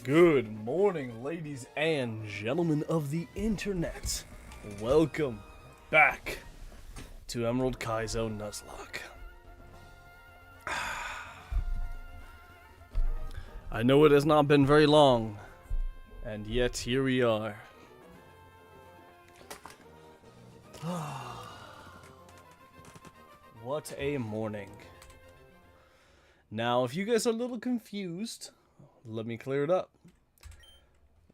Good morning, ladies and gentlemen of the internet. Welcome back to Emerald Kaizo Nuzlocke. I know it has not been very long, and yet here we are. What a morning. Now, if you guys are a little confused, let me clear it up.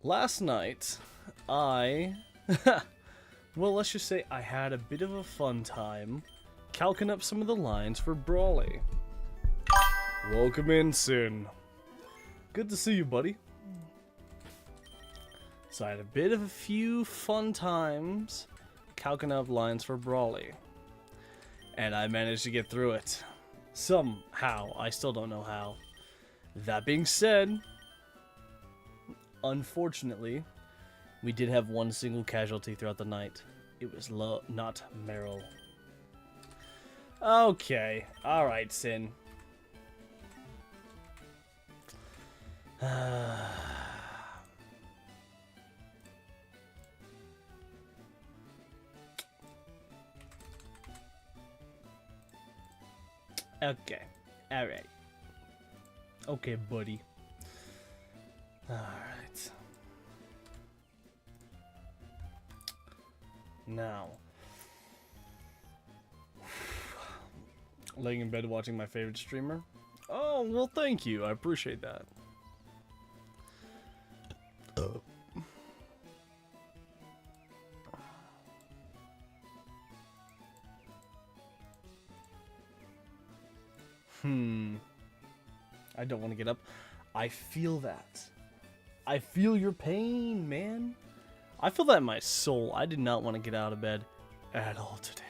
Last night, well, let's just say I had a bit of a fun time calcing up some of the lines for Brawly. Welcome in, Sin. Good to see you, buddy. So I had a bit of a few fun times calcing up lines for Brawly. And I managed to get through it. Somehow. I still don't know how. That being said, unfortunately, we did have one single casualty throughout the night. It was not Meryl. Okay. Alright, Sin. Okay. Alright. Okay, buddy. Alright. Now. Laying in bed watching my favorite streamer? Oh, well, thank you. I appreciate that. I don't want to get up. I feel that. I feel your pain, man. I feel that in my soul. I did not want to get out of bed at all today.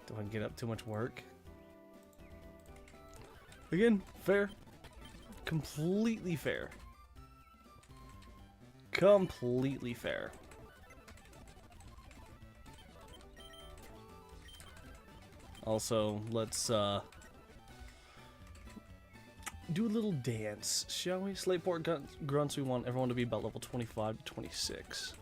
Do I get up too much work? Again, fair. Completely fair. Completely fair. Also, let's do a little dance, shall we? Slateport grunts, we want everyone to be about level 25 to 26.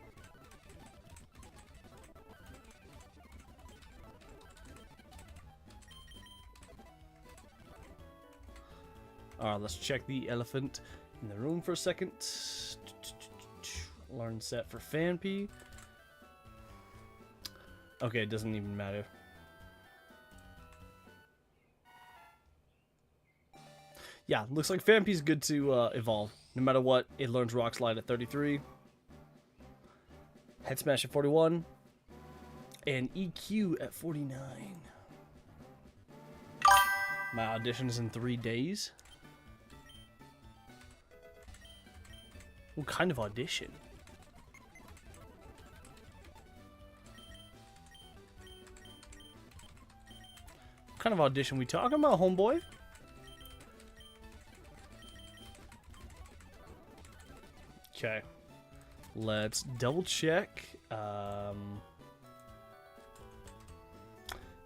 Alright, let's check the elephant in the room for a second. Learn set for Fanpy. Okay, it doesn't even matter. Yeah, looks like Fanpy's good to evolve. No matter what, it learns Rock Slide at 33. Head Smash at 41. And EQ at 49. My audition is in 3 days. What kind of audition? What kind of audition we talking about, homeboy? Okay, let's double check.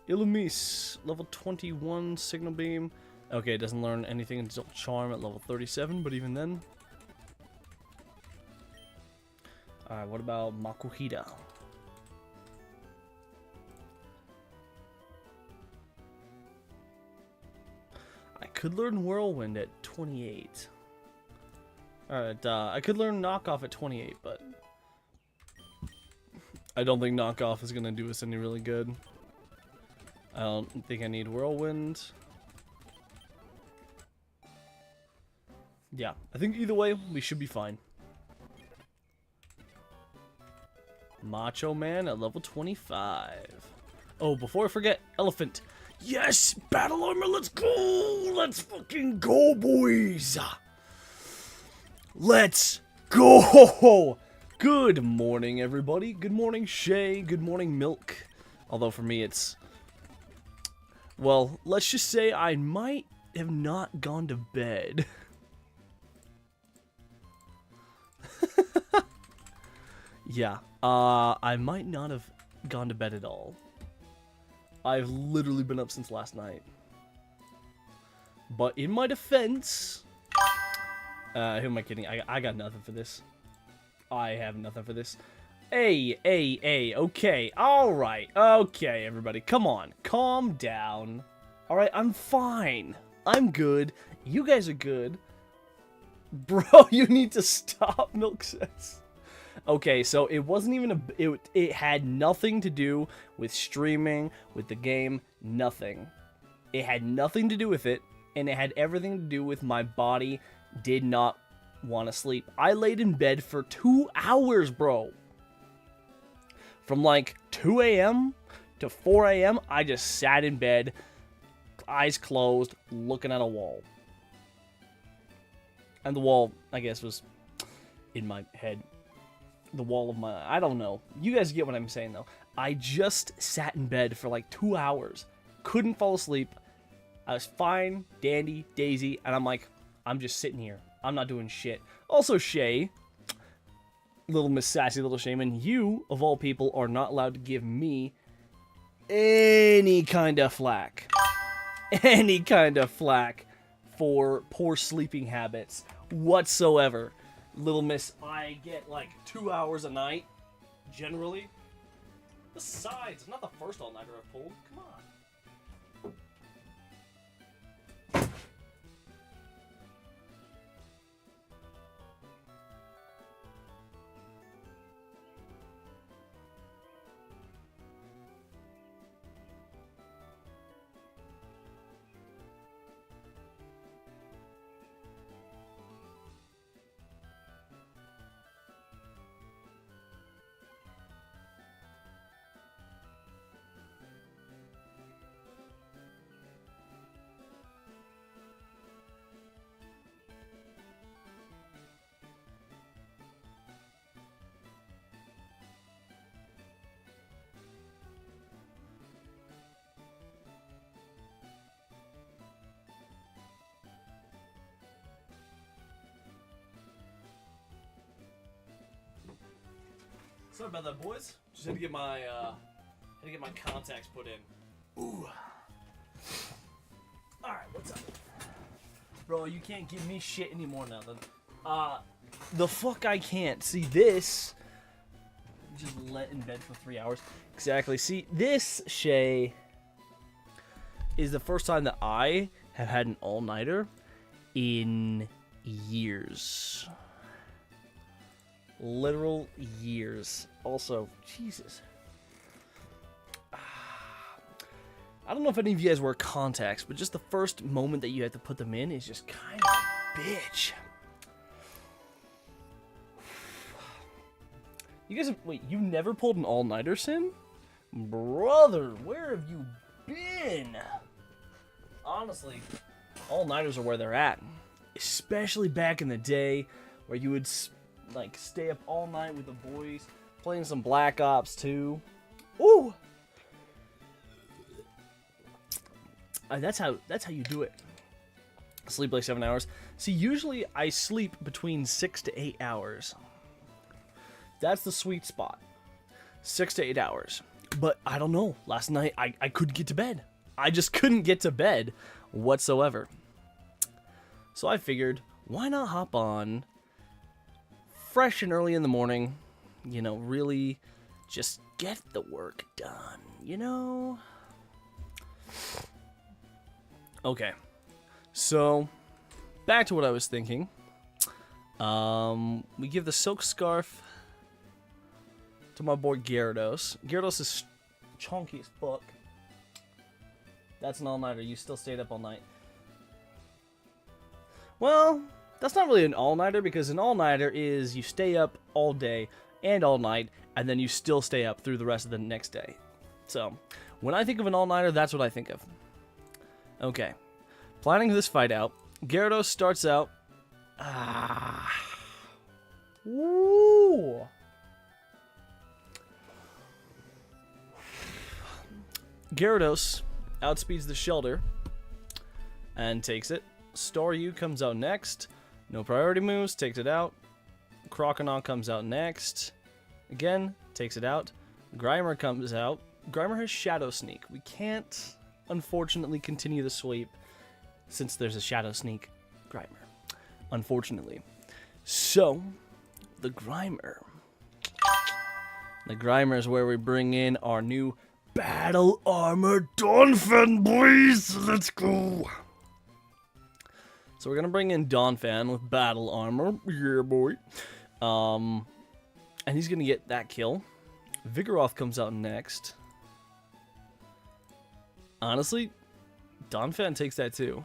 Illumise, level 21, Signal Beam. Okay, it doesn't learn anything until Charm at level 37, but even then. Alright, what about Makuhita? I could learn Whirlwind at 28. Alright, I could learn Knockoff at 28, but I don't think Knockoff is going to do us any really good. I don't think I need Whirlwind. Yeah, I think either way, we should be fine. Macho Man at level 25. Oh, before I forget, Elephant. Yes! Battle Armor, let's go! Let's fucking go, boys! Let's go! Good morning, everybody. Good morning, Shay. Good morning, Milk. Although for me, it's... Well, let's just say I might have not gone to bed. Yeah, I might not have gone to bed at all. I've literally been up since last night. But in my defense, Who am I kidding? I got nothing for this. I have nothing for this. Hey, okay, alright, okay, everybody, come on, calm down. Alright, I'm fine. I'm good. You guys are good. Bro, you need to stop, Milk says. Okay, so it wasn't even it had nothing to do with streaming, with the game, nothing. It had nothing to do with it, and it had everything to do with my body did not want to sleep. I laid in bed for 2 hours, bro. From like 2 a.m. to 4 a.m., I just sat in bed, eyes closed, looking at a wall. And the wall, I guess, was in my head. The wall of my... I don't know. You guys get what I'm saying, though. I just sat in bed for like 2 hours. Couldn't fall asleep. I was fine, dandy, daisy, and I'm like, I'm just sitting here. I'm not doing shit. Also, Shay... Little Miss Sassy Little Shaman, you, of all people, are not allowed to give me any kind of flack. Any kind of flack for poor sleeping habits whatsoever. Little Miss, I get like 2 hours a night, generally. Besides, it's not the first all-nighter I've pulled. Come on. Sorry about that, boys. Just had to get my contacts put in. Ooh. Alright, what's up? Bro, you can't give me shit anymore now then. The fuck I can't. See this? Just let in bed for 3 hours. Exactly. See, this, Shay, is the first time that I have had an all-nighter in years. Literal years. Also, Jesus. I don't know if any of you guys wear contacts, but just the first moment that you have to put them in is just kind of a bitch. You guys have, wait, you've never pulled an all-nighter, Sin? Brother, where have you been? Honestly, all-nighters are where they're at. Especially back in the day where you would like stay up all night with the boys, playing some Black Ops 2. Ooh! That's how you do it. Sleep like 7 hours. See, usually I sleep between 6 to 8 hours. That's the sweet spot. 6 to 8 hours. But I don't know. Last night I couldn't get to bed. I just couldn't get to bed whatsoever. So I figured, why not hop on fresh and early in the morning, you know, really just get the work done, you know? Okay, so back to what I was thinking. We give the silk scarf to my boy Gyarados. Gyarados is chunky as fuck. That's an all-nighter. You still stayed up all night. Well, that's not really an all-nighter, because an all-nighter is you stay up all day and all night, and then you still stay up through the rest of the next day. So, when I think of an all-nighter, that's what I think of. Okay. Planning this fight out, Gyarados starts out... Woo! Gyarados outspeeds the Shelter and takes it. Staryu comes out next. No priority moves, takes it out. Croconaw comes out next. Again, takes it out. Grimer comes out. Grimer has Shadow Sneak. We can't, unfortunately, continue the sweep since there's a Shadow Sneak Grimer. unfortunately. So, the Grimer. The Grimer is where we bring in our new battle armor Donphan, boys! Let's go! So we're gonna bring in Donphan with battle armor. Yeah, boy. And he's gonna get that kill. Vigoroth comes out next. Honestly, Donphan takes that too.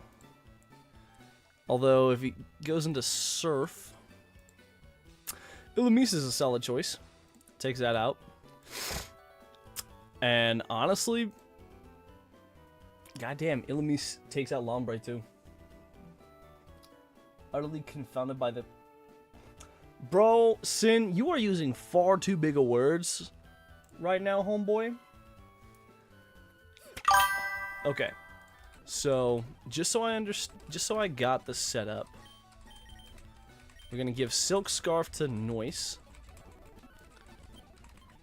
Although, if he goes into Surf, Illumise is a solid choice. Takes that out. And honestly, goddamn, Illumise takes out Lombre too. Utterly confounded by the... Bro, Sin, you are using far too big of words right now, homeboy. Okay. So, just so I got the setup, we're gonna give Silk Scarf to Noise.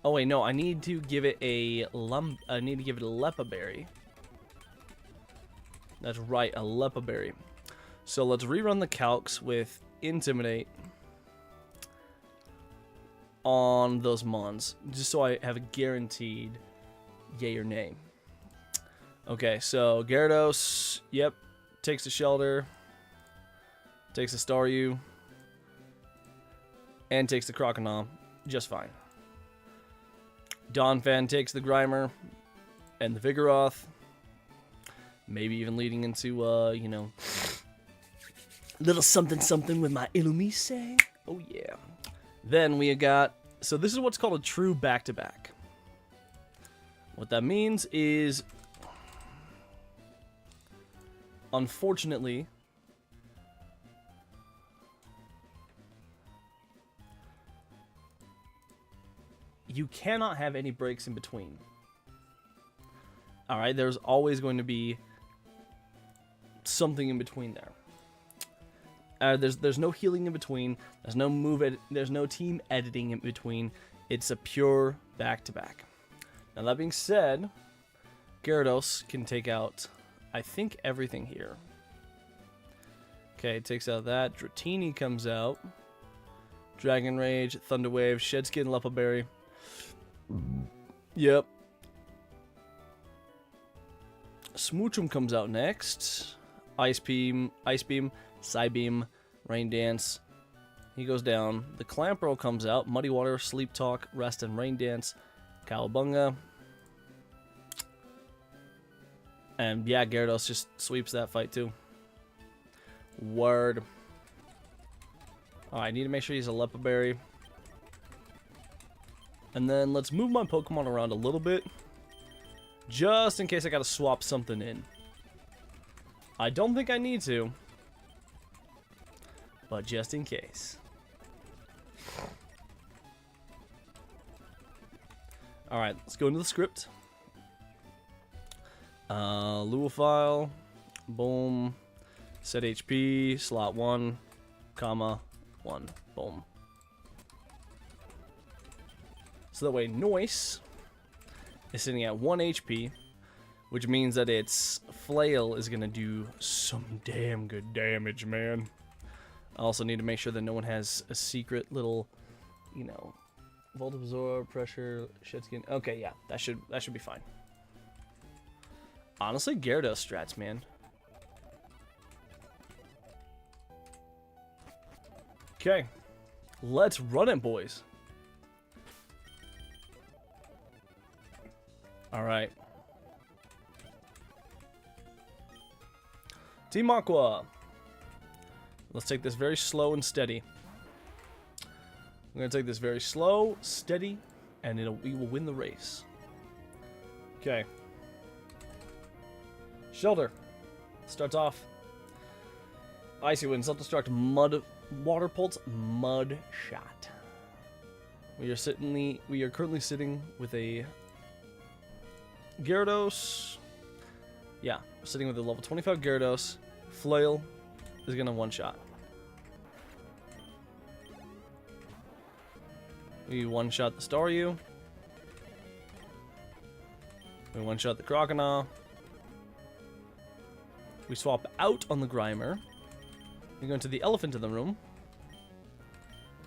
Oh wait, no, I need to give it a Lepa Berry. That's right, a Lepa Berry. So let's rerun the calcs with Intimidate on those mons, just so I have a guaranteed yay or nay. Okay, so Gyarados, yep, takes the Shelter, takes the Staryu, and takes the Crocodile, just fine. Donphan takes the Grimer and the Vigoroth, maybe even leading into, you know, little something with my Illumise. Oh yeah. Then we got, so this is what's called a true back-to-back. What that means is, unfortunately, you cannot have any breaks in between. Alright, there's always going to be something in between there. There's no healing in between. There's no there's no team editing in between. It's a pure back-to-back. Now that being said, Gyarados can take out, I think, everything here. Okay, it takes out that. Dratini comes out. Dragon Rage, Thunder Wave, Shed Skin, Lepa Berry. Yep. Smoochum comes out next. Ice Beam, Psybeam, Rain Dance. He goes down. The Clamperl comes out. Muddy Water, Sleep Talk, Rest and Rain Dance. Cowabunga. And yeah, Gyarados just sweeps that fight too. Word. Alright, I need to make sure he's a Lepa Berry. And then let's move my Pokemon around a little bit, just in case I gotta swap something in. I don't think I need to, but just in case. Alright, let's go into the script. Luophile, boom, set HP, slot 1, comma, 1, boom. So that way Noise is sitting at 1 HP, which means that its Flail is going to do some damn good damage, man. I also need to make sure that no one has a secret little, you know, Volt Absorb, Pressure, Shed Skin. Okay, yeah, that should be fine. Honestly, Gyarados strats, man. Okay, let's run it, boys. Alright. Team Aqua. Let's take this very slow and steady. We're going to take this very slow, steady, and we will win the race. Okay. Shelter. Starts off. Icy Wind, Self-Destruct, Mud, Water Pulse, Mud Shot. We are currently sitting with a Gyarados. Yeah, we're sitting with a level 25 Gyarados. Flail is gonna one-shot. We one-shot the Staryu. We one-shot the Crocodile. We swap out on the Grimer. We're going to the elephant in the room.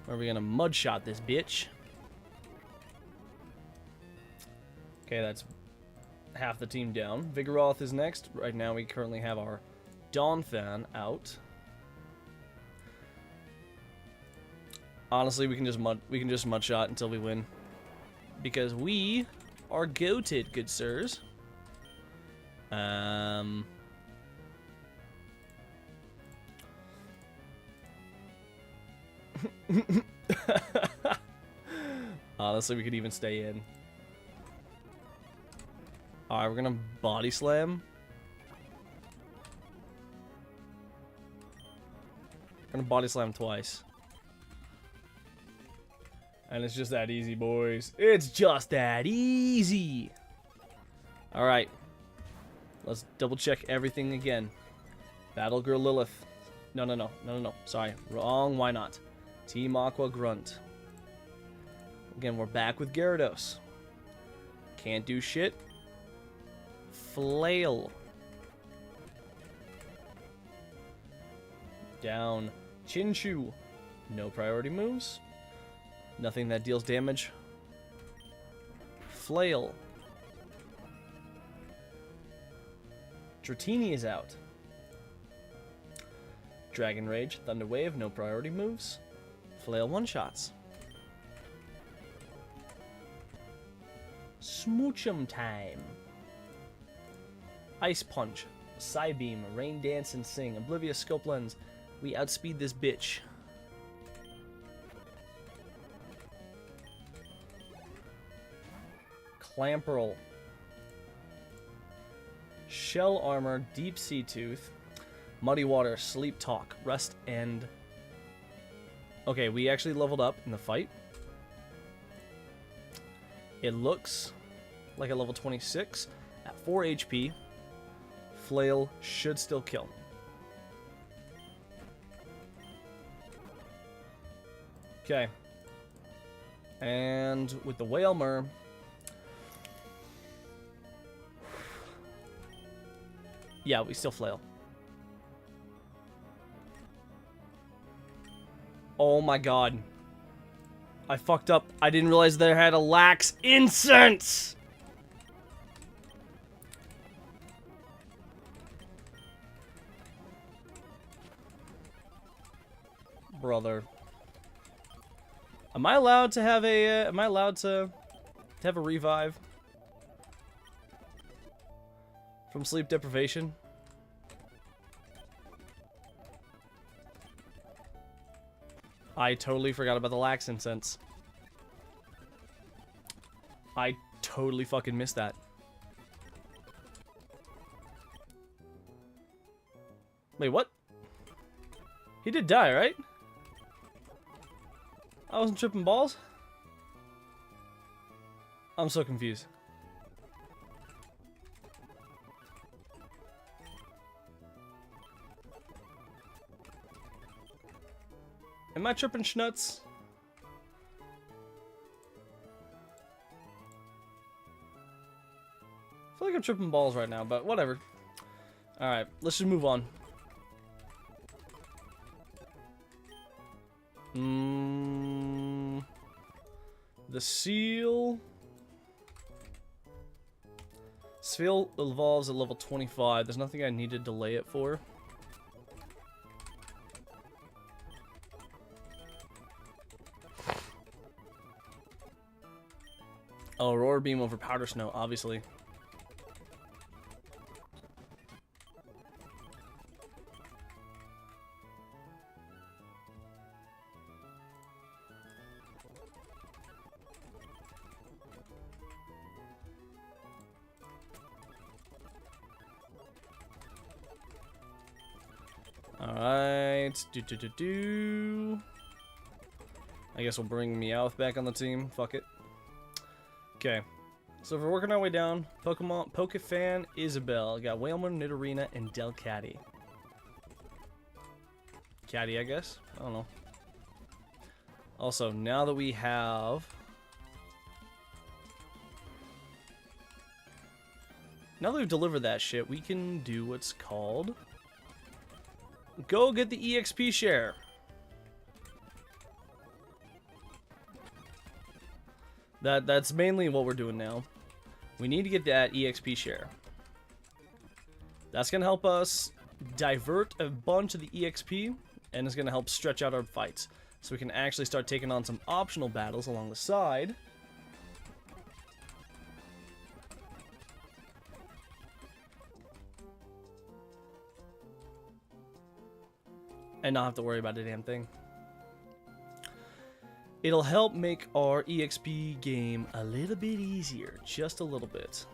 Where are we gonna mudshot this bitch? Okay, that's half the team down. Vigoroth is next. Right now we currently have our Dawnfan out. Honestly, we can just mudshot until we win. Because we are goated, good sirs. Honestly, we could even stay in. Alright, we're gonna body slam. We're gonna body slam twice. And it's just that easy, boys. It's just that easy. Alright. Let's double check everything again. Battle Girl Lilith. No. Sorry. Wrong. Why not? Team Aqua Grunt. Again, we're back with Gyarados. Can't do shit. Flail. Down. Chinchou. No priority moves. Nothing that deals damage. Flail. Dratini is out. Dragon Rage. Thunder Wave. No priority moves. Flail one-shots. Smoochum time. Ice Punch. Psybeam. Rain Dance and Sing. Oblivious Scope Lens. We outspeed this bitch. Clamperl. Shell Armor. Deep Sea Tooth. Muddy Water. Sleep Talk. Rest and... Okay, we actually leveled up in the fight. It looks like a level 26 at 4 HP. Flail should still kill. Okay. And with the Whalmer, yeah, we still flail. Oh my god. I fucked up. I didn't realize there had a lax incense! Brother. Am I allowed to have a, to have a revive? From sleep deprivation? I totally forgot about the lax incense. I totally fucking missed that. Wait, what? He did die, right? I wasn't tripping balls? I'm so confused. Am I tripping schnuts? I feel like I'm tripping balls right now, but whatever. Alright, let's just move on. The seal. Seal evolves at level 25. There's nothing I need to delay it for. Oh, Aurora Beam over Powder Snow, obviously. Alright. I guess we'll bring Meowth back on the team. Fuck it. Okay. So if we're working our way down, Pokefan, Isabelle. Got Whalmer, Nidorina, and Delcatty. Catty, I guess? I don't know. Also, now that we have... Now that we've delivered that shit, we can do what's called... go get the EXP share. That's mainly what we're doing now. We need to get that EXP share. That's going to help us divert a bunch of the EXP, and it's going to help stretch out our fights. So we can actually start taking on some optional battles along the side. And not have to worry about a damn thing. It'll help make our EXP game a little bit easier. Just a little bit.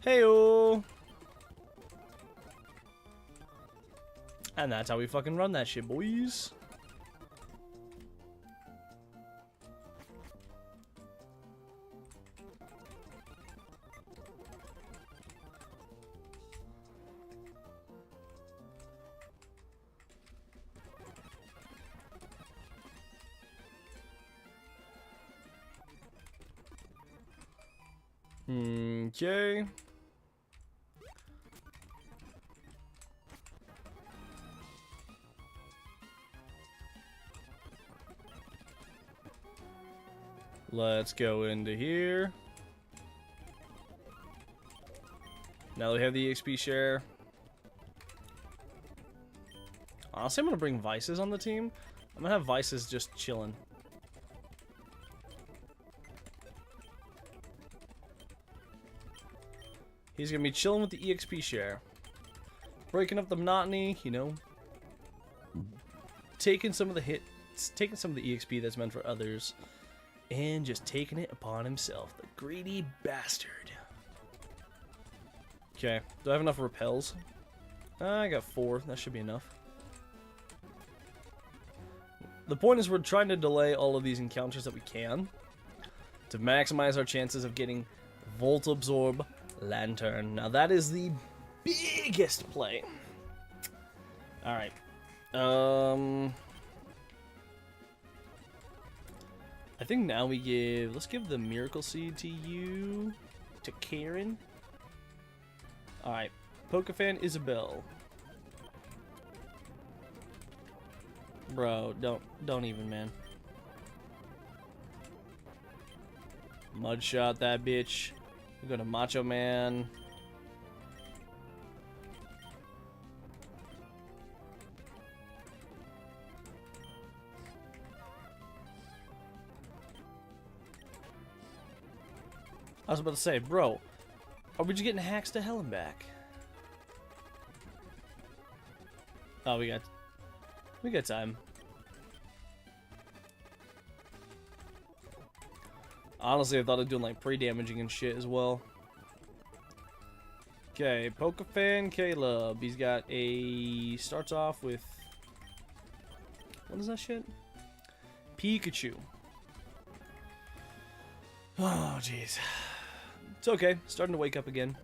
Heyo! And that's how we fucking run that shit, boys. Okay. Let's go into here. Now we have the EXP share. Honestly, I'm gonna bring Vices on the team. I'm gonna have Vices just chilling. He's gonna be chilling with the EXP share. Breaking up the monotony, you know. Taking some of the hits, taking some of the EXP that's meant for others, and just taking it upon himself. The greedy bastard. Okay, do I have enough repels? I got 4, that should be enough. The point is we're trying to delay all of these encounters that we can to maximize our chances of getting Volt Absorb Lantern. Now that is the biggest play. Alright. I think now we give... Let's give the Miracle Seed to you. To Karen. Alright. Pokefan Isabelle. Bro, don't even, man. Mudshot that bitch. We go to Macho Man. I was about to say, bro, are we just getting hacks to hell and back? Oh, we got time. Honestly, I thought of doing like pre-damaging and shit as well. Okay, Pokefan Caleb. He's got a... Starts off with... What is that shit? Pikachu. Oh, jeez. It's okay. Starting to wake up again.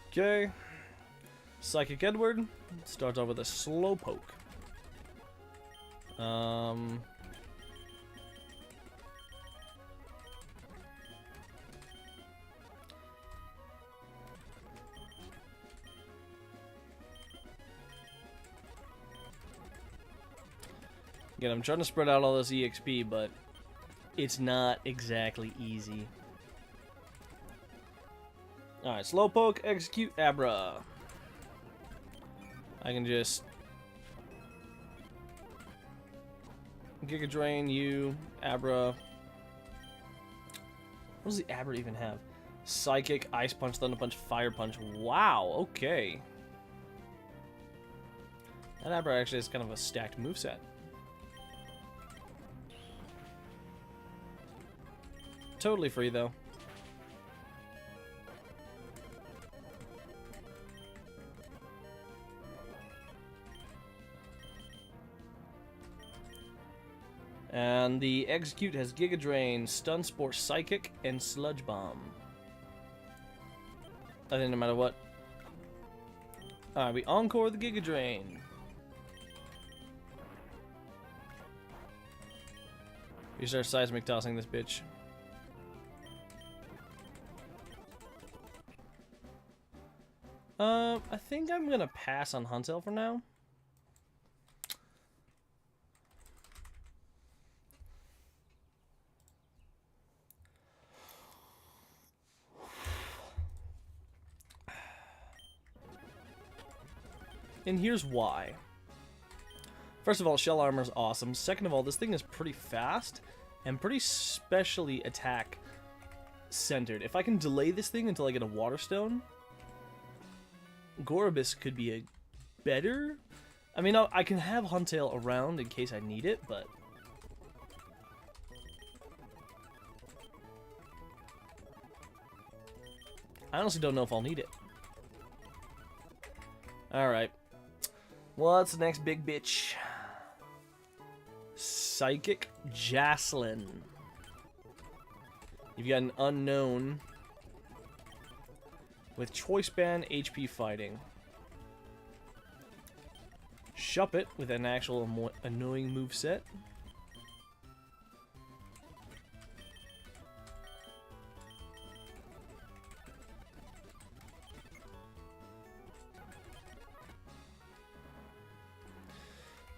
Okay. Psychic Edward starts off with a Slowpoke. Again, I'm trying to spread out all this EXP, but it's not exactly easy. Alright, Slowpoke, execute Abra. I can just Giga Drain you, Abra. What does the Abra even have? Psychic, Ice Punch, Thunder Punch, Fire Punch. Wow, okay. That Abra actually is kind of a stacked moveset. Totally free though. And the Execute has Giga Drain, Stun Spore, Psychic, and Sludge Bomb. I think no matter what, Alright, we encore the Giga Drain. We start seismic tossing this bitch. I think I'm gonna pass on Huntail for now. And here's why. First of all, Shell Armor is awesome. Second of all, this thing is pretty fast and pretty specially attack centered. If I can delay this thing until I get a Water Stone, Gorobus could be a better... I mean, I can have Huntail around in case I need it, but... I honestly don't know if I'll need it. Alright. What's the next big bitch? Psychic Jaslyn. You've got an unknown with Choice Band HP Fighting. Shuppet with an actual annoying moveset.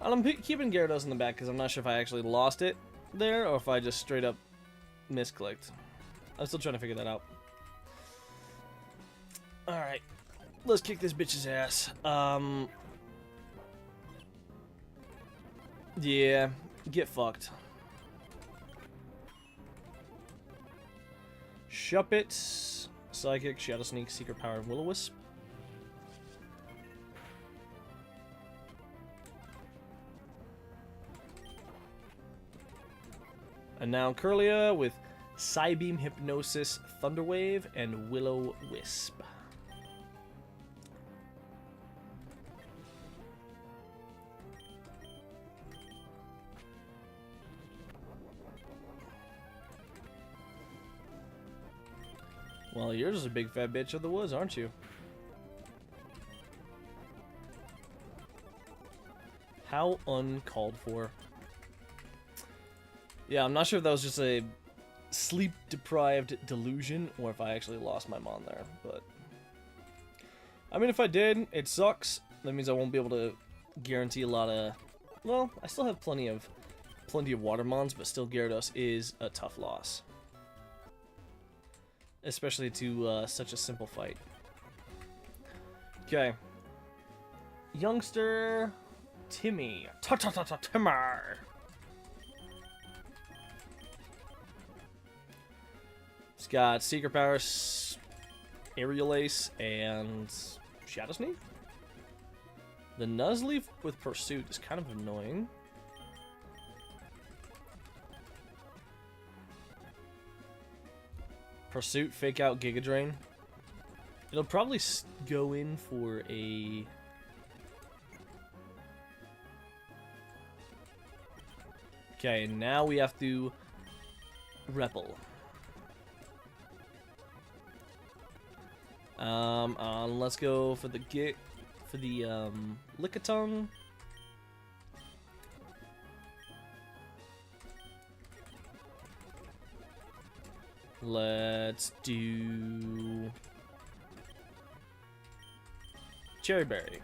I'm keeping Gyarados in the back because I'm not sure if I actually lost it there or if I just straight up misclicked. I'm still trying to figure that out. Alright. Let's kick this bitch's ass. Yeah. Get fucked. Shuppet. Psychic, Shadow Sneak, Secret Power, and Will-O-Wisp. And now Curlia with Psybeam, Hypnosis, Thunderwave, and Will-O-Wisp. Well, you're just a big fat bitch of the woods, aren't you? How uncalled for. Yeah, I'm not sure if that was just a sleep-deprived delusion or if I actually lost my Mon there, but... I mean, if I did, it sucks. That means I won't be able to guarantee a lot of... Well, I still have plenty of Water Mons, but still Gyarados is a tough loss. Especially to such a simple fight. Okay. Youngster Timmy. Timmer. It's got Secret Power, Aerial Ace, and Shadow Sneak. The Nuzleaf with Pursuit is kind of annoying. Pursuit, Fake Out, Giga Drain. It'll probably go in for a... Okay, now we have to Repel. Let's go for the Lickitung. Let's do Cherry Berry.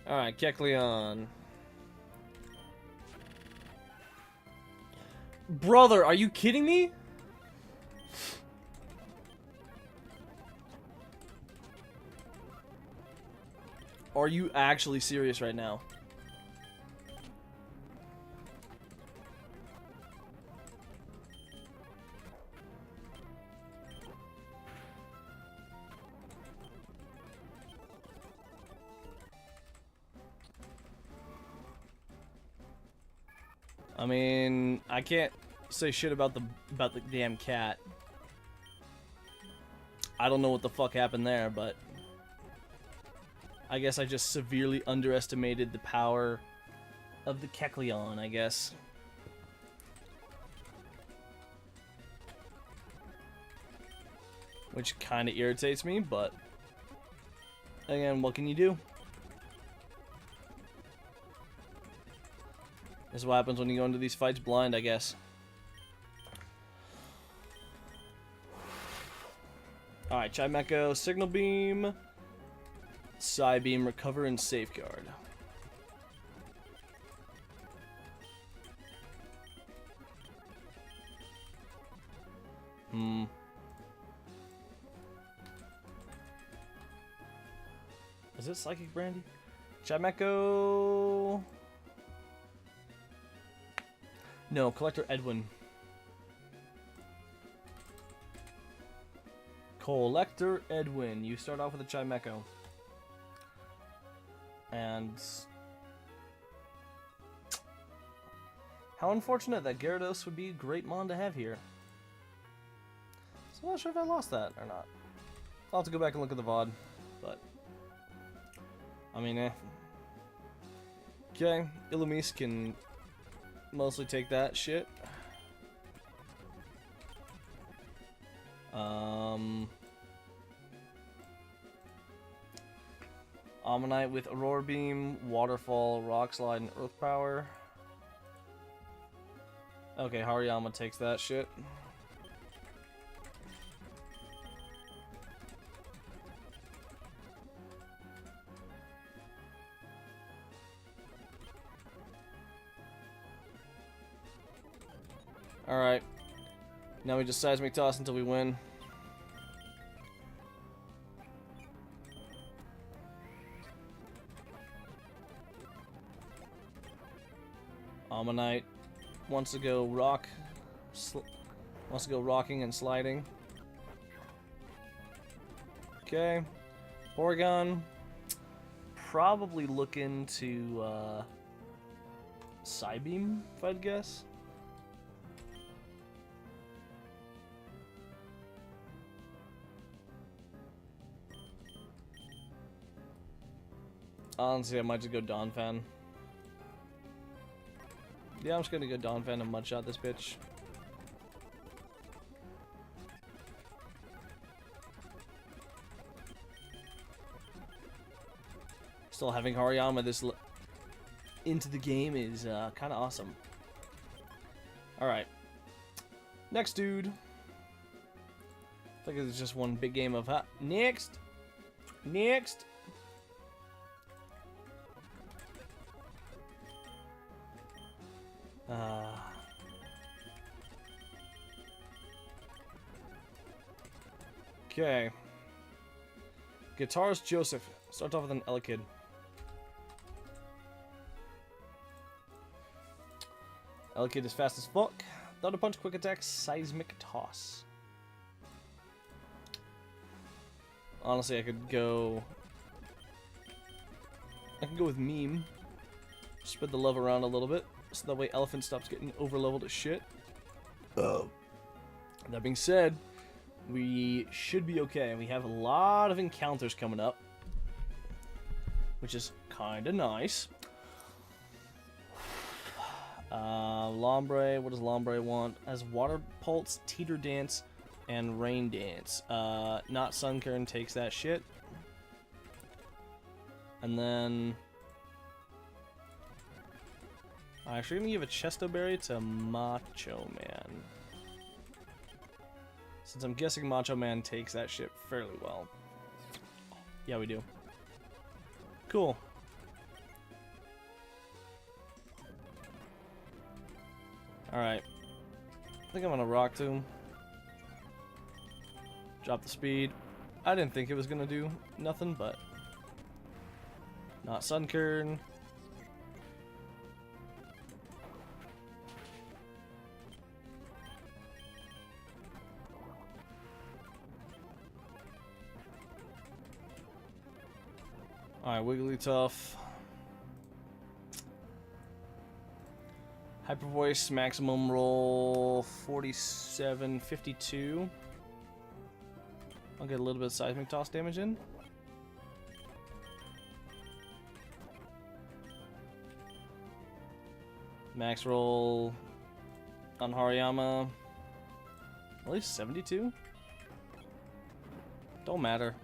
Alright, Kecleon. Brother, are you kidding me? Are you actually serious right now? I mean, I can't say shit about the damn cat. I don't know what the fuck happened there, but I guess I just severely underestimated the power of the Kecleon, I guess. Which kind of irritates me, but again, what can you do? This is what happens when you go into these fights blind, I guess. Alright, Chimecho, Signal Beam, Psy Beam, Recover, and Safeguard. Is it Psychic Brandy? Chimecho... No, Collector Edwin. Collector Edwin. You start off with a Chimecho. And... how unfortunate that Gyarados would be a great mon to have here. So I'm not sure if I lost that or not. I'll have to go back and look at the VOD. But... I mean, eh. Okay, Illumise can mostly take that shit. Ammonite with Aurora Beam, Waterfall, Rock Slide, and Earth Power. Okay, Hariyama takes that shit. Alright. Now we just Seismic Toss until we win. Ammonite wants to go wants to go rocking and sliding. Okay. Porygon. Probably looking to Psybeam, if I'd guess. Honestly, I might just go Donphan. Yeah, I'm just gonna go Donphan and Mudshot this bitch. Still having Hariyama this into the game is kind of awesome. Alright. Next dude. I think it's just one big game of next! Next! Okay. Guitarist Joseph. Start off with an Elekid. Elekid is fast as fuck. Thunder Punch, Quick Attack, Seismic Toss. Honestly, I could go with Meme. Spread the love around a little bit, so that way Elephant stops getting over-leveled as shit. That being said, we should be okay. We have a lot of encounters coming up, which is kind of nice. Lombre, what does Lombre want? As Water Pulse, Teeter Dance, and Rain Dance. Not Sunkern takes that shit. And then... I'm actually going to give a Chesto Berry to Macho Man. Since I'm guessing Macho Man takes that shit fairly well. Yeah, we do. Cool. Alright. I think I'm gonna Rock Tomb. Drop the speed. I didn't think it was gonna do nothing, but... Not Sunkern. Alright, Wigglytuff. Hyper Voice, maximum roll 47, 52. I'll get a little bit of Seismic Toss damage in. Max roll on Hariyama. At least 72? Don't matter.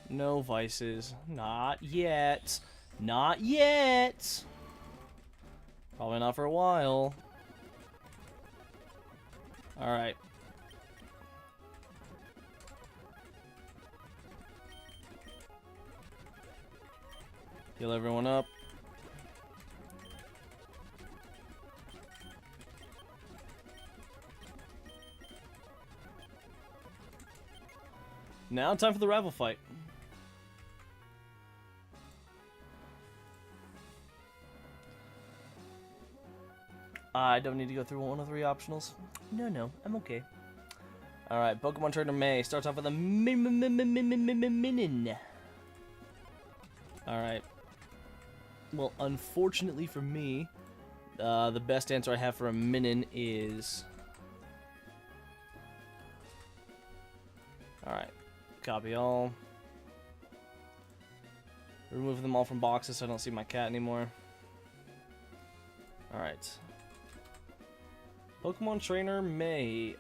No vices. Not yet. Not yet. Probably not for a while. Alright. Heal everyone up. Now time for the rival fight. I don't need to go through one of 3 optionals. No, I'm okay. Alright, Pokemon Trainer May starts off with a Minin. Alright. Well, unfortunately for me, the best answer I have for a Minin is... Alright. Copy all. Remove them all from boxes so I don't see my cat anymore. Alright. Pokemon Trainer May.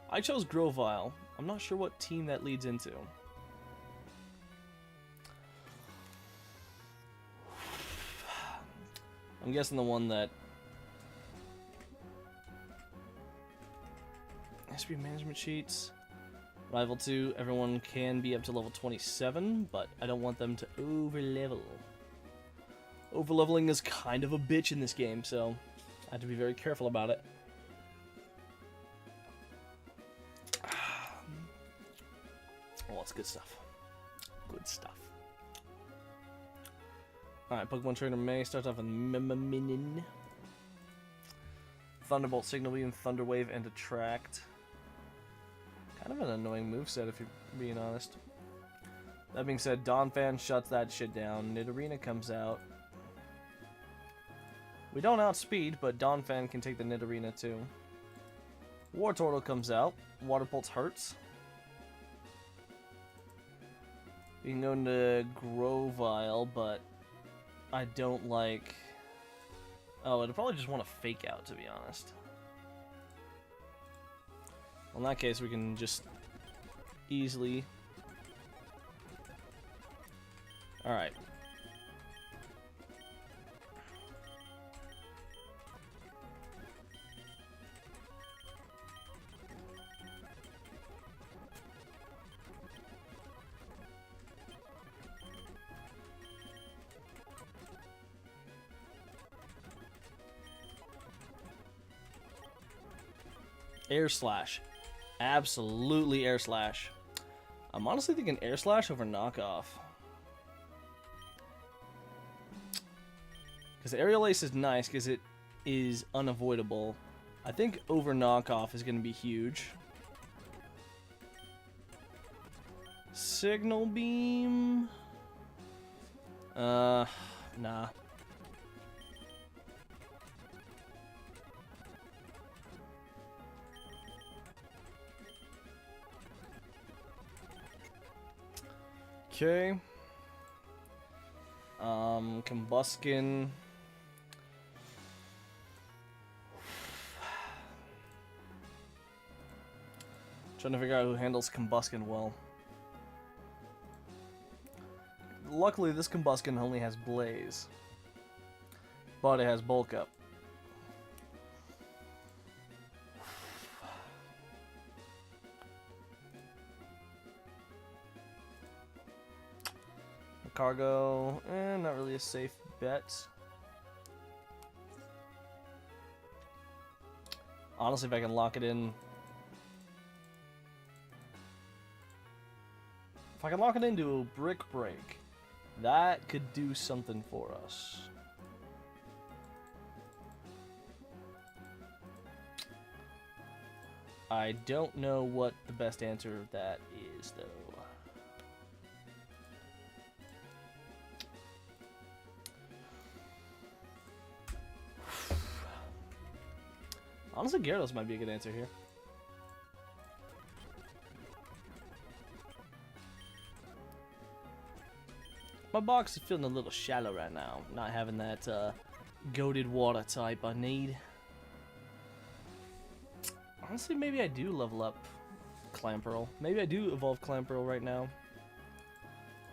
I chose Grovyle. I'm not sure what team that leads into. I'm guessing the one that... SP management sheets. Rival 2, everyone can be up to level 27, but I don't want them to over-level. Over-leveling is kind of a bitch in this game, so I have to be very careful about it. Oh, it's good stuff. Good stuff. Alright, Pokemon Trainer May starts off with Minin. Thunderbolt, Signal Beam, Thunder Wave, and Attract. Kind of an annoying moveset if you're being honest. That being said, Donphan shuts that shit down. Nidorina comes out. We don't outspeed, but Donphan can take the Nidorina too. Wartortle comes out. Water Pulse hurts. You can go into Grovyle, but I don't like... Oh, it'd probably just want to fake out, to be honest. Well, in that case, we can just easily... Alright. Air Slash. Absolutely Air Slash. I'm honestly thinking Air Slash over Knockoff. Because Aerial Ace is nice because it is unavoidable. I think over Knockoff is going to be huge. Signal Beam? Nah. Okay. Combuskin. Trying to figure out who handles Combuskin well. Luckily, this Combuskin only has Blaze. But it has Bulk Up. Cargo, not really a safe bet. Honestly, if I can lock it in... If I can lock it into a Brick Break, that could do something for us. I don't know what the best answer of that is, though. Honestly, Gyarados might be a good answer here. My box is feeling a little shallow right now. Not having that goated water type I need. Honestly, maybe I do level up Clamperl. Maybe I do evolve Clamperl right now.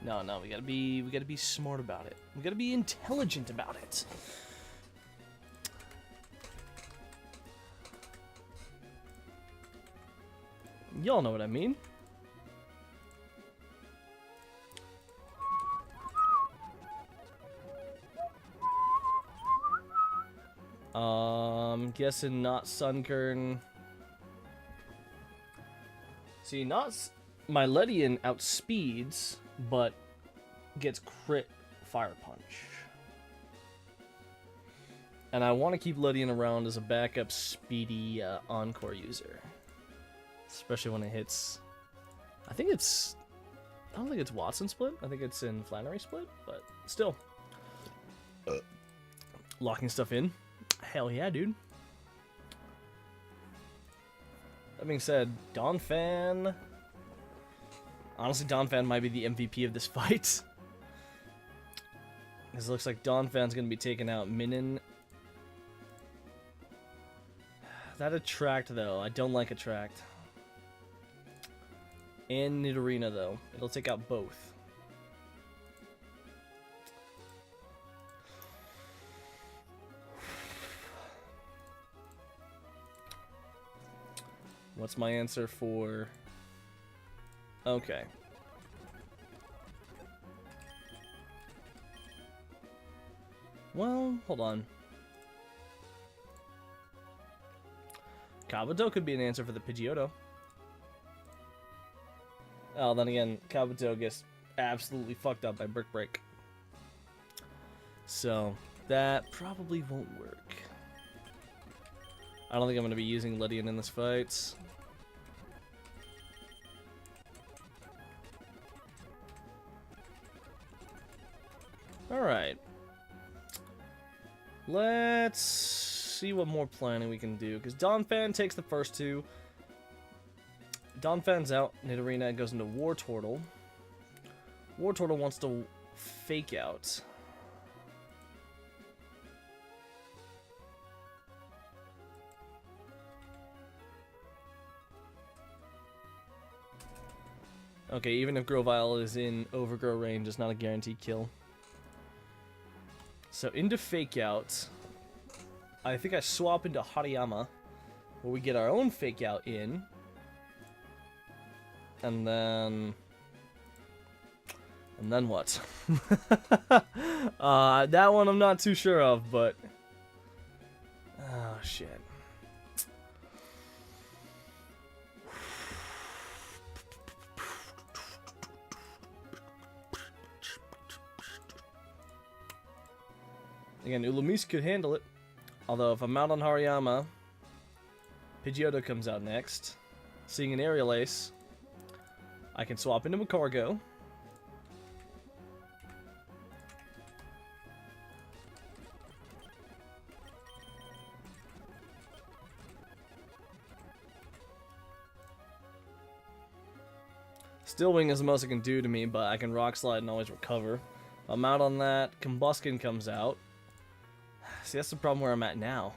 No, we gotta be smart about it. We gotta be intelligent about it. Y'all know what I mean. Guessing not Sunkern. See, my Ledian outspeeds, but gets crit Fire Punch. And I want to keep Ledian around as a backup speedy Encore user. Especially when it hits... I don't think it's Watson split. I think it's in Flannery split, but still. Locking stuff in. Hell yeah, dude. That being said, Donphan... Honestly, Donphan might be the MVP of this fight. Because it looks like Donphan's going to be taking out Minin. That Attract, though. I don't like Attract. And Nidorina, though. It'll take out both. What's my answer for... Okay. Well, hold on. Kabuto could be an answer for the Pidgeotto. Oh, then again, Kabuto gets absolutely fucked up by Brick Break. So, that probably won't work. I don't think I'm going to be using Ledian in this fight. Alright. Let's see what more planning we can do. Because Donphan takes the first two. Donphan's out. Nidorina goes into Wartortle. Wartortle wants to Fake Out. Okay, even if Grovyle is in Overgrow range, it's not a guaranteed kill. So into Fake Out, I think I swap into Hariyama, where we get our own Fake Out in. And then what? That one I'm not too sure of, but... Oh, shit. Again, Ulumis could handle it. Although, if I'm out on Hariyama, Pidgeotto comes out next. Seeing an Aerial Ace, I can swap into Macargo. Still Wing is the most it can do to me, but I can Rock Slide and always recover. I'm out on that. Combuskin comes out. See, that's the problem where I'm at now.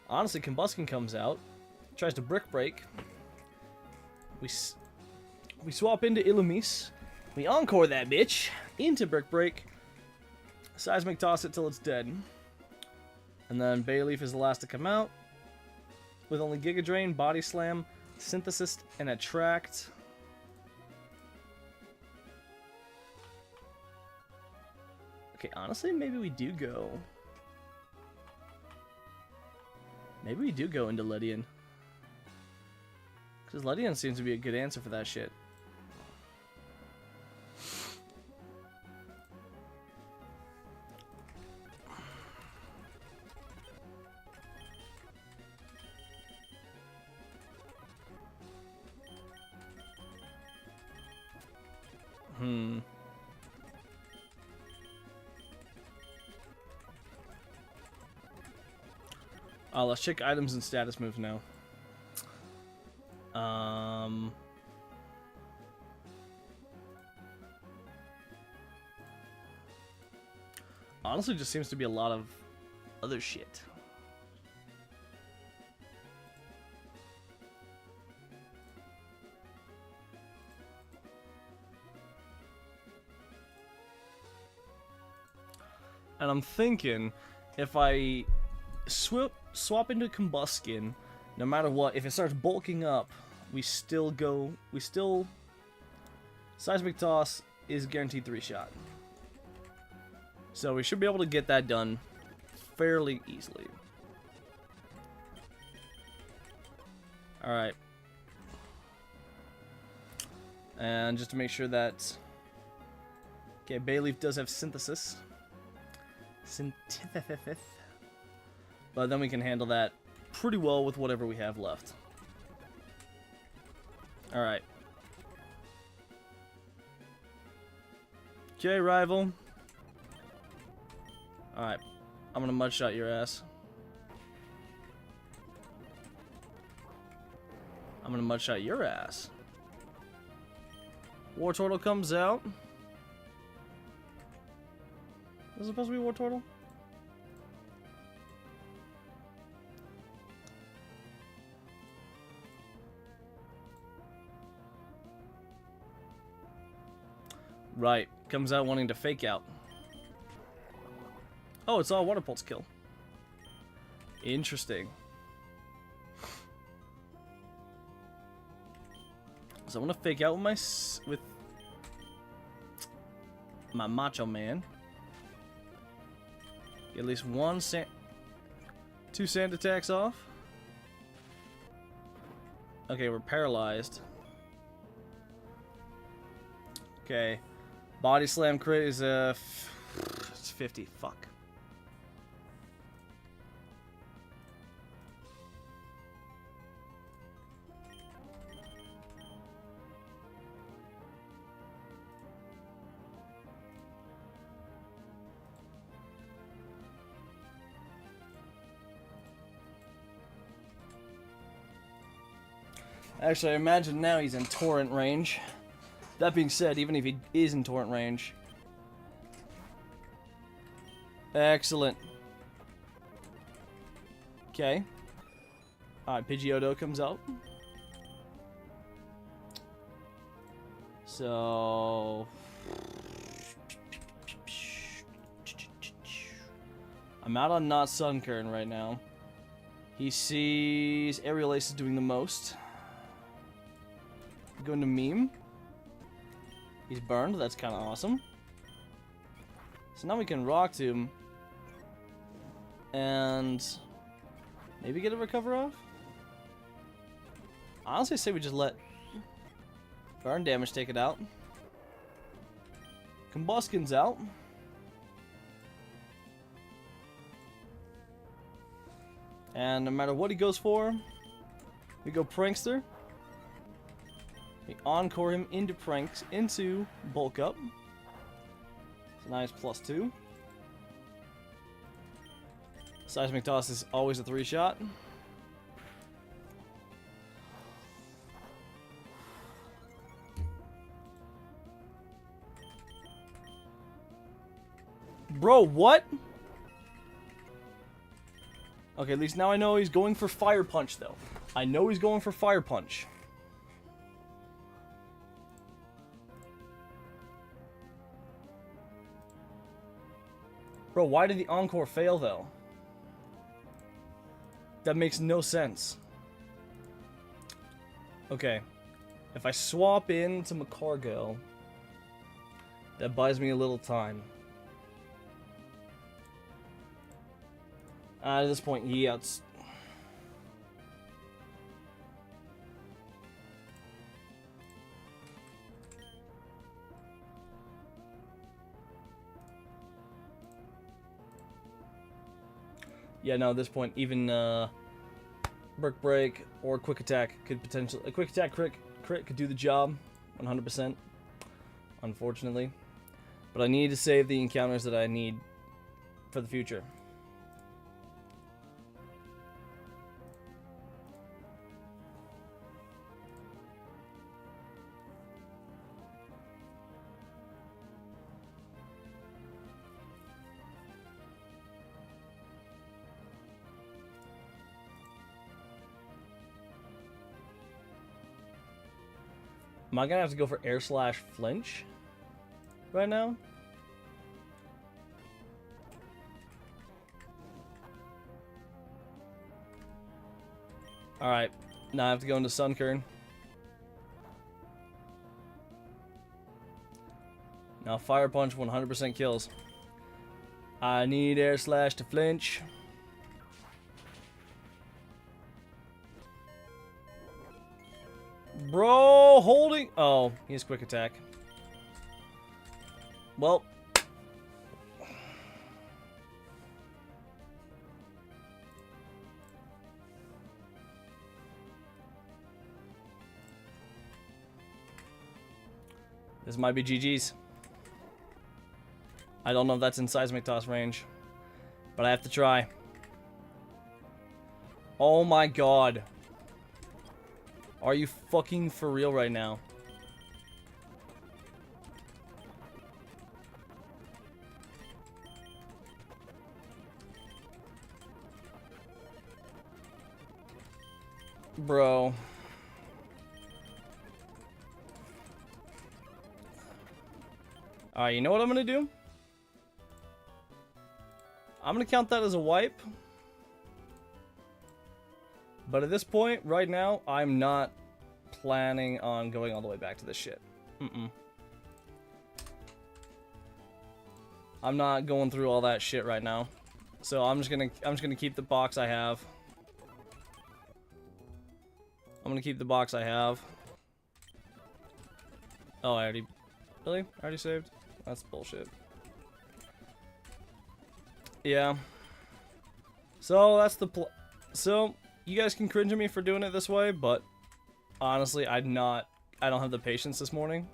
Honestly, Combuskin comes out. Tries to Brick Break. We swap into Illumise. We Encore that bitch into Brick Break. Seismic Toss it till it's dead. And then Bayleaf is the last to come out. With only Giga Drain, Body Slam, Synthesis, and Attract. Okay, honestly, maybe we do go... Maybe we do go into Ledian. Because Ledian seems to be a good answer for that shit. Let's check items and status moves now. Honestly, just seems to be a lot of other shit. And I'm thinking, if I swap into Combuskin, no matter what, if it starts bulking up, Seismic Toss is guaranteed 3-shot. So we should be able to get that done fairly easily. Alright. And just to make sure that... Okay, Bayleaf does have Synthesis. Synthesis. But then we can handle that pretty well with whatever we have left. Alright. Okay, rival. Alright. I'm gonna mudshot your ass. I'm gonna mudshot your ass. War Turtle comes out. Is it supposed to be War Turtle? Right. Comes out wanting to fake out. Oh, it's all Water Pulse kill. Interesting. So I'm gonna fake out with my Macho Man. Get at least two sand attacks off. Okay, we're paralyzed. Okay. Body Slam crit is it's 50. Fuck. Actually, I imagine now he's in torrent range. That being said, even if he is in torrent range... Excellent. Okay. Alright, Pidgeotto comes out. So... I'm out on not Sunkern right now. He sees Aerial Ace is doing the most. Going to Meme. He's burned. That's kind of awesome. So now we can Rock Tomb and maybe get a recover off. I honestly say we just let burn damage take it out. Combuskin's out. And no matter what he goes for, we go Prankster. We encore him into bulk up. It's a nice +2. Seismic Toss is always a 3-shot. Bro, what? Okay, at least now I know he's going for Fire Punch, though. I know he's going for Fire Punch. Bro, why did the Encore fail, though? That makes no sense. Okay. If I swap into Macargo, that buys me a little time. At this point, he outs... Yeah, no, at this point, even Brick Break or Quick Attack could potentially... A Quick Attack crit could do the job, 100%, unfortunately. But I need to save the encounters that I need for the future. Am I gonna have to go for air slash flinch right now? Alright, now I have to go into Sunkern. Now Fire Punch 100% kills. I need air slash to flinch. Bro, holding. Oh, he has quick attack. Well. This might be GG's. I don't know if that's in seismic toss range, but I have to try. Oh my god. Are you fucking for real right now? Bro. Alright, you know what I'm gonna do? I'm gonna count that as a wipe. But at this point, right now, I'm not planning on going all the way back to this shit. I'm not going through all that shit right now. So I'm just gonna keep the box I have. I'm gonna keep the box I have. Oh, I already... Really? I already saved? That's bullshit. Yeah. So, that's the So, you guys can cringe at me for doing it this way, but... Honestly, I don't have the patience this morning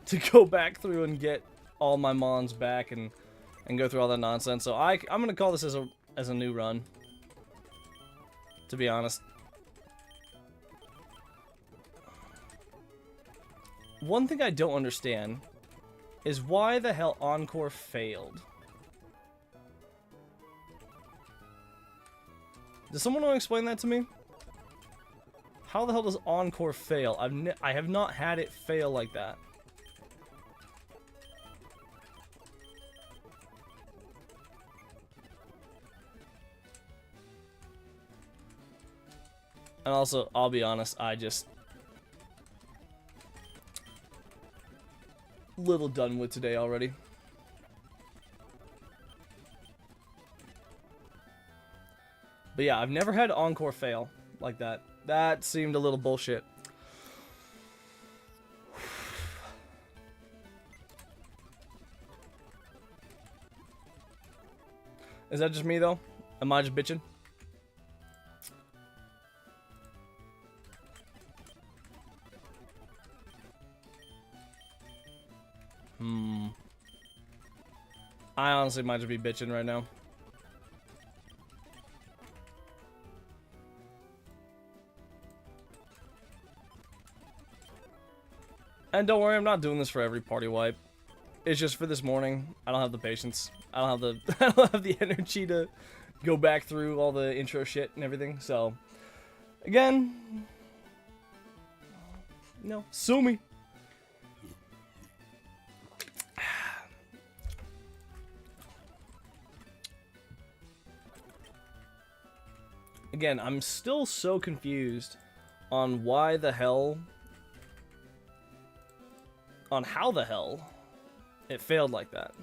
to go back through and get all my mons back and go through all that nonsense. So I'm gonna call this as a new run, to be honest. One thing I don't understand is why the hell Encore failed. Does someone want to explain that to me? How the hell does Encore fail? I have not had it fail like that. And also, I'll be honest, I just... little done with today already. But yeah, I've never had Encore fail like that. That seemed a little bullshit. Is that just me though? Am I just bitching? I honestly might just be bitching right now. And don't worry, I'm not doing this for every party wipe. It's just for this morning. I don't have the patience. I don't have the energy to go back through all the intro shit and everything. So, again, no, sue me. Again, I'm still so confused on why the hell, on how the hell it failed like that.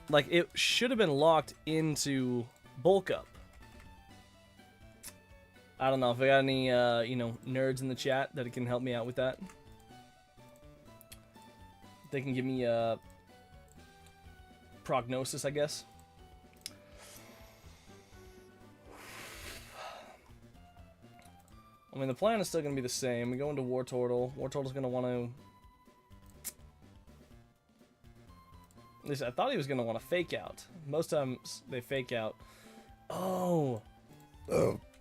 Like, it should have been locked into bulk up. I don't know if I got any, you know, nerds in the chat that can help me out with that. They can give me a prognosis, I guess. I mean, the plan is still going to be the same. We go into War Turtle. War Turtle's going to want to... At least I thought he was going to want to fake out. Most times they fake out. Oh.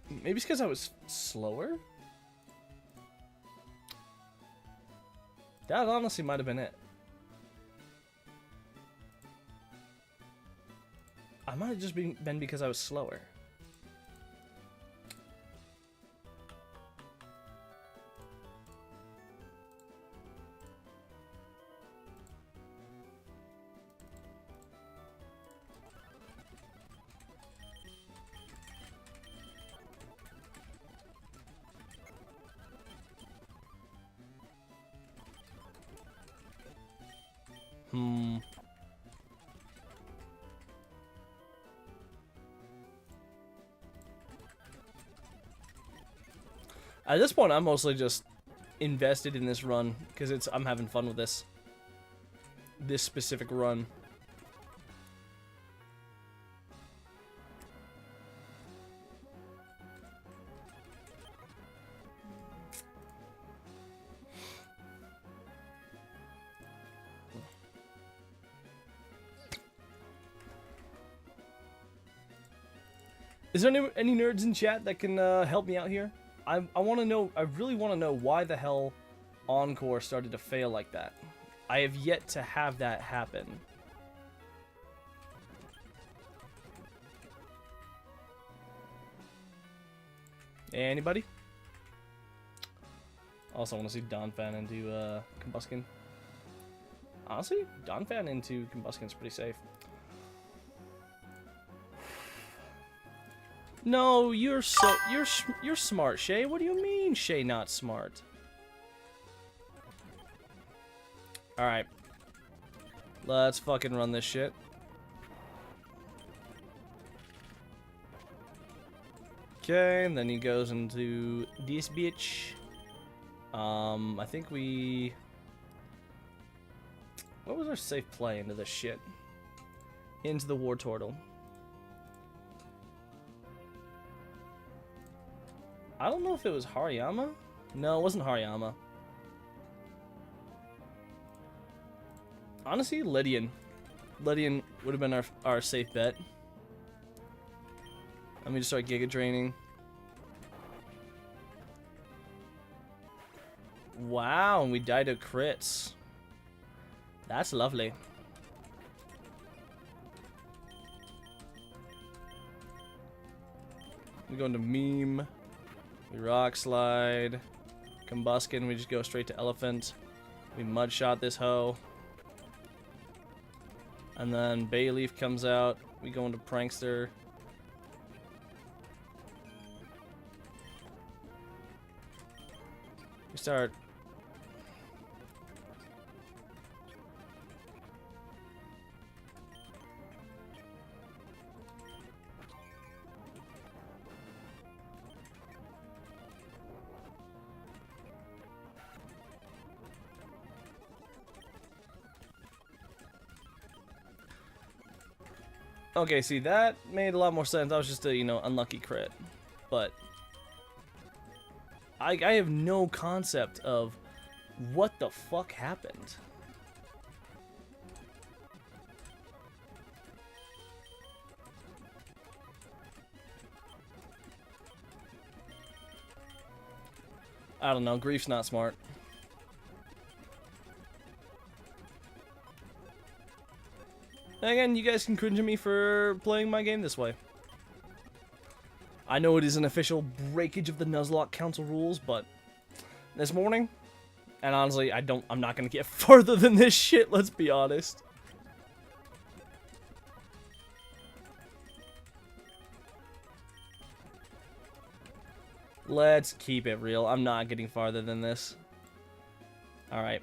Maybe it's because I was slower? That honestly might have been it. I might have just been because I was slower. At this point, I'm mostly just invested in this run because I'm having fun with this specific run. Is there any nerds in chat that can help me out here? I want to know. I really want to know why the hell Encore started to fail like that. I have yet to have that happen. Anybody? Also, I want to see Donphan into Combuskin. Honestly, Donphan into Combuskin's pretty safe. No, you're smart, Shay. What do you mean, Shay not smart? Alright. Let's fucking run this shit. Okay, and then he goes into this bitch. I think we... What was our safe play into this shit? Into the War Turtle. I don't know if it was Hariyama. No, it wasn't Hariyama. Honestly, Lydian. Lydian would have been our safe bet. Let me just start Giga Draining. Wow, and we died to crits. That's lovely. We go into Meme. We Rock Slide. Combuskin, we just go straight to Elephant. We Mud Shot this hoe. And then Bayleaf comes out. We go into Prankster. We start... Okay, see, that made a lot more sense. That was just a, you know, unlucky crit. But I have no concept of what the fuck happened. I don't know. Grief's not smart. Again, you guys can cringe at me for playing my game this way. I know it is an official breakage of the Nuzlocke Council rules, but this morning, and honestly, I'm not gonna get further than this shit, let's be honest. Let's keep it real. I'm not getting farther than this. Alright.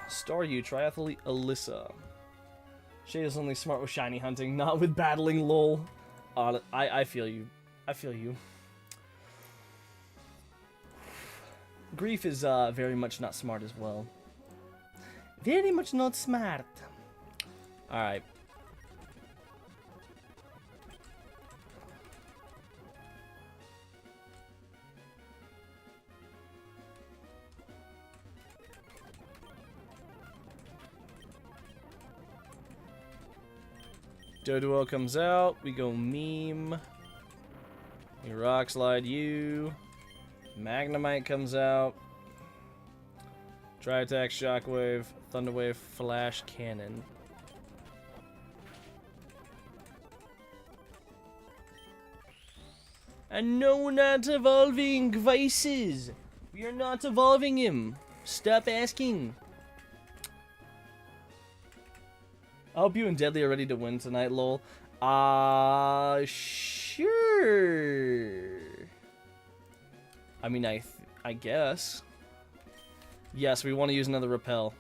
Staryu, Triathlete Alyssa. Shay is only smart with shiny hunting, not with battling, lol. I feel you. I feel you. Grief is very much not smart as well. Very much not smart. Alright. Doduo comes out, we go Meme. We Rock Slide you. Magnemite comes out. Dry Attack, Shockwave, Thunderwave, Flash Cannon. And no, not evolving Vices. We are not evolving him. Stop asking. I hope you and Deadly are ready to win tonight, lol. Sure. I mean, I guess. Yes, we want to use another repel.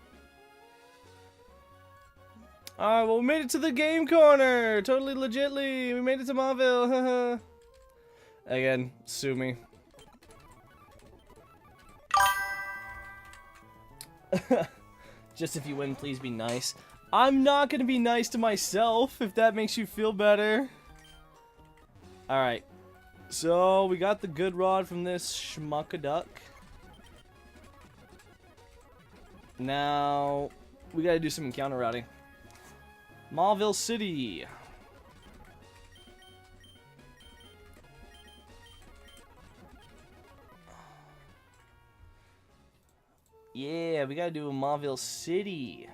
Alright, well, we made it to the game corner. Totally legitly. We made it to Mauville. Again, sue me. Just if you win, please be nice. I'm not gonna be nice to myself, if that makes you feel better. Alright. So, we got the good rod from this schmuckaduck. Now, we gotta do some encounter routing. Mauville City. Yeah, we gotta do a Mauville City.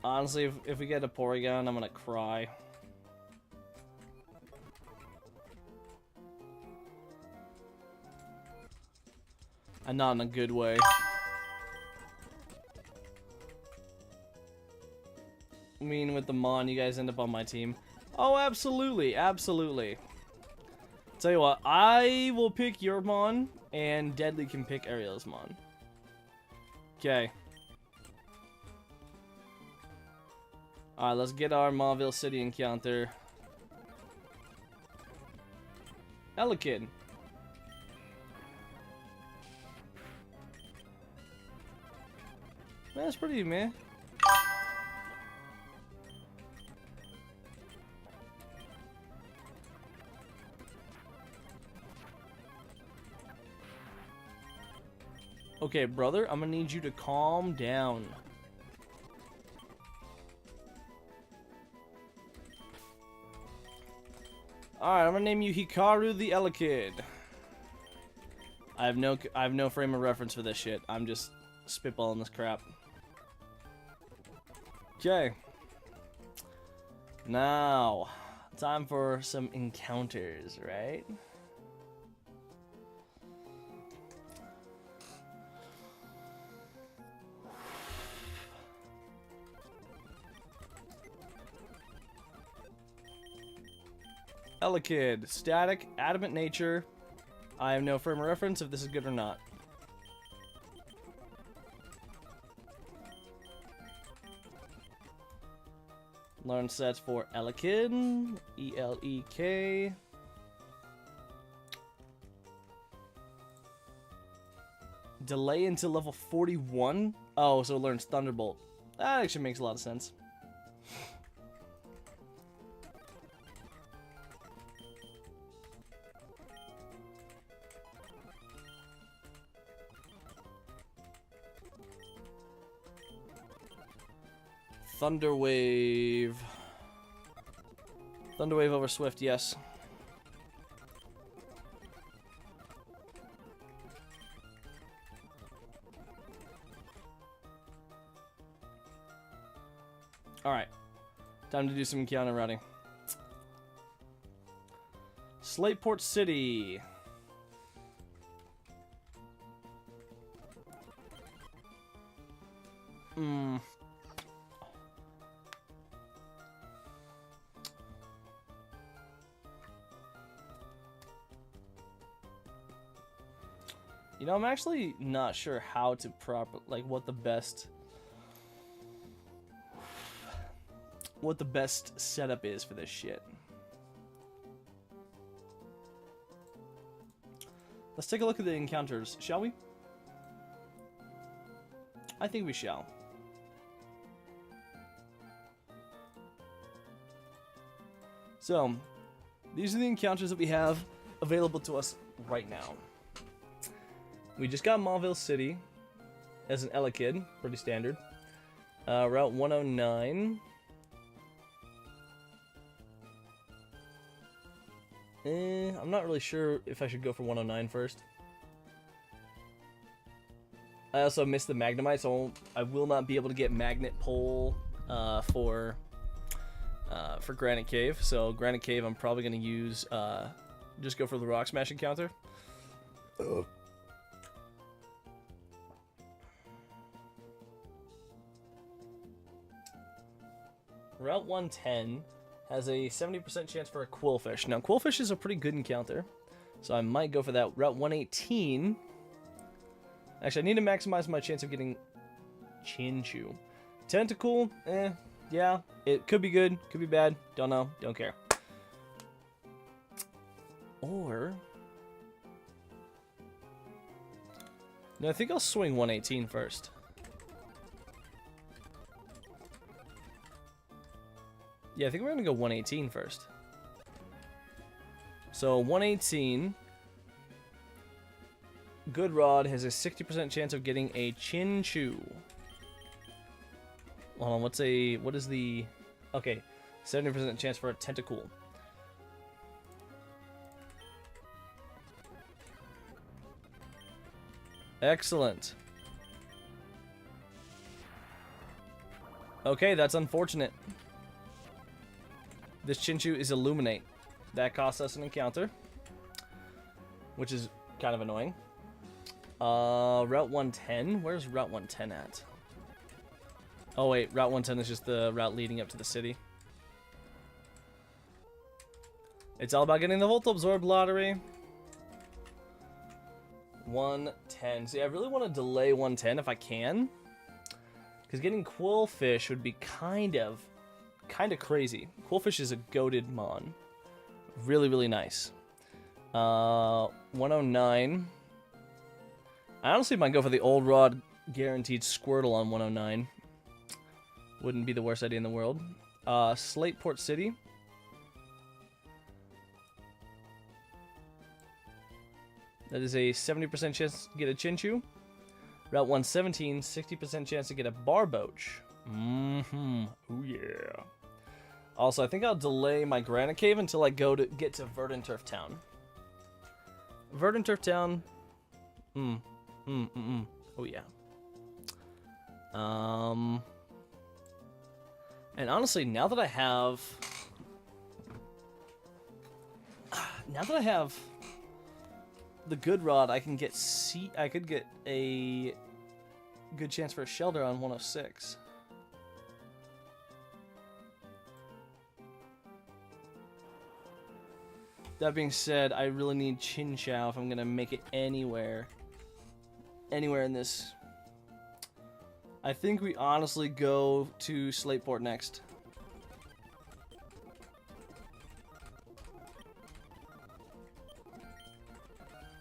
Honestly, if we get a Porygon, I'm gonna cry. And not in a good way. I mean, with the Mon, you guys end up on my team. Oh, absolutely, absolutely. Tell you what, I will pick your Mon, and Deadly can pick Ariel's Mon. Okay. Alright, let's get our Mauville City encounter. Elekid. That's pretty, man. Okay, brother, I'm gonna need you to calm down. Alright, I'm gonna name you Hikaru the Elekid. I have no frame of reference for this shit. I'm just spitballing this crap. Okay. Now, time for some encounters, right? Elekid, static, adamant nature. I have no frame of reference if this is good or not. Learn sets for Elekid, E-L-E-K. Delay until level 41? Oh, so it learns Thunderbolt. That actually makes a lot of sense. Thunderwave. Thunderwave over Swift, yes. Alright. Time to do some encounter routing. Slateport City. You know, I'm actually not sure how to what the best setup is for this shit. Let's take a look at the encounters, shall we? I think we shall. So, these are the encounters that we have available to us right now. We just got Mauville City as an Elekid, pretty standard. Route 109. I'm not really sure if I should go for 109 first. I also missed the Magnemite, so I will not be able to get Magnet Pole for Granite Cave. So Granite Cave, I'm probably going to use just go for the Rock Smash encounter. Route 110 has a 70% chance for a Quillfish. Now, Quillfish is a pretty good encounter, so I might go for that. Route 118... Actually, I need to maximize my chance of getting Chinchu. Tentacool, Yeah, it could be good, could be bad. Don't know, don't care. Or... no, I think I'll swing 118 first. Yeah, I think we're going to go 118 first. So 118... Good Rod has a 60% chance of getting a Chin Chew. Hold on, what is the... okay, 70% chance for a Tentacool. Excellent. Okay, that's unfortunate. This Chinchu is Illuminate. That costs us an encounter, which is kind of annoying. Route 110? Where's Route 110 at? Oh wait, Route 110 is just the route leading up to the city. It's all about getting the Volt Absorb lottery. 110. See, I really want to delay 110 if I can, because getting Quillfish would be kind of crazy. Quillfish is a goated mon. Really, really nice. 109. I honestly might go for the Old Rod guaranteed Squirtle on 109. Wouldn't be the worst idea in the world. Slateport City. That is a 70% chance to get a Chinchu. Route 117, 60% chance to get a Barboach. Oh yeah. Also, I think I'll delay my Granite Cave until I get to Verdant Turf Town. Verdant Turf Town. Oh yeah. And honestly, now that I have the Good Rod, I can get I could get a good chance for a Shelter on 106. That being said, I really need Chinchou if I'm gonna make it anywhere in this. I think we honestly go to Slateport next.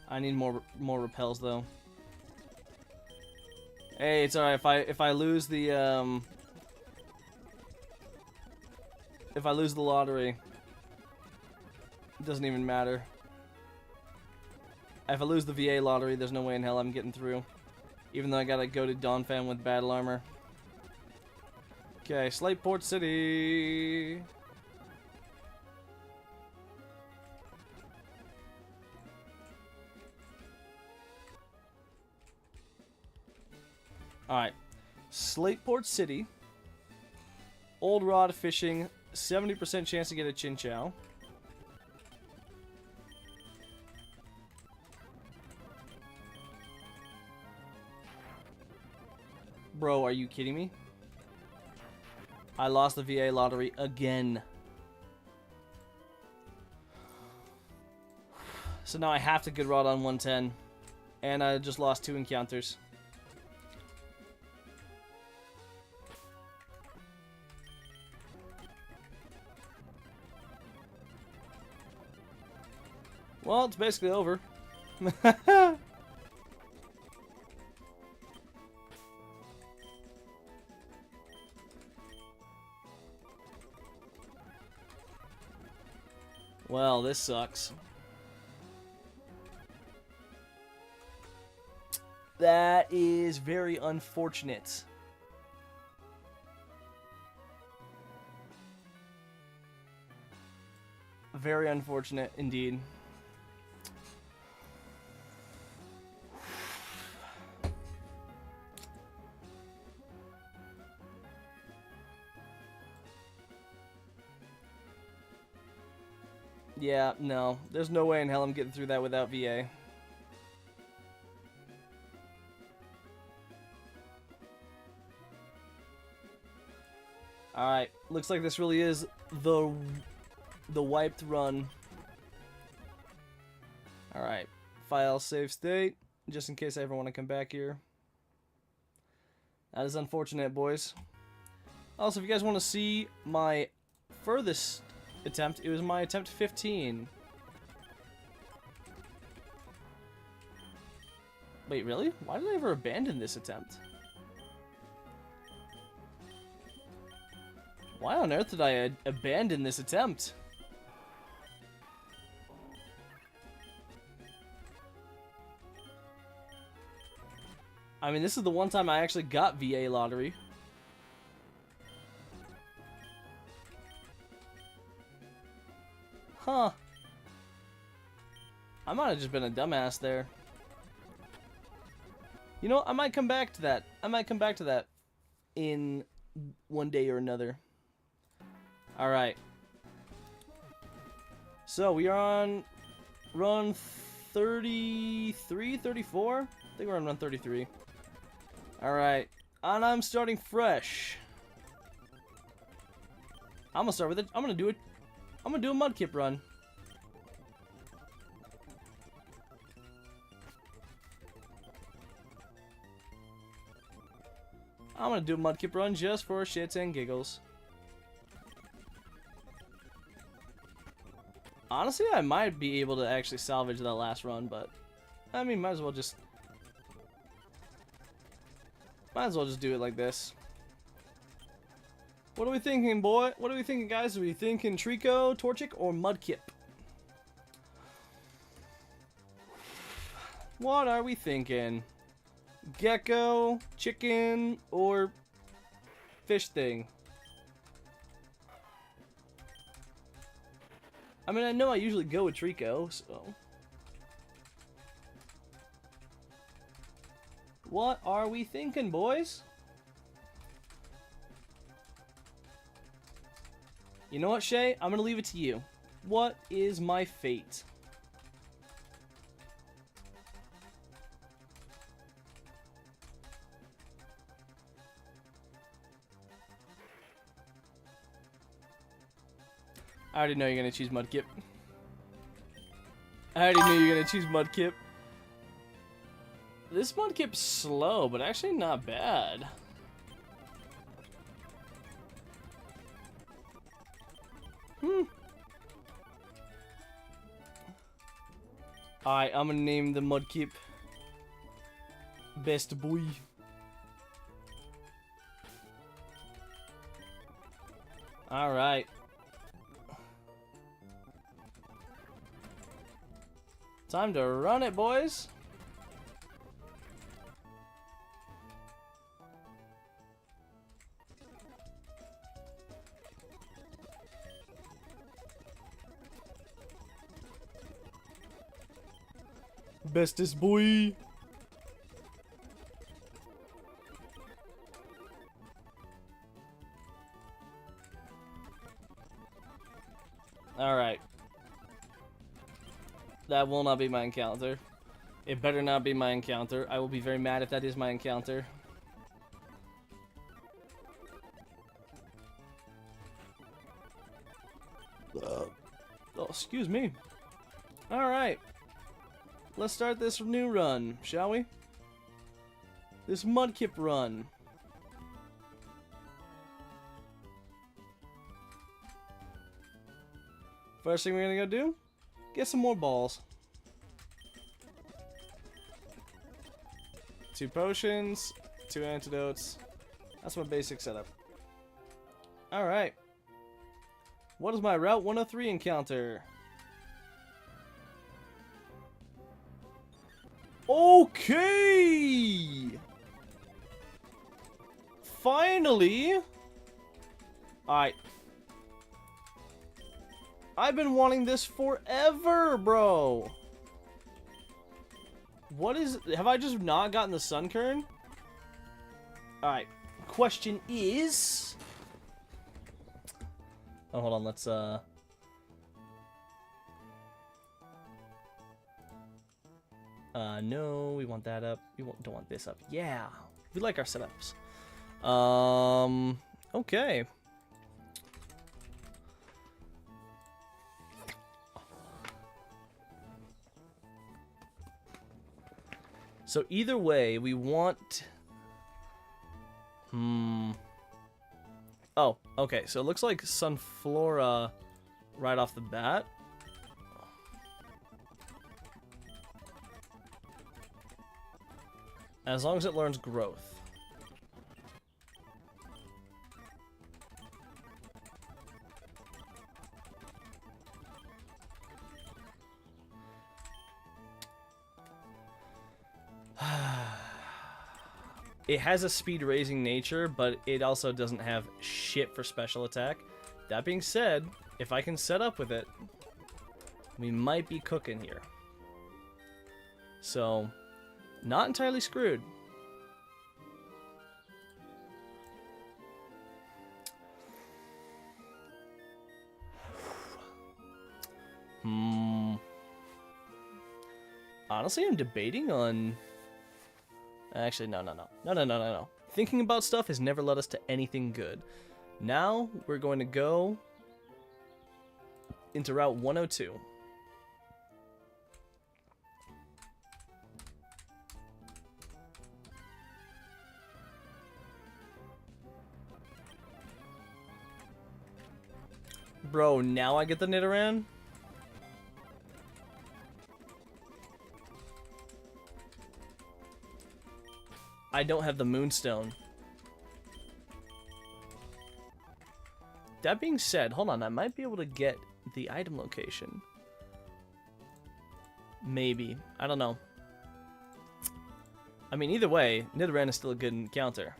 I need more repels though. Hey, it's alright if I lose the lottery, it doesn't even matter. If I lose the VA lottery, there's no way in hell I'm getting through. Even though I gotta go to Donphan with battle armor. Okay, Slateport City. Alright. Slateport City. Old Rod Fishing. 70% chance to get a Chinchou. Bro, are you kidding me? I lost the VA lottery again. So now I have to Good Rod on 110. And I just lost 2 encounters. Well, it's basically over. Well, this sucks. That is very unfortunate. Very unfortunate indeed. Yeah, no. There's no way in hell I'm getting through that without VA. Alright, looks like this really is the wiped run. Alright, file save state, just in case I ever want to come back here. That is unfortunate, boys. Also, if you guys want to see my furthest attempt, it was my attempt 15. Wait, really? Why did I ever abandon this attempt? Why on earth did I abandon this attempt? I mean, this is the one time I actually got VA lottery. Huh. I might have just been a dumbass there. You know, I might come back to that. I might come back to that in one day or another. Alright. So, we are on run 33, 34? I think we're on run 33. Alright. And I'm starting fresh. I'm gonna start with it. I'm gonna do a mudkip run. I'm gonna do a mudkip run just for shits and giggles. Honestly, I might be able to actually salvage that last run, but I mean, might as well just do it like this. What are we thinking, boy? What are we thinking, guys? Are we thinking Trico, Torchic, or Mudkip? What are we thinking? Gecko, chicken, or fish thing? I mean, I know I usually go with Trico, so... What are we thinking, boys? You know what, Shay? I'm gonna leave it to you. What is my fate? I already know you're gonna choose Mudkip. I already knew you were gonna choose Mudkip. This Mudkip's slow, but actually not bad. Alright, I'm gonna name the Mudkip Best Boy. Alright. Time to run it, boys. Bestest boy. Alright. That will not be my encounter. It better not be my encounter. I will be very mad if that is my encounter. Oh, excuse me. Alright. Let's start this new run, shall we? This Mudkip run. First thing we're gonna go do, get some more balls. 2 potions, 2 antidotes. That's my basic setup. Alright. What is my Route 103 encounter? Okay! Finally! Alright. I've been wanting this forever, bro! What is... Have I just not gotten the Sunkern? Alright. Question is... Oh, hold on, let's, no, we want that up. We don't want this up. Yeah, we like our setups. Okay. So either way, we want... Oh, okay. So it looks like Sunflora right off the bat. As long as it learns growth. It has a speed raising nature, but it also doesn't have shit for special attack. That being said, if I can set up with it, we might be cooking here. So, not entirely screwed. Honestly, I'm debating on... Actually, no. Thinking about stuff has never led us to anything good. Now, we're going to go into Route 102. Bro, now I get the Nidoran? I don't have the Moonstone. That being said, hold on, I might be able to get the item location. Maybe. I don't know. I mean, either way, Nidoran is still a good encounter.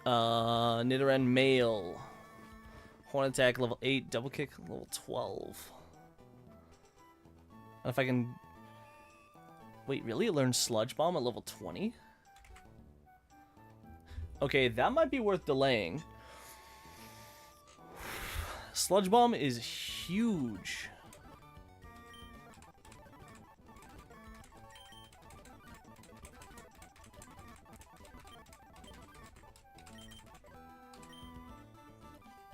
Nidoran male. Horn attack level 8, double kick level 12. And if I can... Wait, really? It learns Sludge Bomb at level 20? Okay, that might be worth delaying. Sludge Bomb is huge.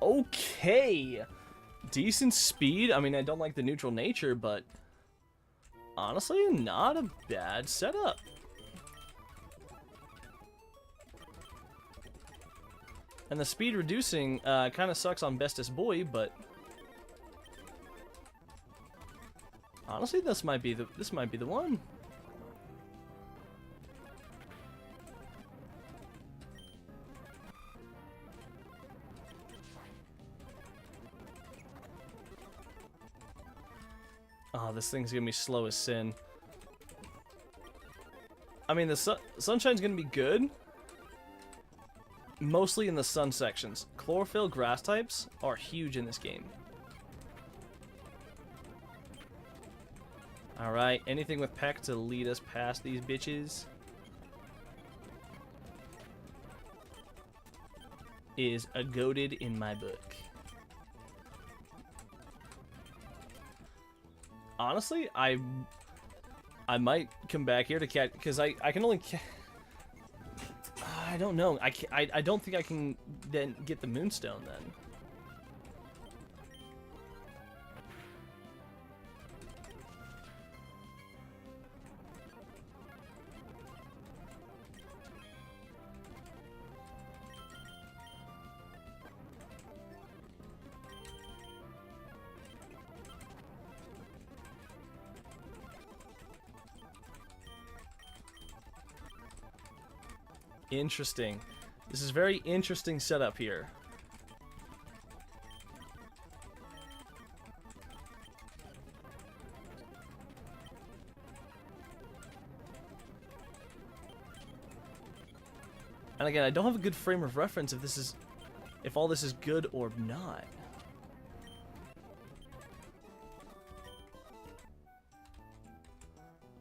Okay. Decent speed. I mean, I don't like the neutral nature, but... honestly, not a bad setup. And the speed reducing kind of sucks on Bestest Boy, but honestly, this might be the one. Oh, this thing's gonna be slow as sin. I mean, the Sunshine's gonna be good. Mostly in the sun sections. Chlorophyll grass types are huge in this game. Alright, anything with Peck to lead us past these bitches is a goated in my book. Honestly, I might come back here to catch, because I can only I don't know. I don't think I can then get the Moonstone then. Interesting. This is very interesting setup here. And again, I don't have a good frame of reference if all this is good or not.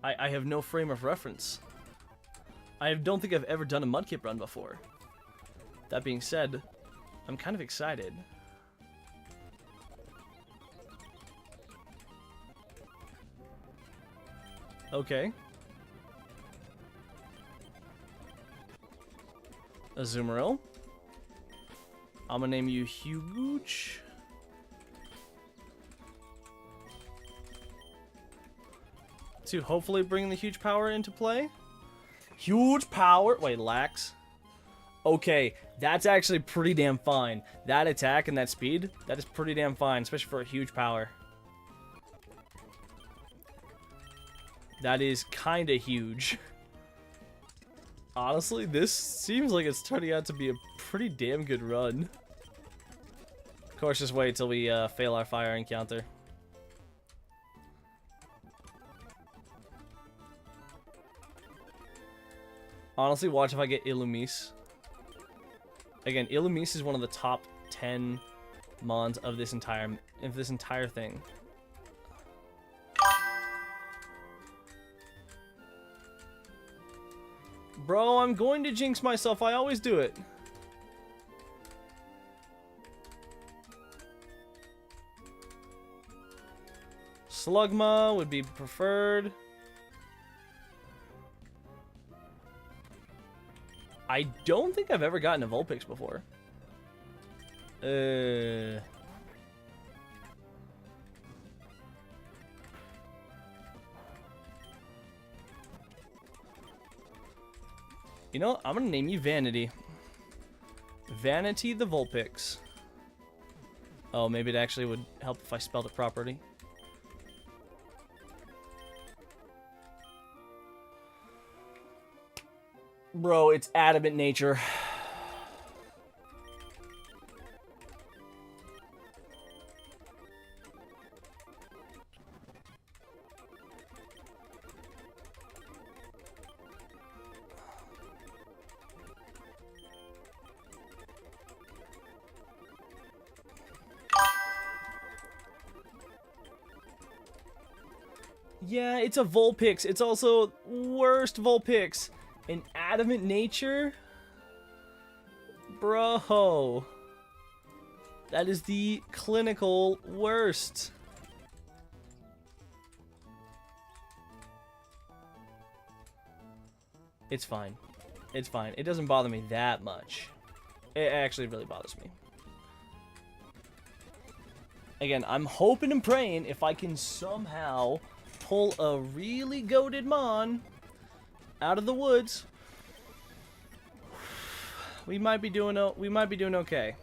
I have no frame of reference. I don't think I've ever done a Mudkip run before. That being said, I'm kind of excited. Okay. Azumarill. I'm gonna name you Huge. To hopefully bring the huge power into play. Huge power. Wait, lax. Okay, that's actually pretty damn fine. That attack and that speed, that is pretty damn fine, especially for a huge power. That is kind of huge. Honestly, this seems like it's turning out to be a pretty damn good run. Of course, just wait till we fail our fire encounter. Honestly, watch if I get Illumise. Again, Illumise is one of the top 10 mons of this entire thing. Bro, I'm going to jinx myself. I always do it. Slugma would be preferred. I don't think I've ever gotten a Vulpix before. You know, I'm gonna name you Vanity. Vanity the Vulpix. Oh, maybe it actually would help if I spelled it properly. Bro, it's adamant nature. Yeah, it's a Vulpix. It's also worst Vulpix. An adamant nature? Bro. That is the clinical worst. It's fine. It's fine. It doesn't bother me that much. It actually really bothers me. Again, I'm hoping and praying if I can somehow pull a really goated mon out of the woods, we might be doing okay.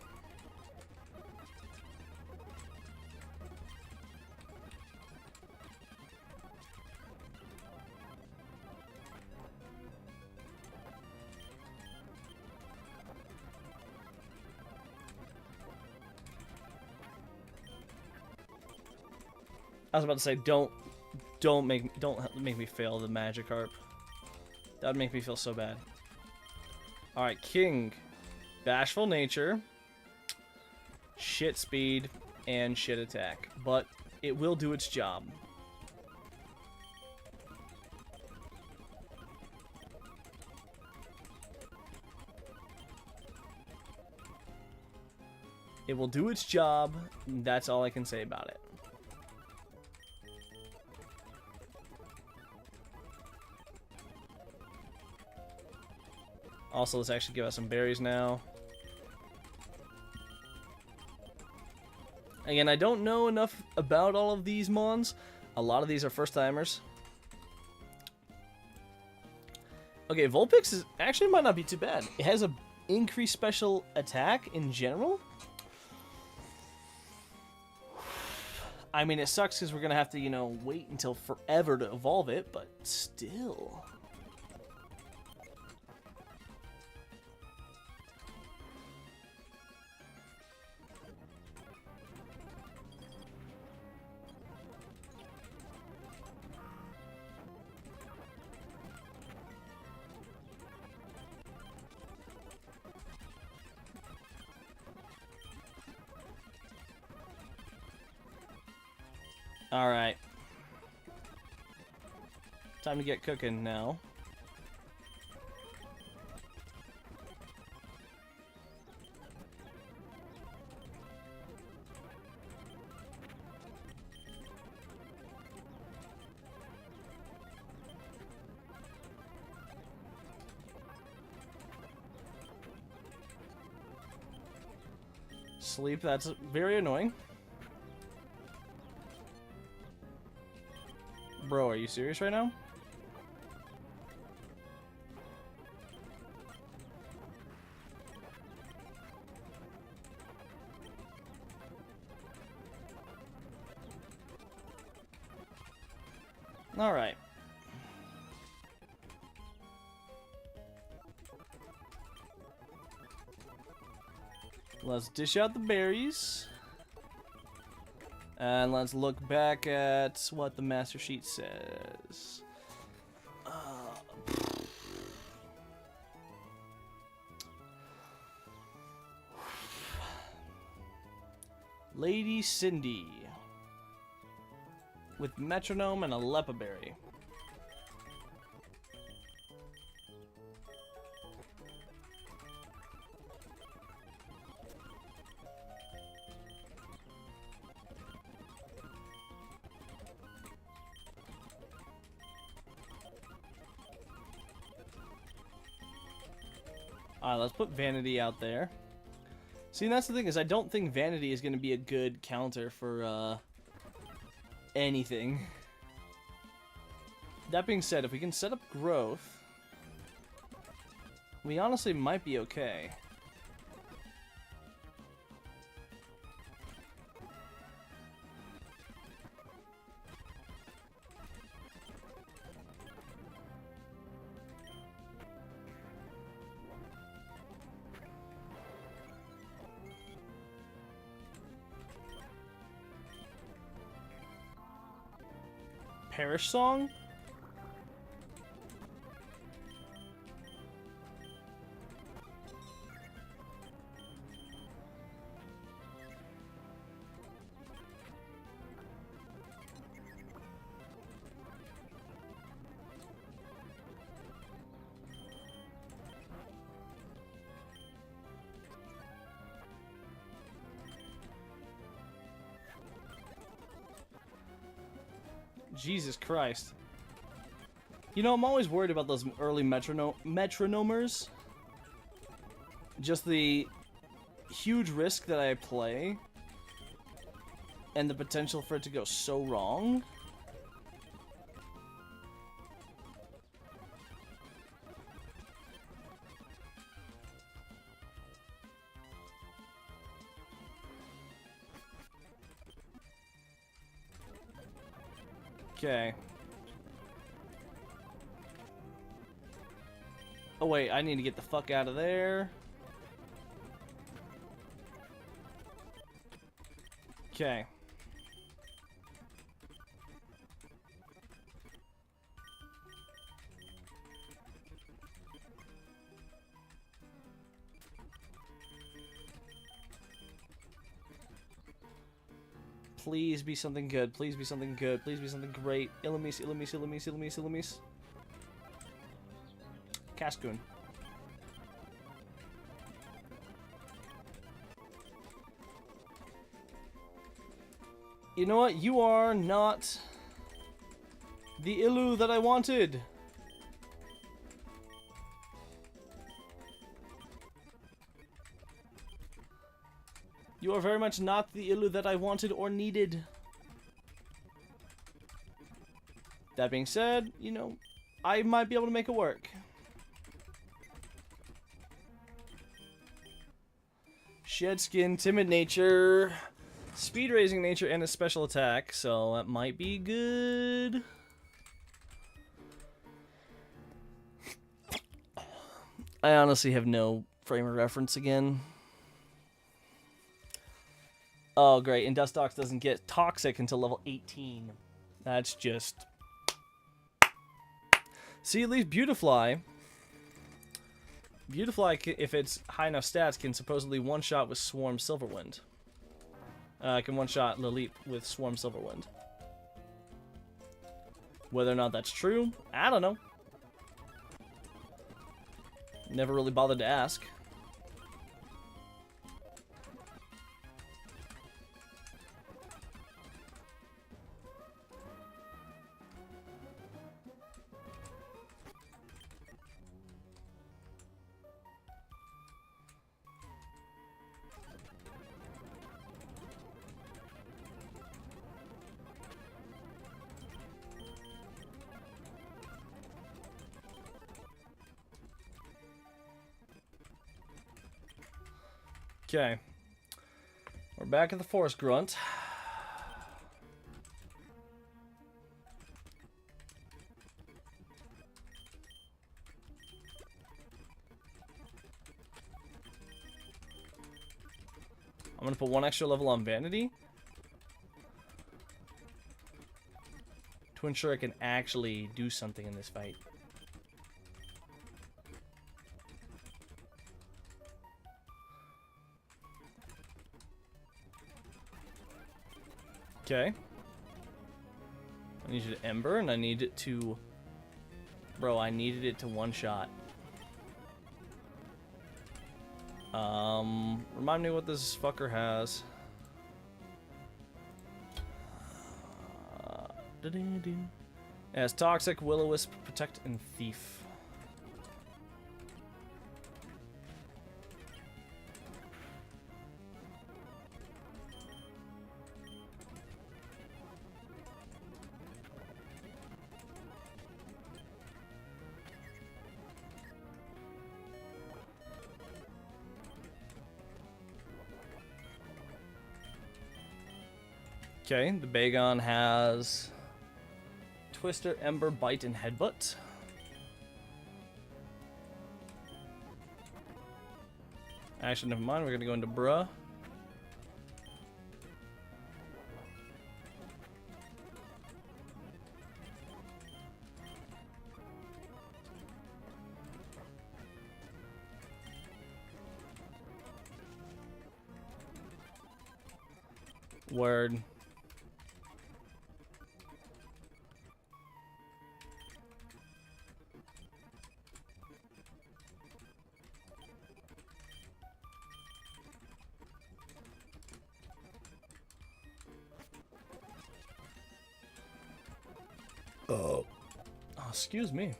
I was about to say, don't make me fail the Magikarp. That would make me feel so bad. Alright, King. Bashful nature. Shit speed. And shit attack. But it will do its job. It will do its job. That's all I can say about it. Also, let's actually give us some berries now. Again, I don't know enough about all of these mons. A lot of these are first-timers. Okay, Vulpix is actually might not be too bad. It has a increased special attack in general. I mean, it sucks because we're going to have to, you know, wait until forever to evolve it, but still. Alright. Time to get cooking now. Sleep, that's very annoying. Bro, are you serious right now? Alright. Let's dish out the berries. And let's look back at what the master sheet says. Lady Cindy. With metronome and a lepaberry. Alright, let's put Vanity out there. See, and that's the thing, is I don't think Vanity is going to be a good counter for, anything. That being said, if we can set up growth, we honestly might be okay. Parish Song? Jesus Christ. You know, I'm always worried about those early metronomers. Just the huge risk that I play and the potential for it to go so wrong. Okay. Oh wait, I need to get the fuck out of there. Okay. Please be something good. Please be something good. Please be something great. Ilamis, Ilamis, Ilamis, Ilamis, Ilamis. Cascoon. You know what? You are not the Ilu that I wanted. You are very much not the Ilu that I wanted or needed. That being said, you know, I might be able to make it work. Shed skin, timid nature, speed raising nature, and a special attack, so that might be good. I honestly have no frame of reference again. Oh, great. And Dustox doesn't get toxic until level 18. That's just... See, at least Beautifly... Beautifly, if it's high enough stats, can supposedly one-shot with Swarm Silverwind. Can one-shot Lilith with Swarm Silverwind. Whether or not that's true, I don't know. Never really bothered to ask. Okay. We're back at the Forest Grunt. I'm gonna put 1 extra level on Vanity to ensure I can actually do something in this fight. Okay. I need you to Ember, and I need it to... Bro, I needed it to one-shot. Remind me what this fucker has. It has Toxic, Will-O-Wisp, Protect, and Thief. Okay, the Bagon has Twister, Ember, Bite, and Headbutt. Actually, never mind, we're gonna go into Bruh. Word. Oh, excuse me.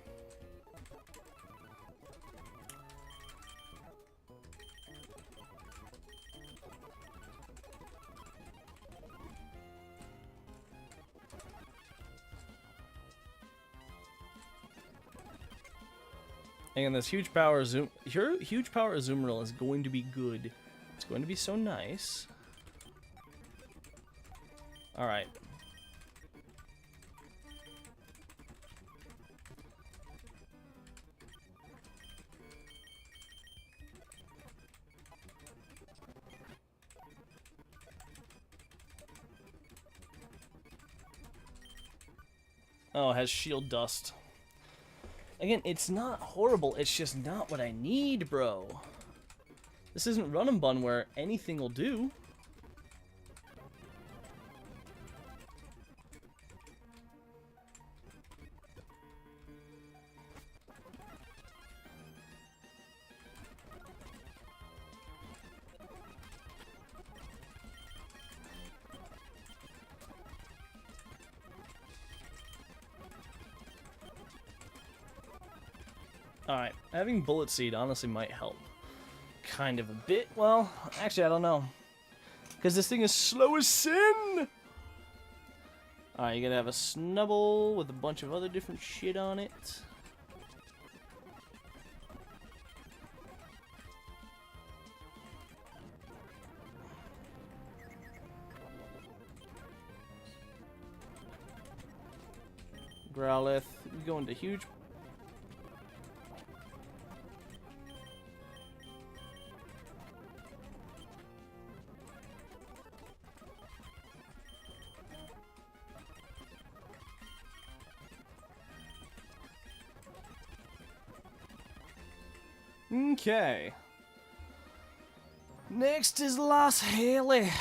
And this huge power zoom, your huge power Azumarill is going to be good. It's going to be so nice. All right. Oh, it has shield dust. Again, it's not horrible, it's just not what I need, bro. This isn't Run and Bun where anything will do. Alright, having Bullet Seed honestly might help. Kind of a bit. Well, actually, I don't know. Because this thing is slow as sin! Alright, you gotta have a Snubble with a bunch of other different shit on it. Growlithe, you go into huge... Okay. Next is Lost Haley.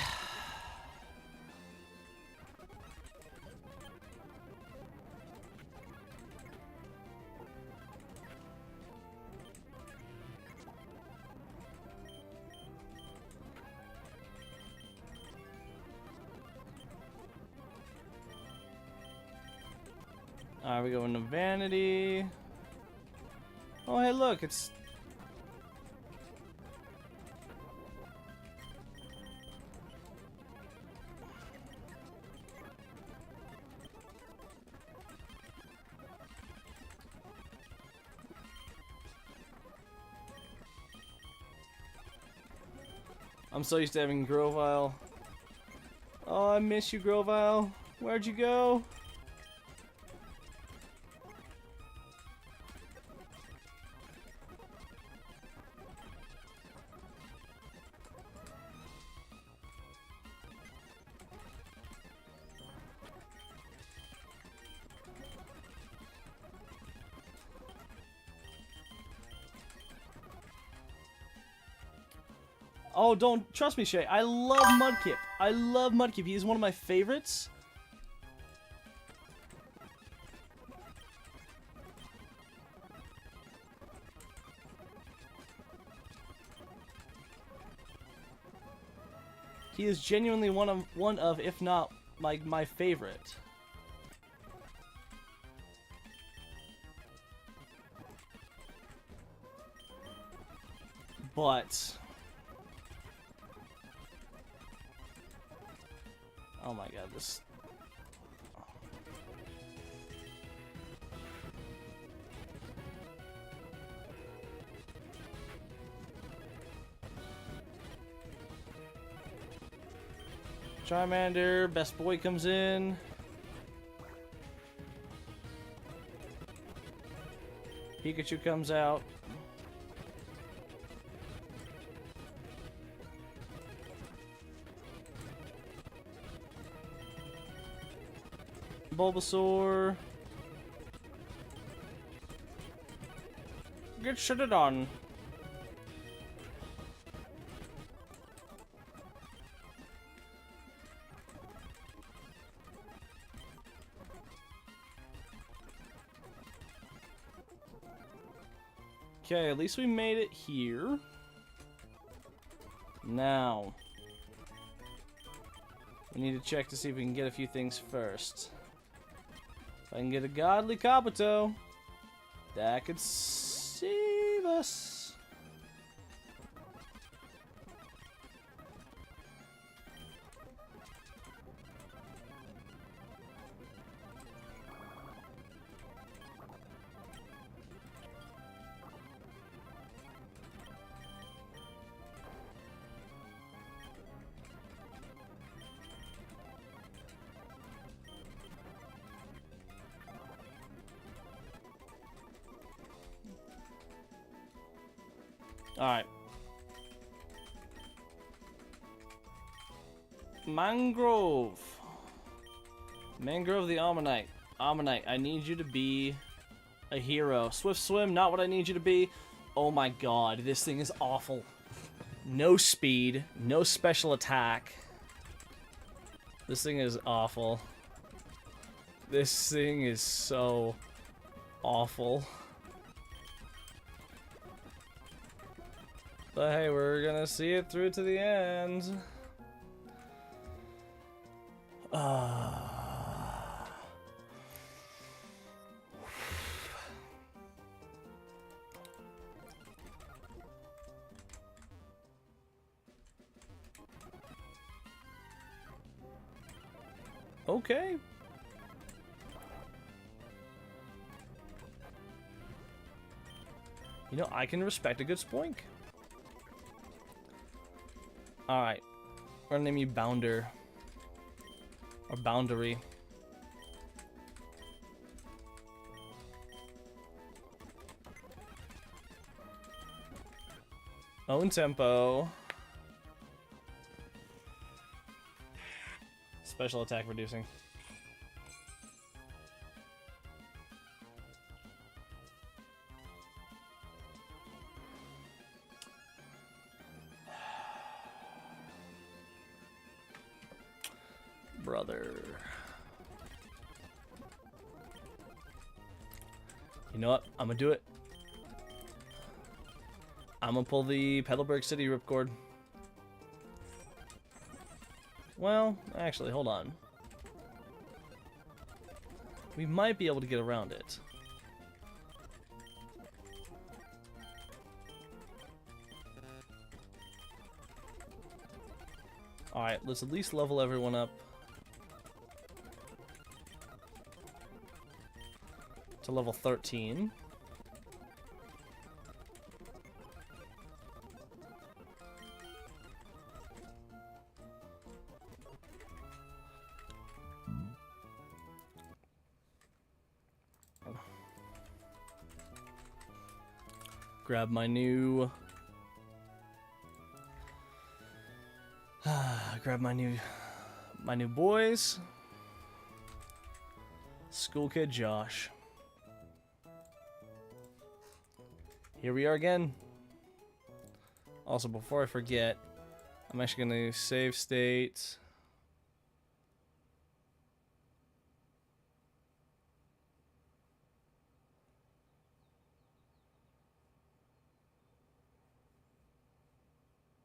Alright, we go into Vanity. Oh, hey, look, it's... I'm so used to having Grovyle. Oh, I miss you, Grovyle. Where'd you go? Oh, don't trust me, Shay. I love Mudkip. I love Mudkip. He is one of my favorites. He is genuinely one of, if not like my favorite. But oh my god, this. Charmander, best boy comes in. Pikachu comes out. Bulbasaur. Get shitted on. Okay, at least we made it here. Now, we need to check to see if we can get a few things first. If I can get a godly Kabuto, that could save us. Alright. Mangrove. Mangrove the Ammonite. Ammonite, I need you to be a hero. Swift Swim, not what I need you to be. Oh my god, this thing is awful. No speed, no special attack. This thing is awful. This thing is so awful. But hey, we're gonna see it through to the end. Okay. You know, I can respect a good spoink. Alright. We're gonna name you Bounder. Or Boundary. Own tempo. Special attack reducing. Brother. You know what? I'm gonna do it. I'm gonna pull the Petalburg City Ripcord. Well, actually, hold on. We might be able to get around it. Alright, let's at least level everyone up. To level 13. Grab my new grab my new boys. School kid Josh. Here we are again. Also, before I forget, I'm actually going to save state.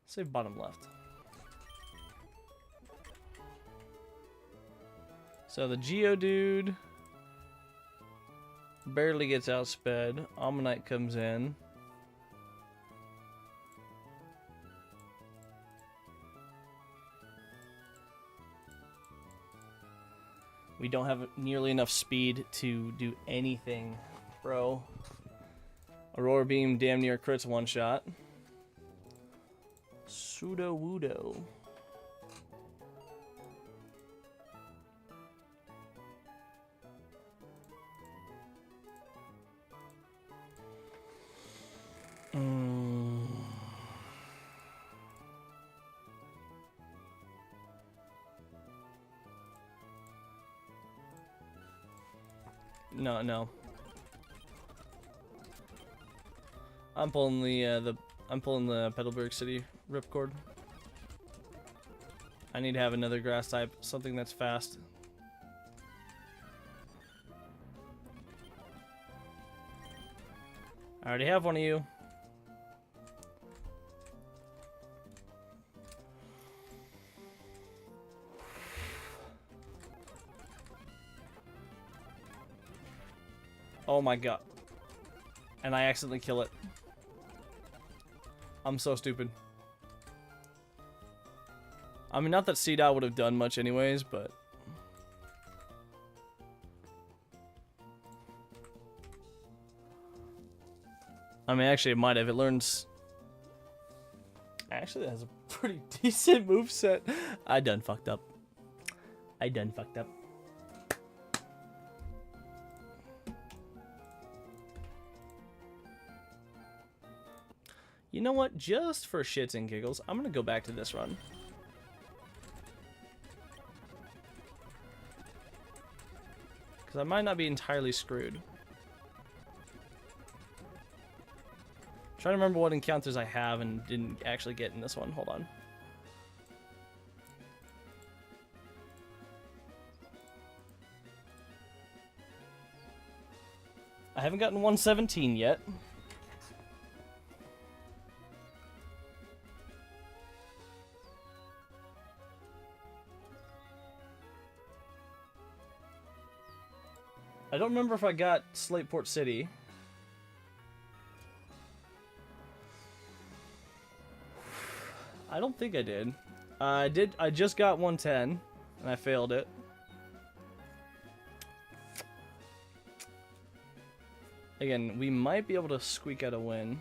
Save bottom left. So the Geodude barely gets outsped. Ammonite comes in. We don't have nearly enough speed to do anything, bro. Aurora Beam damn near crits one shot. Pseudo-Wudo. No. I'm pulling the Petalburg City ripcord. I need to have another grass type, something that's fast. I already have one of you. Oh my god. And I accidentally kill it. I'm so stupid. I mean, not that C-Dot would have done much anyways, but... I mean, actually, it might have. It learns... Actually, it has a pretty decent moveset. I done fucked up. You know what? Just for shits and giggles, I'm going to go back to this run. Because I might not be entirely screwed. Trying to remember what encounters I have and didn't actually get in this one. Hold on. I haven't gotten 117 yet. I don't remember if I got Slateport City. I don't think I did. I did. I just got 110, and I failed it. Again, we might be able to squeak out a win.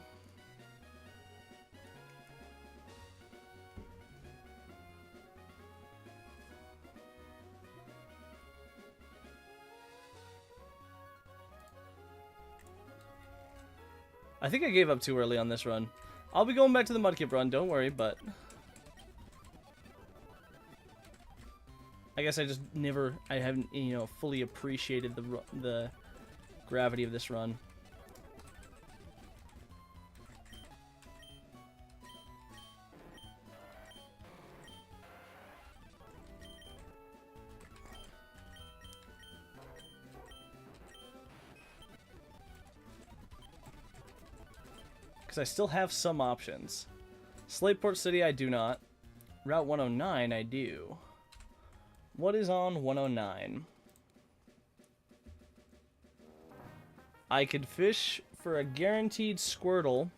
I think I gave up too early on this run. I'll be going back to the Mudkip run, don't worry, but... I guess I just never... I haven't, you know, fully appreciated the gravity of this run. Because I still have some options. Slateport City, I do not. Route 109, I do. What is on 109? I could fish for a guaranteed Squirtle.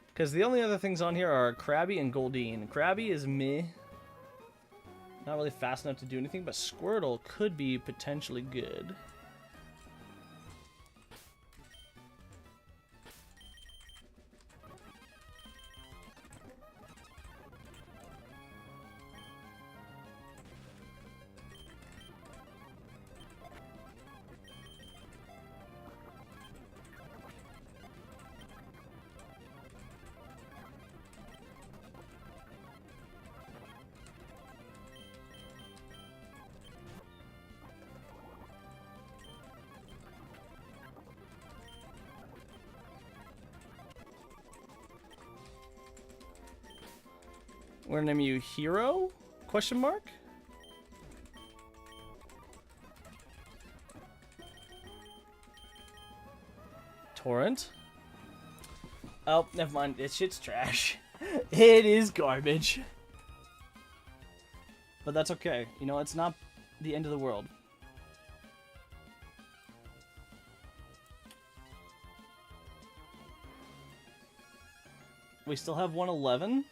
Because the only other things on here are Krabby and Goldeen. Krabby is meh. Not really fast enough to do anything, but Squirtle could be potentially good. We're gonna name you Hero? Question mark? Torrent. Oh, never mind. This shit's trash. It is garbage. But that's okay. You know, it's not the end of the world. We still have 111.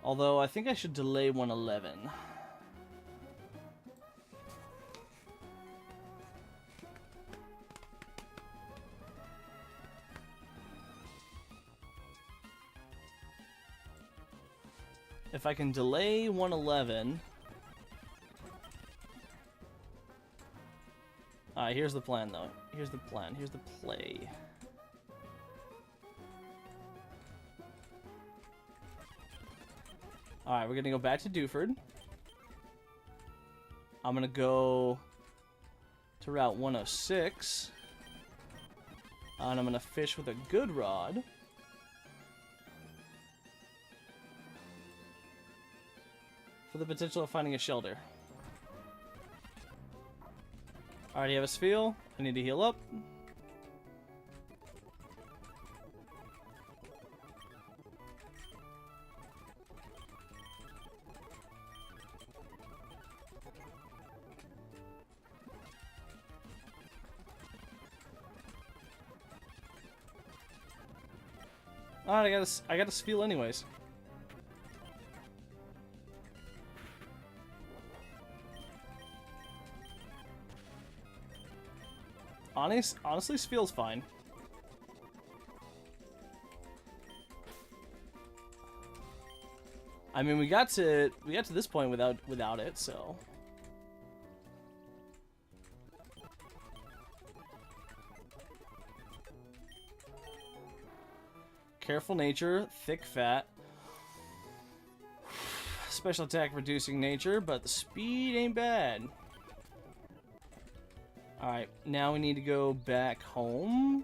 Although, I think I should delay 111. If I can delay 111... Alright, here's the plan, though. Here's the plan. Here's the play. Alright, we're gonna go back to Dewford. I'm gonna go to Route 106. And I'm gonna fish with a good rod. For the potential of finding a shelter. Already have a spiel. I need to heal up. Alright, I got a spiel anyways. Honestly, this feels fine. I mean, we got to this point without it, so. Careful nature, thick fat. Special attack reducing nature, but the speed ain't bad. Alright, now we need to go back home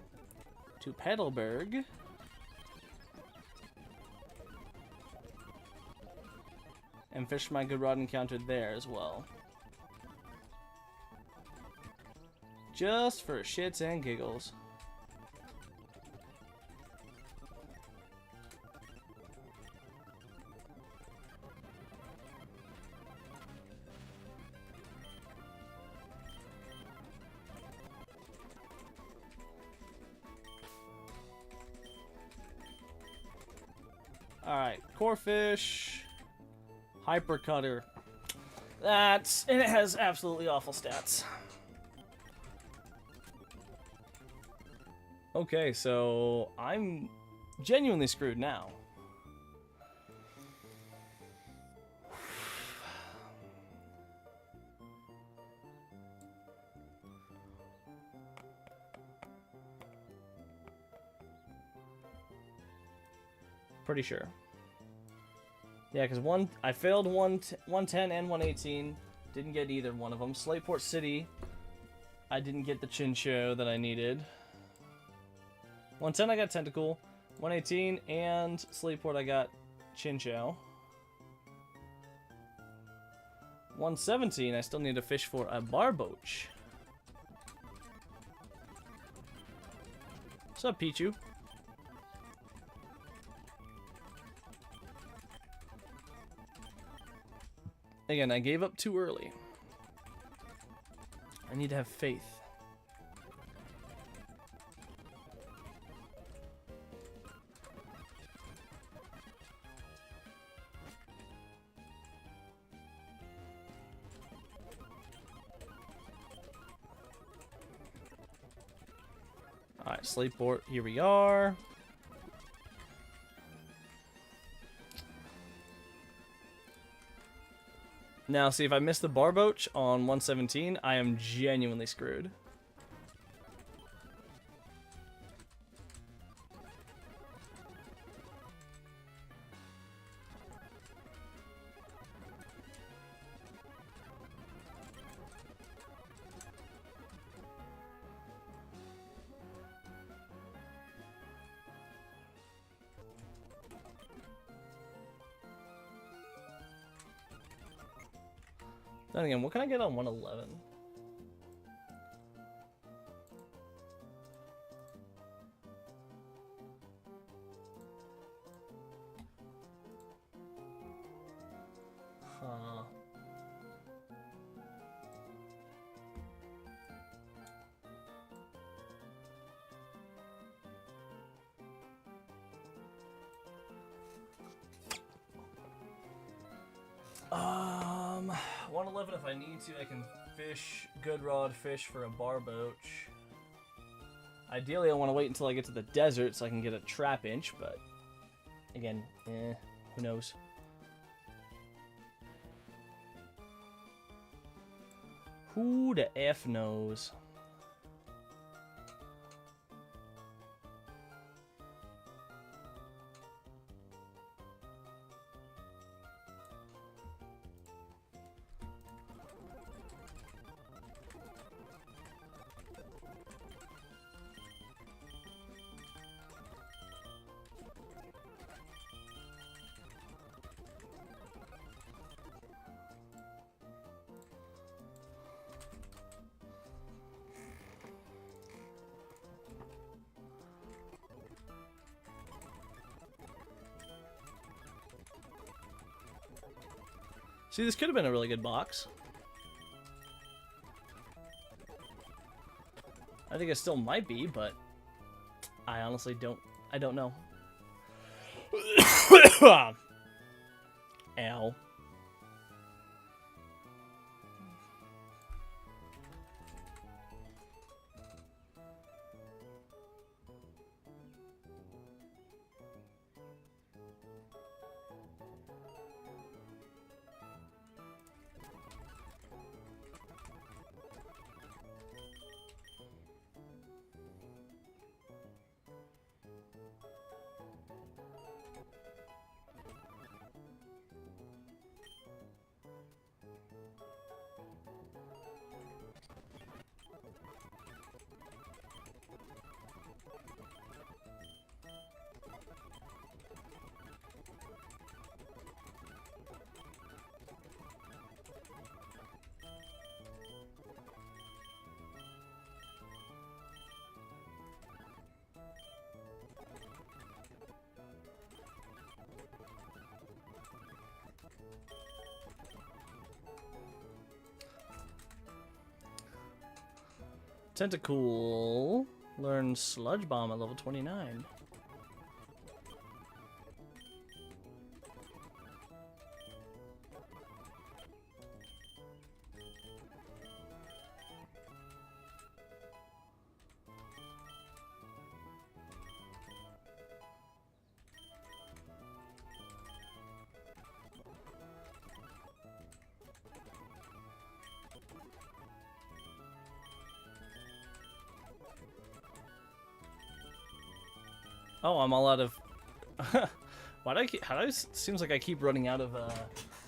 to Petalburg. And fish my good rod encounter there as well. Just for shits and giggles. Alright, core fish, hyper cutter. And it has absolutely awful stats. Okay, so I'm genuinely screwed now. Pretty sure. Yeah, because I failed 110 and 118. Didn't get either one of them. Slateport City, I didn't get the Chincho that I needed. 110 I got Tentacle. 118 and Slateport I got Chincho. 117 I still need to fish for a Barboach. What's up, Pichu? Again, I gave up too early. I need to have faith. Alright, Slateport, here we are. Now, see, if I miss the Barboach on 117, I am genuinely screwed. Then again, what can I get on 111? Huh. Um, 111 if I need to, I can fish good rod fish for a barboach. Ideally, I want to wait until I get to the desert so I can get a trap inch, but again, who knows? Who the F knows? See, this could have been a really good box. I think it still might be, but I honestly don't know. Ow. Tentacool. Learn Sludge Bomb at level 29. Oh, I'm all out of... Why do I keep... How do I... Seems like I keep running out of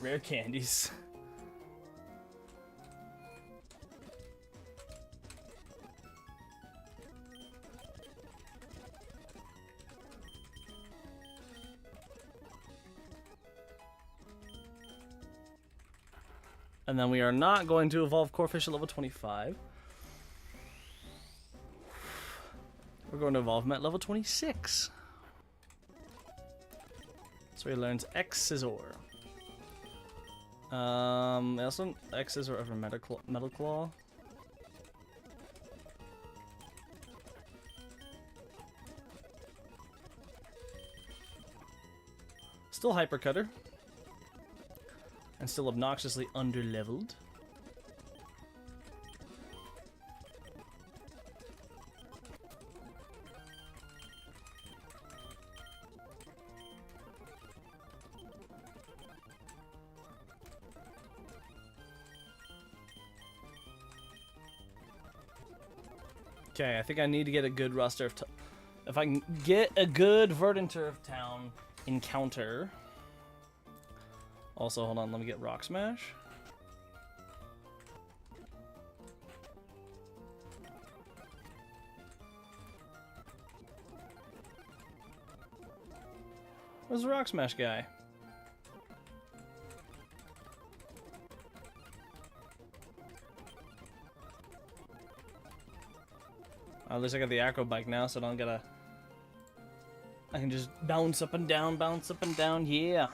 rare candies. And then we are not going to evolve Corefish at level 25. We're going to evolve him at level 26. So he learns X Scissor. Also X Scissor over Metal Claw. Still Hyper Cutter. And still obnoxiously underleveled. Okay, I think I need to get a good roster of... If I can get a good Verdant Turf Town encounter... Also, hold on, let me get Rock Smash. Where's the Rock Smash guy? At least I got the acro bike now, so I don't gotta... I can just bounce up and down, yeah.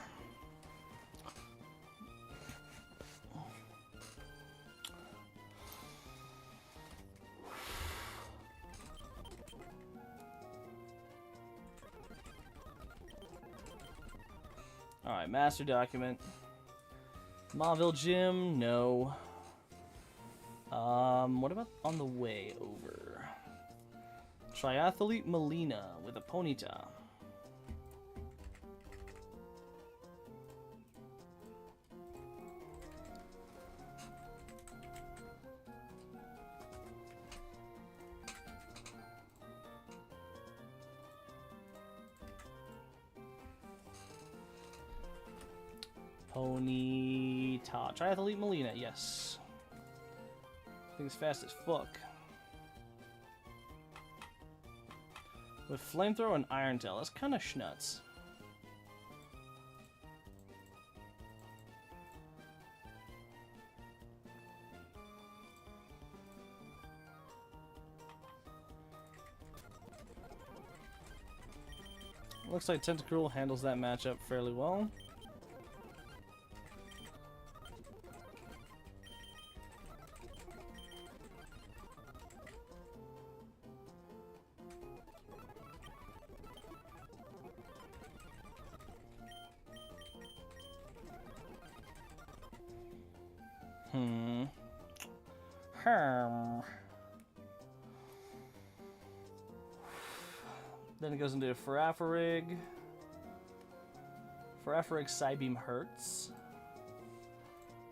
Alright, master document. Mauville Gym, no. What about on the way over? Triathlete Melina with a ponyta. Ponyta. Triathlete Melina, yes. Thing's fast as fuck. With Flamethrower and Iron Tail, that's kind of schnuts. Looks like Tentacruel handles that matchup fairly well. Then it goes into Farafrig. Farafrig Psybeam hurts.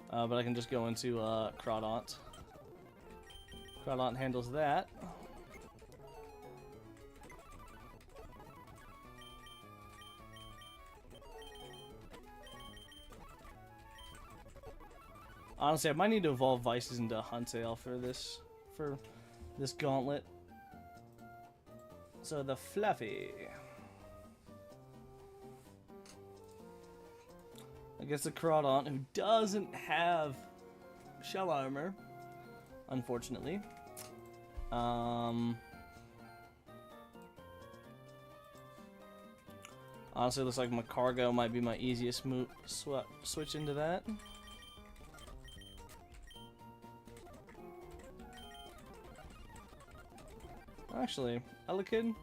But I can just go into Crawdaunt. Crawdaunt handles that. Honestly, I might need to evolve Vices into Huntail for this gauntlet. So the Fluffy. I guess the Crawdaunt, who doesn't have shell armor, unfortunately. Honestly, looks like Macargo might be my easiest move. Switch into that. Actually, Elekid?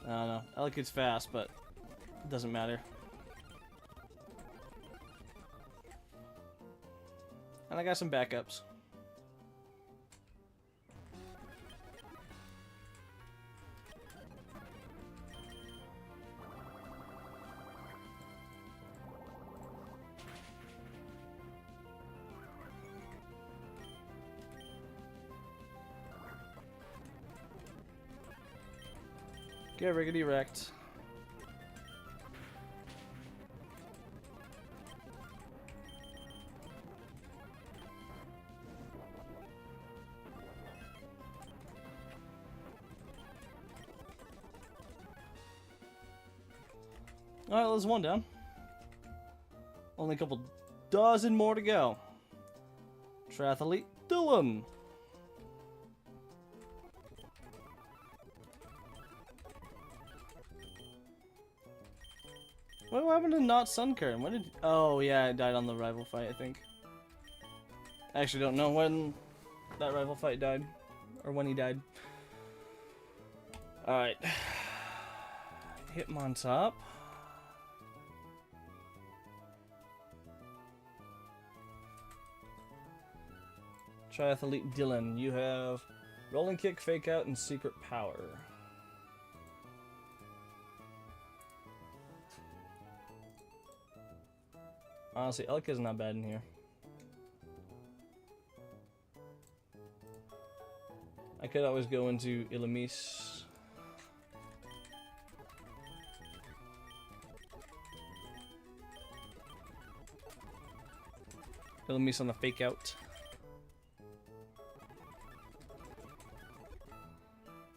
I don't know. Elekid's fast, but it doesn't matter. And I got some backups. Get riggedy wrecked. Alright, there's one down. Only a couple dozen more to go. Triathlete Dylan. What happened to not Sunkern? When did... Oh, yeah, it died on the rival fight, I think. I actually don't know when that rival fight died. Or when he died. Alright. Hit him on top. Triathlete Dylan, you have Rolling Kick, Fake Out, and Secret Power. Honestly, Elka's not bad in here. I could always go into Ilamis. Ilamis on the Fake Out.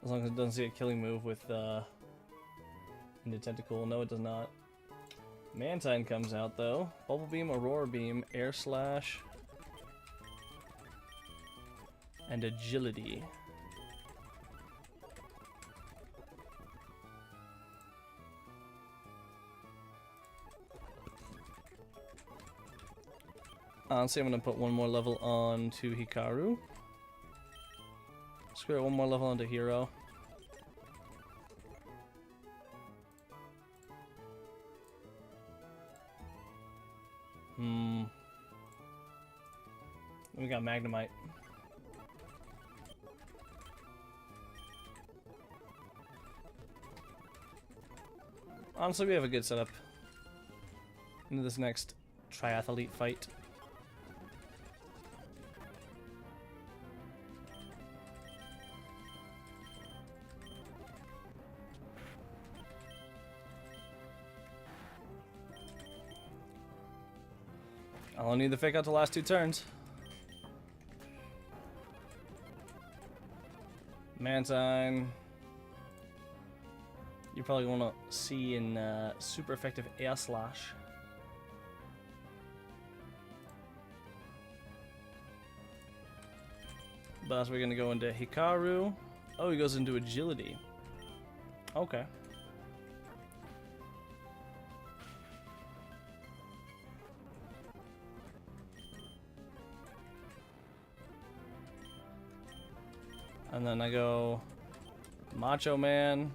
As long as it doesn't see a killing move with into Tentacle. No, it does not. Mantine comes out though. Bubble Beam, Aurora Beam, Air Slash, and Agility. Honestly, I'm gonna put one more level on to Hikaru. Screw it, one more level onto Hero. We got Magnemite. Honestly, we have a good setup into this next triathlete fight. I'll only need to fake out the last 2 turns. Mantine. You probably want to see in super effective air slash. But as we're gonna go into Hikaru. Oh, he goes into agility. Okay. And then I go Macho Man.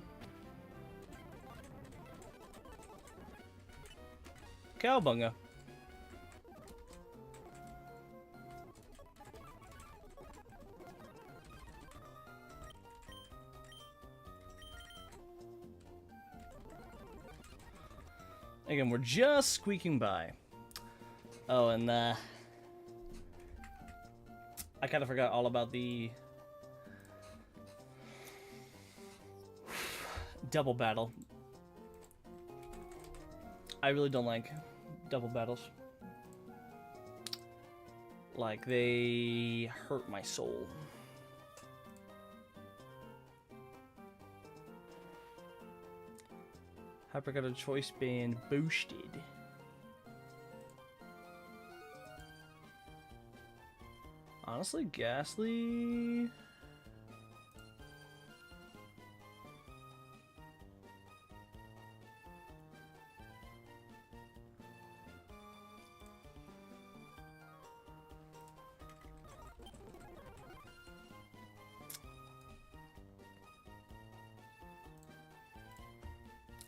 Cowbunga. Again, we're just squeaking by. Oh, and I kind of forgot all about the double battle. I really don't like double battles. Like, they hurt my soul. Hyper got a choice band boosted. Honestly, Ghastly.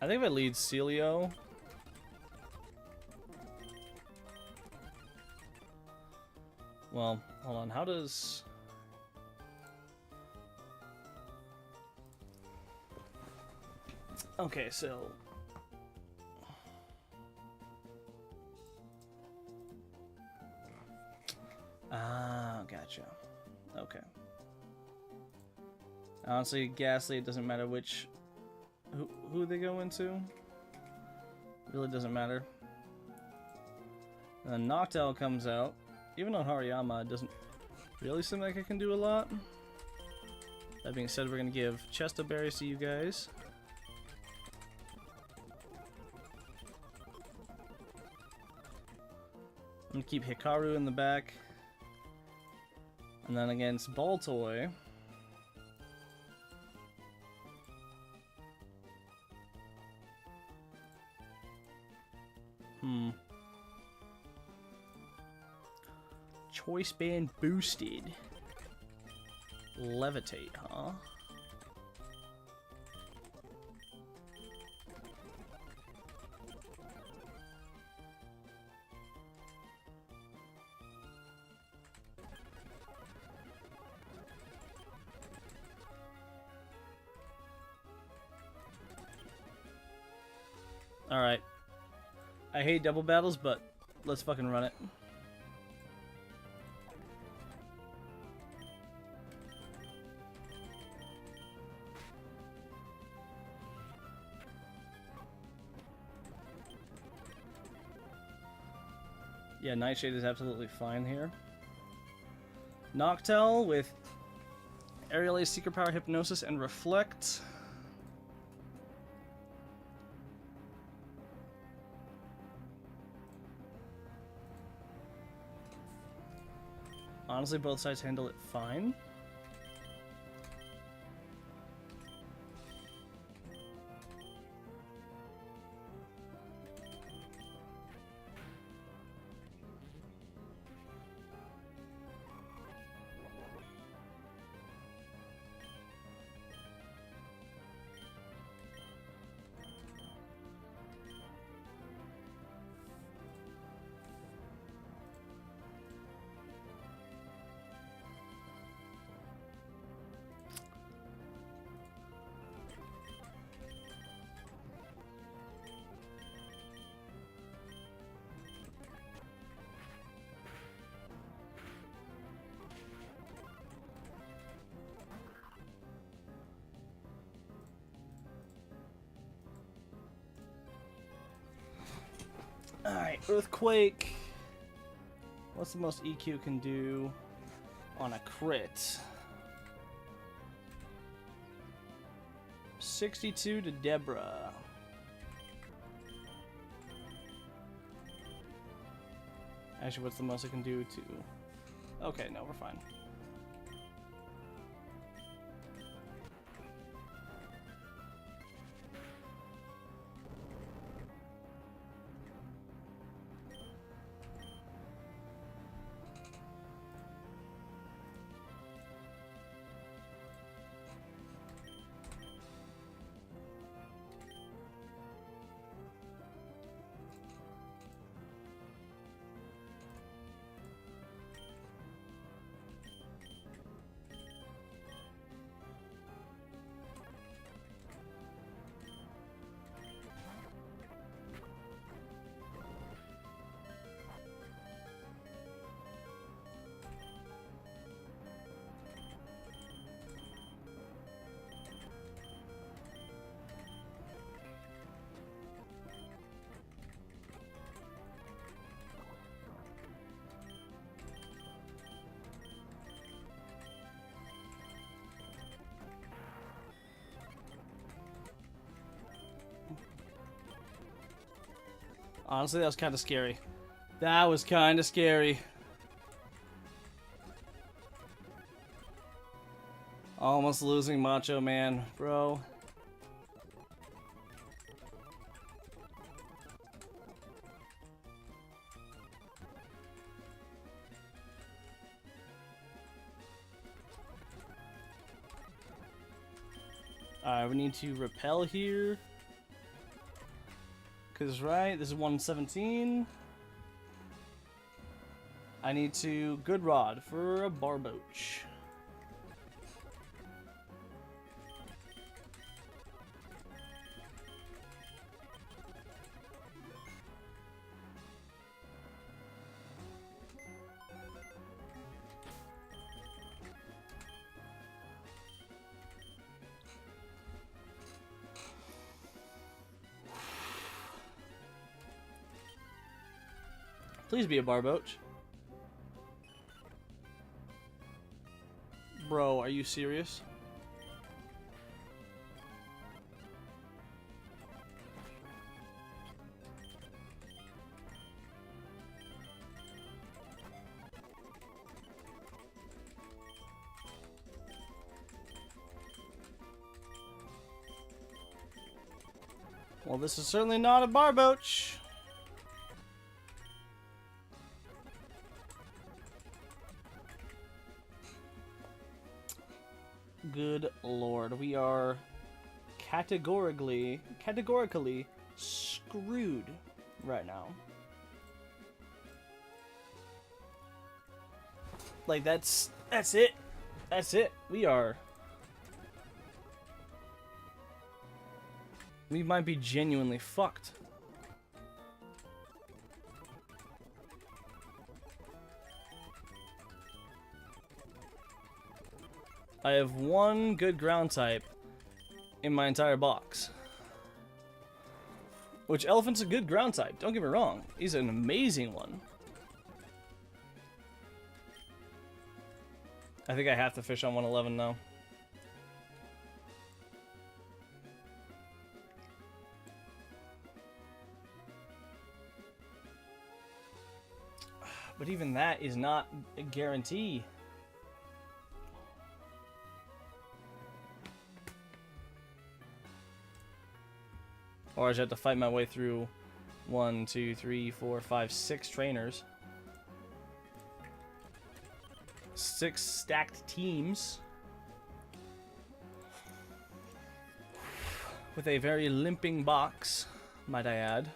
I think if I lead Celio. Well, hold on. How does... Okay, so... Ah, gotcha. Okay. Honestly, Ghastly, it doesn't matter which... Who they go into? Really doesn't matter. And then Noctowl comes out. Even on Hariyama, it doesn't really seem like I can do a lot. That being said, we're going to give Chesto Berries to you guys. I'm going to keep Hikaru in the back. And then against Baltoy... Choice band boosted. Levitate, huh? Alright. I hate double battles, but let's fucking run it. Yeah, Nightshade is absolutely fine here. Noctowl with Aerial Ace, Secret Power, Hypnosis, and Reflect. Honestly, both sides handle it fine. Alright, Earthquake. What's the most EQ can do on a crit? 62 to Deborah. Actually, what's the most it can do to... Okay, no, we're fine. Honestly, that was kind of scary. That was kind of scary. Almost losing Macho Man, bro. Alright, we need to repel here. Because, right, this is 117. I need to Good Rod for a Barboach. Please be a Barboach. Bro, are you serious? Well, this is certainly not a Barboach. Good lord, we are categorically screwed right now. Like that's it. That's it. We might be genuinely fucked. I have one good ground type in my entire box. Which Elephant's a good ground type, don't get me wrong. He's an amazing one. I think I have to fish on 111 now. But even that is not a guarantee. Or I just have to fight my way through 1, 2, 3, 4, 5, 6 trainers. 6 stacked teams. With a very limping box, might I add.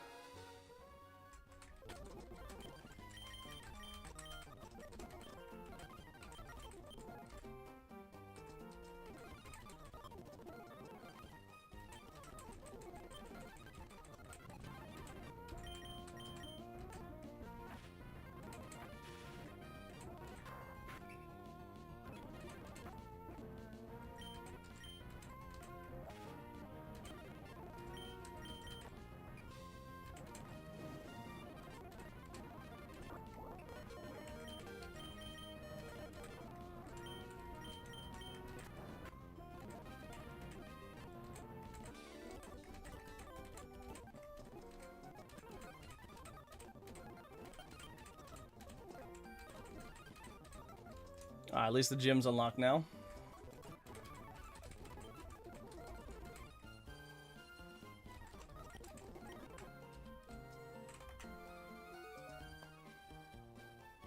At least the gym's unlocked now.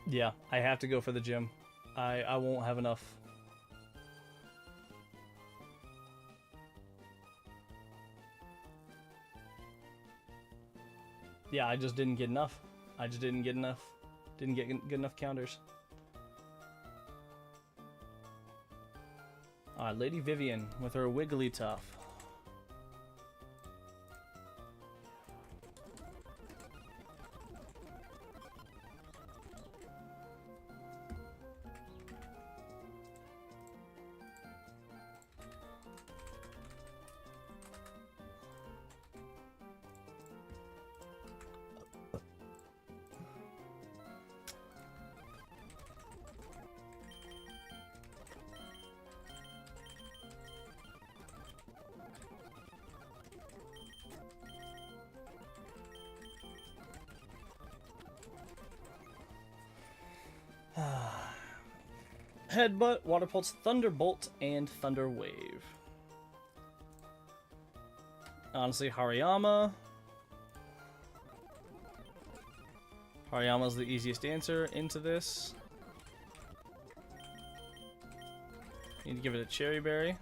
Yeah, I have to go for the gym. I won't have enough. Yeah, I just didn't get enough. I just didn't get enough. Didn't get good enough counters. Lady Vivian with her Wigglytuff. Headbutt, Water Pulse, Thunderbolt, and Thunder Wave. Honestly, Hariyama. Hariyama's the easiest answer into this. Need to give it a Cherry Berry.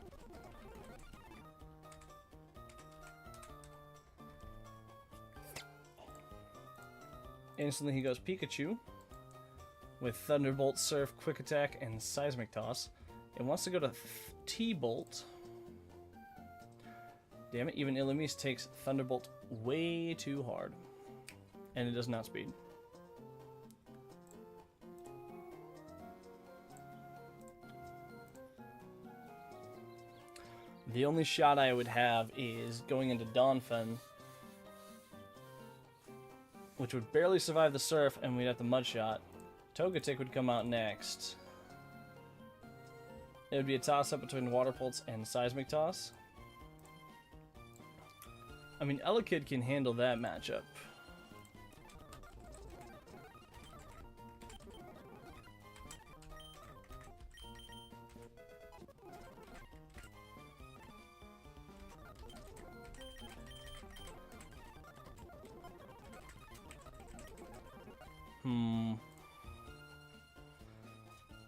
Instantly he goes Pikachu. With Thunderbolt, Surf, Quick Attack, and Seismic Toss. It wants to go to T-Bolt. Damn it, even Illumise takes Thunderbolt way too hard. And it does not speed. The only shot I would have is going into Donphan, which would barely survive the Surf, and we'd have the Mud Shot. Togetic would come out next. It would be a toss-up between Water Pulse and Seismic Toss. I mean, Elekid can handle that matchup.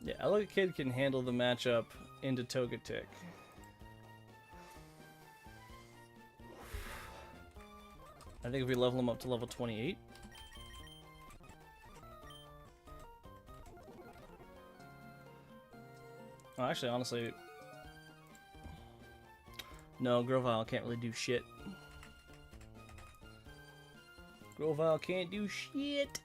Yeah, Elekid can handle the matchup into Togetic. I think if we level him up to level 28. Oh, actually, honestly... No, Grovyle can't really do shit. Grovyle can't do shit!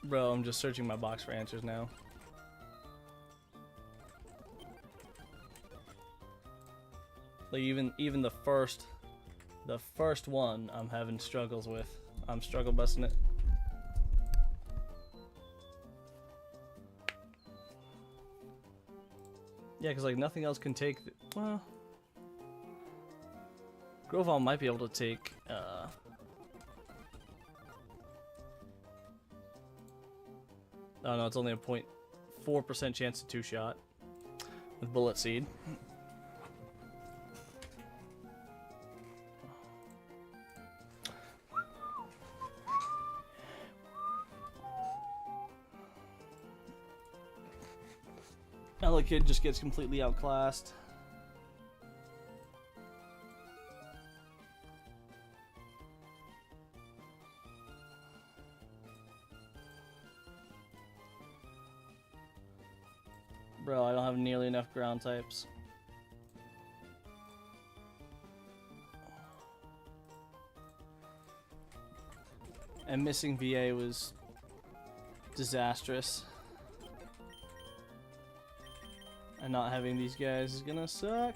Bro, I'm just searching my box for answers now. Like even the first one I'm having struggles with. I'm struggle busting it. Yeah, because like nothing else can take. Well, Grovyle might be able to take. Oh no, it's only a 0.4% chance to two-shot with Bullet Seed. Elekid just gets completely outclassed. Bro, I don't have nearly enough ground types. And missing VA was disastrous. and not having these guys is gonna suck.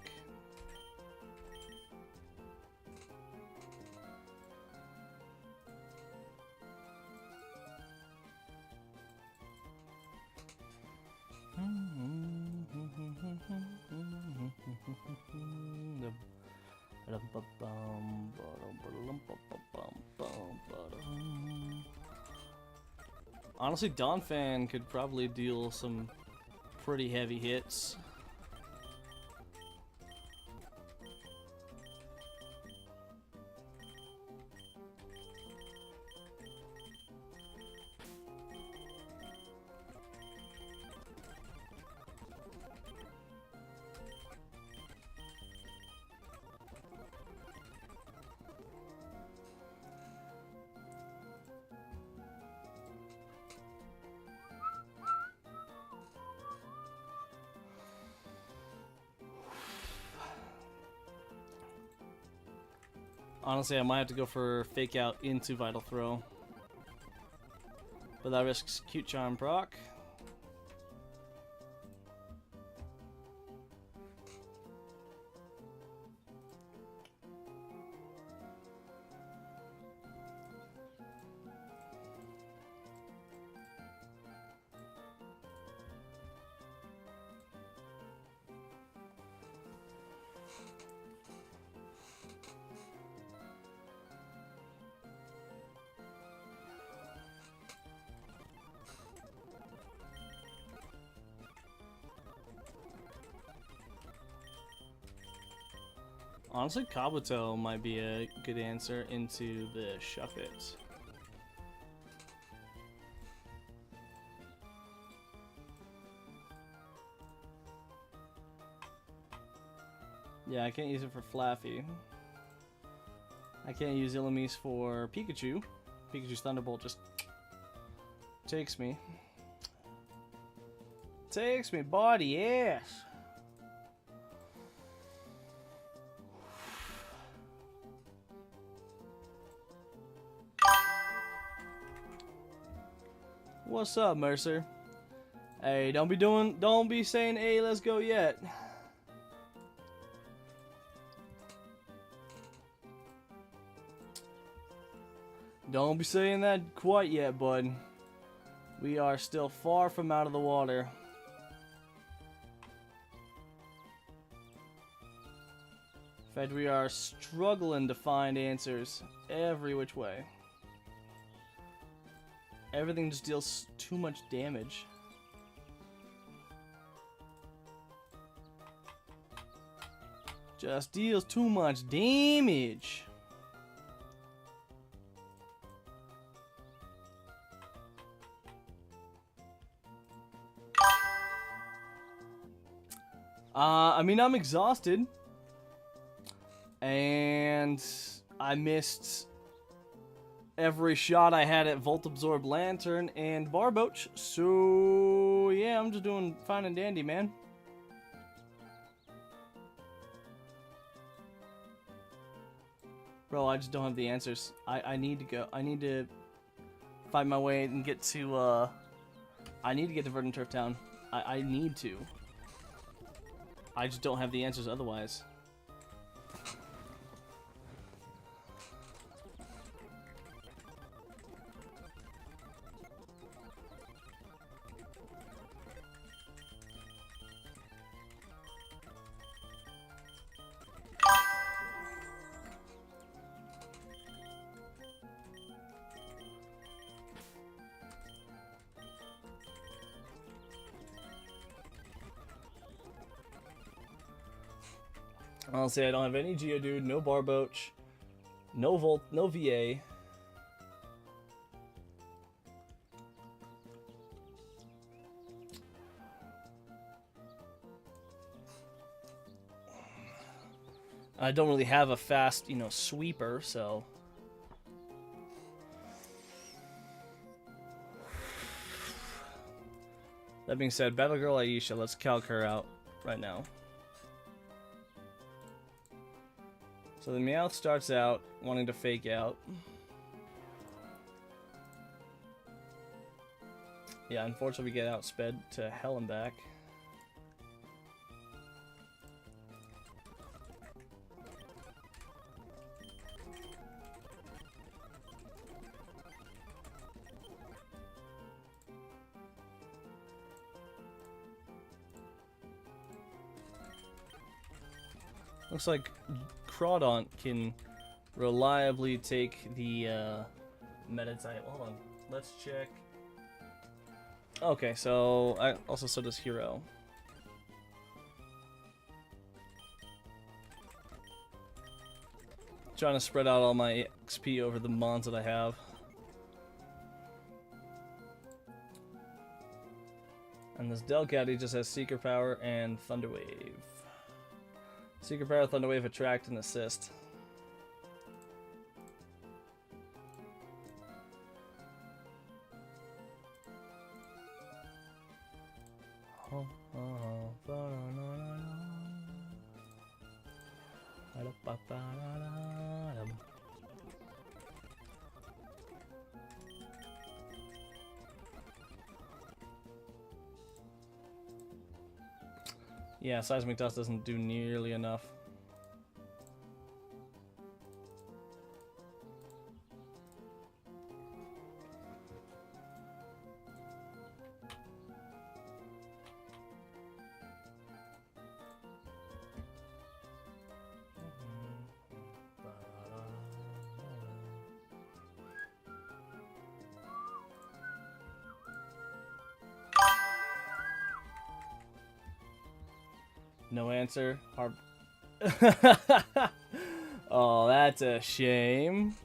Honestly, Donphan could probably deal some pretty heavy hits. Honestly, I might have to go for Fake Out into Vital Throw. But that risks Cute Charm proc. Honestly, Kabuto might be a good answer into the Shuffit. Yeah, I can't use it for Flaffy. I can't use Illumise for Pikachu. Pikachu's Thunderbolt just takes me. Takes me, body, yes! What's up, Mercer? Hey, don't be saying, hey, let's go yet. Don't be saying that quite yet, bud. We are still far from out of the water. In fact, we are struggling to find answers every which way. Everything just deals too much damage. Just deals too much damage. I mean, I'm exhausted. And I missed every shot I had at Volt Absorb Lantern and Barboach. So, yeah, I'm just doing fine and dandy, man. Bro, I just don't have the answers. I need to go. I need to fight my way and get to, I need to get to Verdant Turf Town. I need to. I just don't have the answers otherwise. Honestly, I don't have any Geodude, no Barboach, no Volt, no VA. I don't really have a fast, you know, sweeper, so. That being said, Battle Girl Aisha, let's calc her out right now. So the Meowth starts out wanting to Fake Out. Yeah, unfortunately we get outsped to hell and back. Looks like Crawdaunt can reliably take the meta type. Hold on, let's check. Okay, so so does Hero. Trying to spread out all my XP over the mons that I have. And this Delcatty just has Seeker Power and Thunder Wave. Seeker Power, Thunder Wave, Attract, and Assist. Yeah, Seismic Dust doesn't do nearly enough. No answer. Hard. Oh, that's a shame.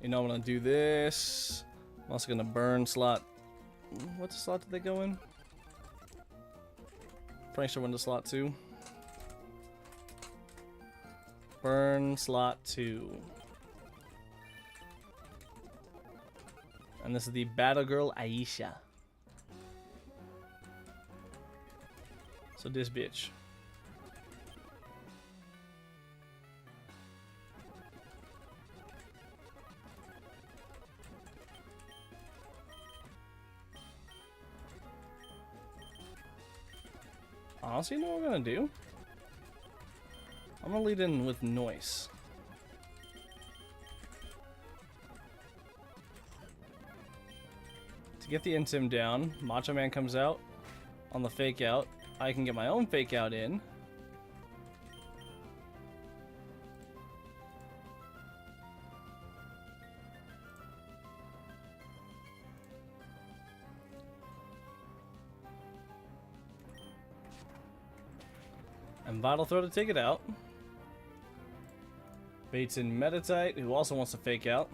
You know, I'm gonna do this. I'm also gonna burn slot. What slot did they go in? Pretty sure went to slot 2. Burn slot 2. And this is the Battle Girl Aisha. So this bitch. Honestly, you know what I'm gonna do? I'm gonna lead in with Noise. To get the Intim down, Macho Man comes out on the fake out. I can get my own fake out in. And Vital Throw to take it out. Baits in Metatite, who also wants to fake out.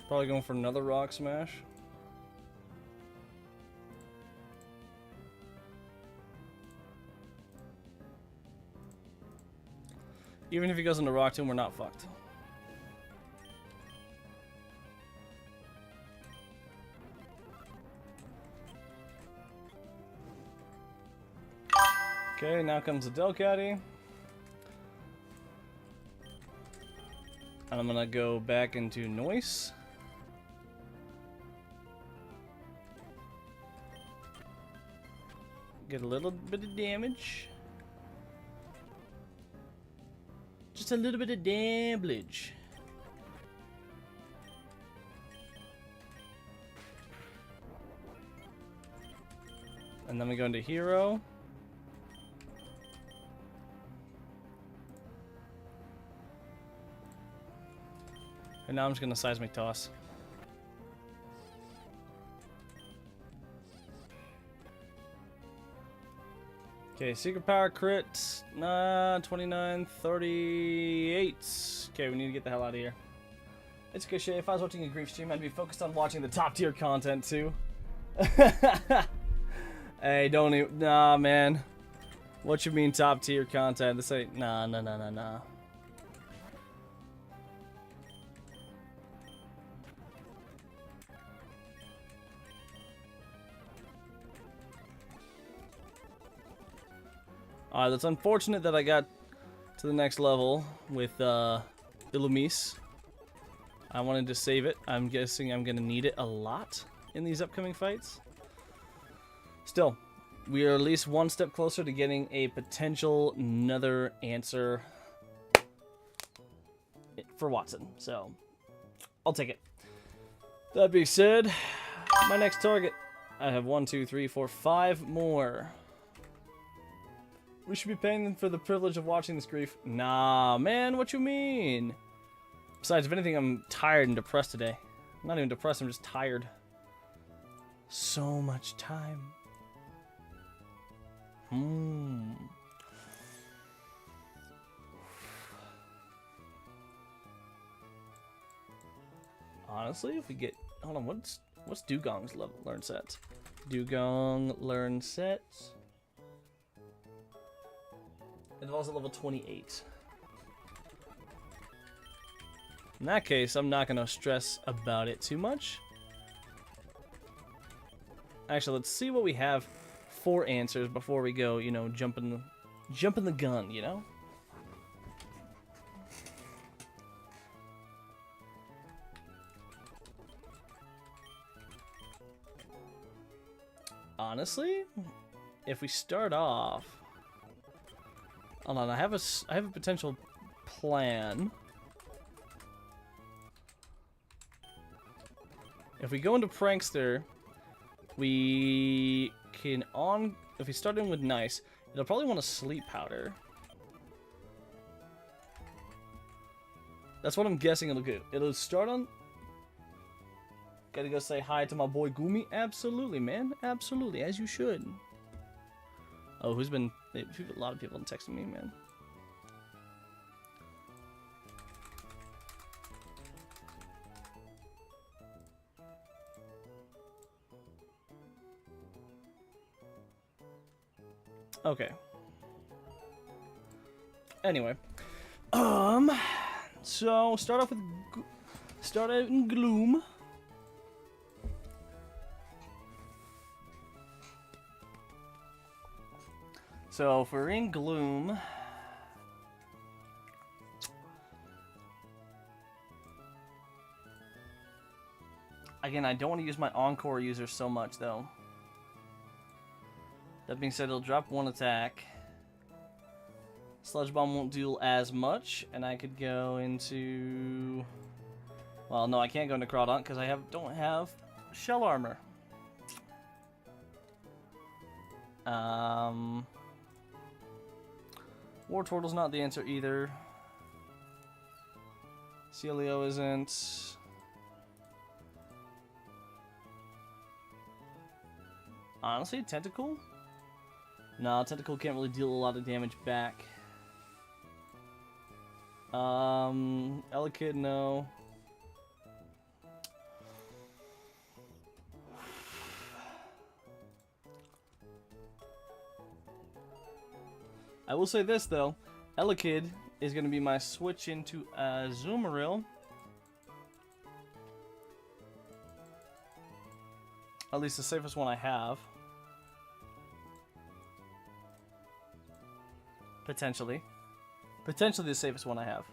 Probably going for another Rock Smash. Even if he goes into Rock Tomb, we're not fucked. Okay, now comes the Delcatty. And I'm gonna go back into Noise. Get a little bit of damage. Just a little bit of damage. And then we go into Hero. And now I'm just gonna Seismic Toss. Okay, Secret Power crit, 29, 38. Okay, we need to get the hell out of here. It's good shit. If I was watching a grief stream, I'd be focused on watching the top tier content too. Hey, don't even, nah, man. What you mean top tier content? This ain't, nah. Alright, that's unfortunate that I got to the next level with Illumise. I wanted to save it. I'm guessing I'm going to need it a lot in these upcoming fights. Still, we are at least one step closer to getting a potential another answer for Watson. So, I'll take it. That being said, my next target. I have 1, 2, 3, 4, 5 more. We should be paying them for the privilege of watching this grief. Nah, man, what you mean? Besides, if anything, I'm tired and depressed today. I'm not even depressed, I'm just tired. So much time. Honestly, if we get... Hold on, what's Dugong's learn set? Dugong learn set. It involves at level 28. In that case, I'm not going to stress about it too much. Actually, let's see what we have for answers before we go, you know, jumping the gun, you know? Honestly, if we start off... Hold on, I have a potential plan. If we go into Prankster, we can if we start in with Nice, it'll probably want a Sleep Powder. That's what I'm guessing it'll do. It'll start on... Gotta go say hi to my boy Gumi. Absolutely, man. Absolutely, as you should. Oh, who's been... A lot of people have been texting me, man. Okay. Anyway. So, start off with... Start out in Gloom. So, if we're in Gloom... Again, I don't want to use my Encore user so much, though. That being said, it'll drop 1 attack. Sludge Bomb won't do as much, and I could go into... Well, no, I can't go into Crawdaunt because I don't have Shell Armor. War Turtle's not the answer either. Celio isn't. Honestly, Tentacle? No, Tentacle can't really deal a lot of damage back. Elekid, no. I will say this, though. Elekid is going to be my switch into Azumarill. At least the safest one I have. Potentially. Potentially the safest one I have.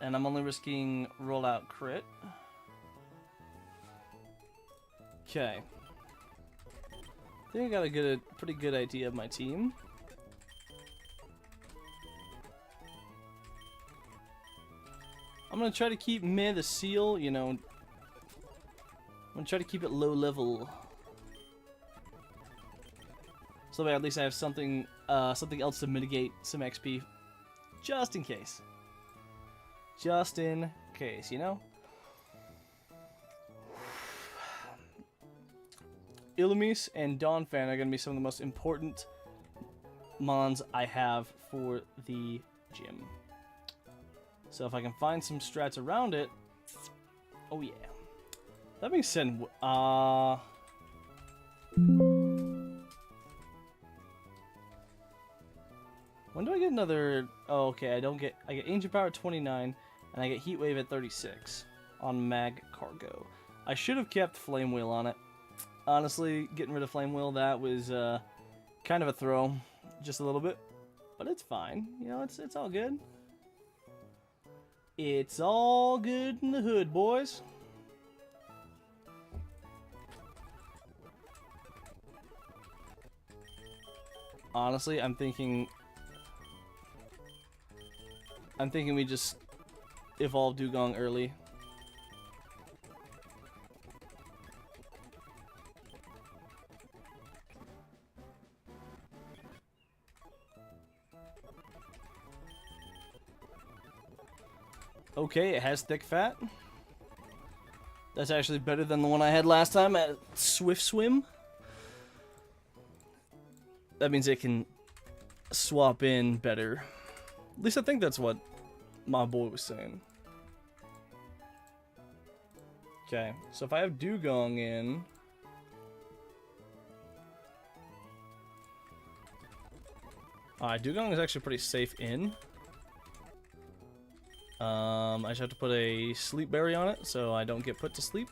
And I'm only risking rollout crit. Okay. I think I got a pretty good idea of my team. I'm gonna try to keep Meh the Seal, you know. I'm gonna try to keep it low level. So that at least I have something else to mitigate some XP. Just in case. Just in case, you know? Illumise and Donphan are going to be some of the most important mons I have for the gym. So if I can find some strats around it... Oh yeah. That being said, when do I get another... Oh, okay, I get Ancient Power at 29, and I get Heat Wave at 36 on Mag Cargo. I should have kept Flame Wheel on it. Honestly, getting rid of Flame Wheel, that was kind of a throw. Just a little bit. But it's fine. You know, it's all good. It's all good in the hood, boys. Honestly, I'm thinking we just evolve Dugong early. Okay, it has thick fat. That's actually better than the one I had last time at Swift Swim. That means it can swap in better. At least I think that's what my boy was saying. Okay, so if I have Dugong in... Alright, Dugong is actually pretty safe in. I just have to put a sleep berry on it so I don't get put to sleep.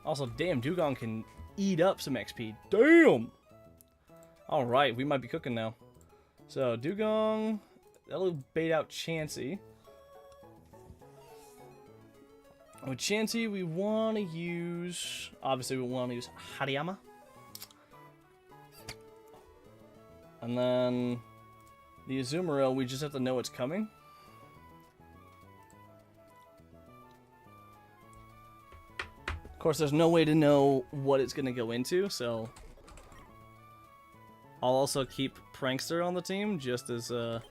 Also, damn, Dugong can eat up some XP. Damn! Alright, we might be cooking now. So, Dugong, that'll bait out Chansey. With Chansey, we want to use... Obviously, we want to use Hariyama. And then the Azumarill, we just have to know it's coming. Of course, there's no way to know what it's going to go into, so I'll also keep Prankster on the team just as a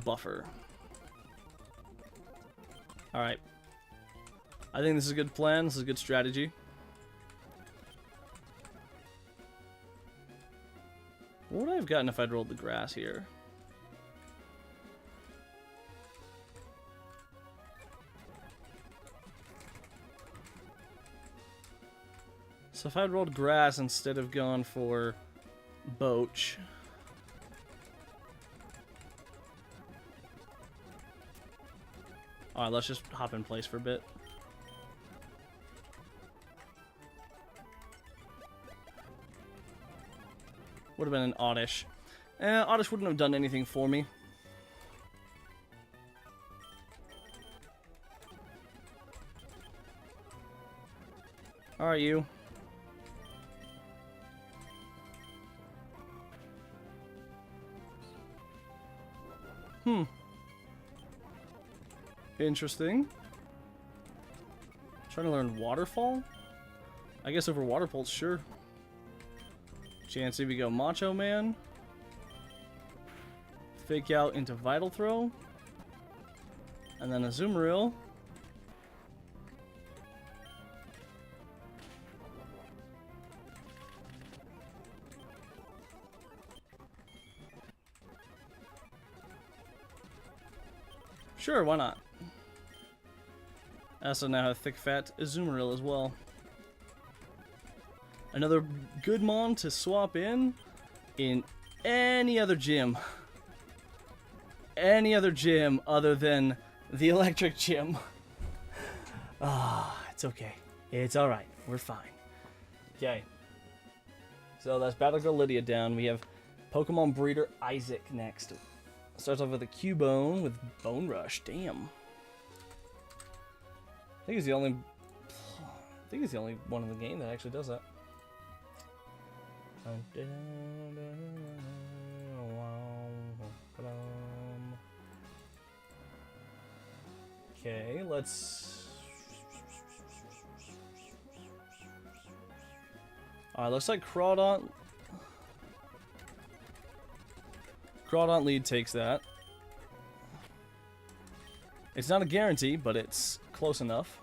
buffer. All right. I think this is a good plan. This is a good strategy. What would I have gotten if I'd rolled the grass here? So if I'd rolled grass instead of gone for Boach. Alright, let's just hop in place for a bit. Would have been an Oddish. Oddish wouldn't have done anything for me. Alright, you. Interesting. Trying to learn Waterfall? I guess over Water Pulse, sure. Chansey, we go Macho Man. Fake Out into Vital Throw. And then Azumarill. Sure, why not? I also now have Thick Fat Azumarill as well. Another good mon to swap in any other gym. Any other gym other than the electric gym. It's okay. It's alright. We're fine. Okay. So that's Battle Girl Lydia down. We have Pokemon Breeder Isaac next. Starts off with a Cubone with Bone Rush. Damn. I think he's the only one in the game that actually does that. Okay, let's... Alright, looks like Crawdaunt lead takes that. It's not a guarantee, but it's close enough.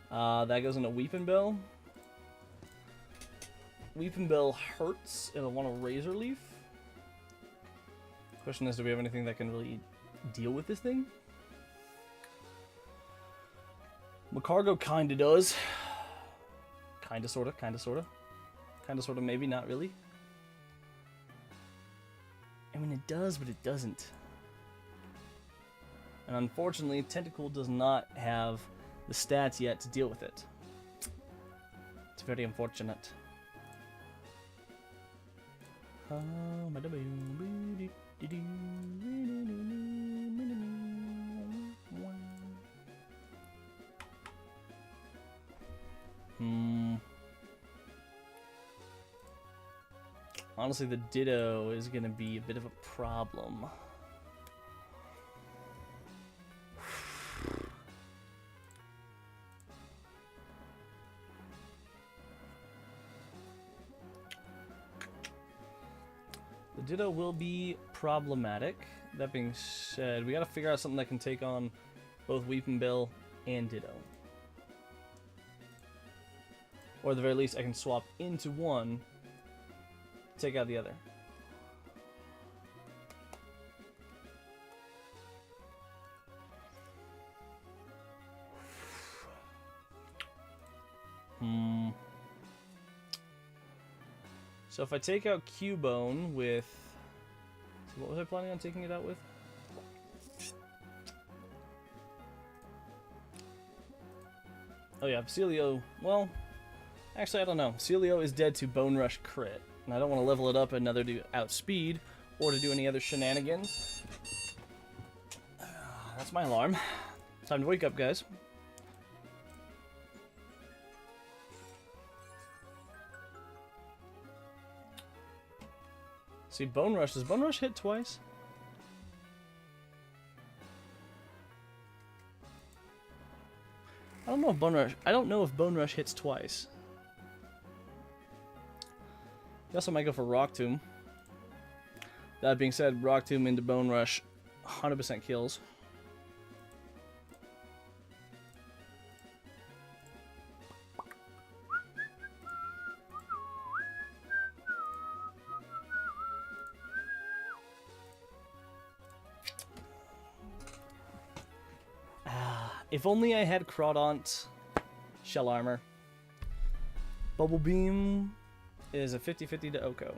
That goes into Weepinbell. Weepinbell hurts. It'll want a Razor Leaf. Question is, do we have anything that can really deal with this thing? Macargo kinda does. Kinda, sorta, kinda, sorta. Kinda, sorta, maybe, not really. I mean, it does, but it doesn't. And unfortunately, Tentacool does not have the stats yet to deal with it. It's very unfortunate. Honestly, the Ditto is going to be a bit of a problem. The Ditto will be problematic. That being said, we got to figure out something that can take on both Weepinbell and Ditto. Or at the very least, I can swap into one, take out the other. So if I take out Cubone with... So what was I planning on taking it out with? Oh yeah, Celio... Well, actually I don't know. Celio is dead to Bone Rush crit. And I don't want to level it up another to outspeed or to do any other shenanigans. That's my alarm. Time to wake up, guys. See, Bone Rush. Does Bone Rush hit twice? I don't know if Bone Rush. I don't know if Bone Rush hits twice. He also might go for Rock Tomb. That being said, Rock Tomb into Bone Rush, 100% kills. If only I had Crawdaunt Shell Armor. Bubble Beam is a 50-50 to Oko.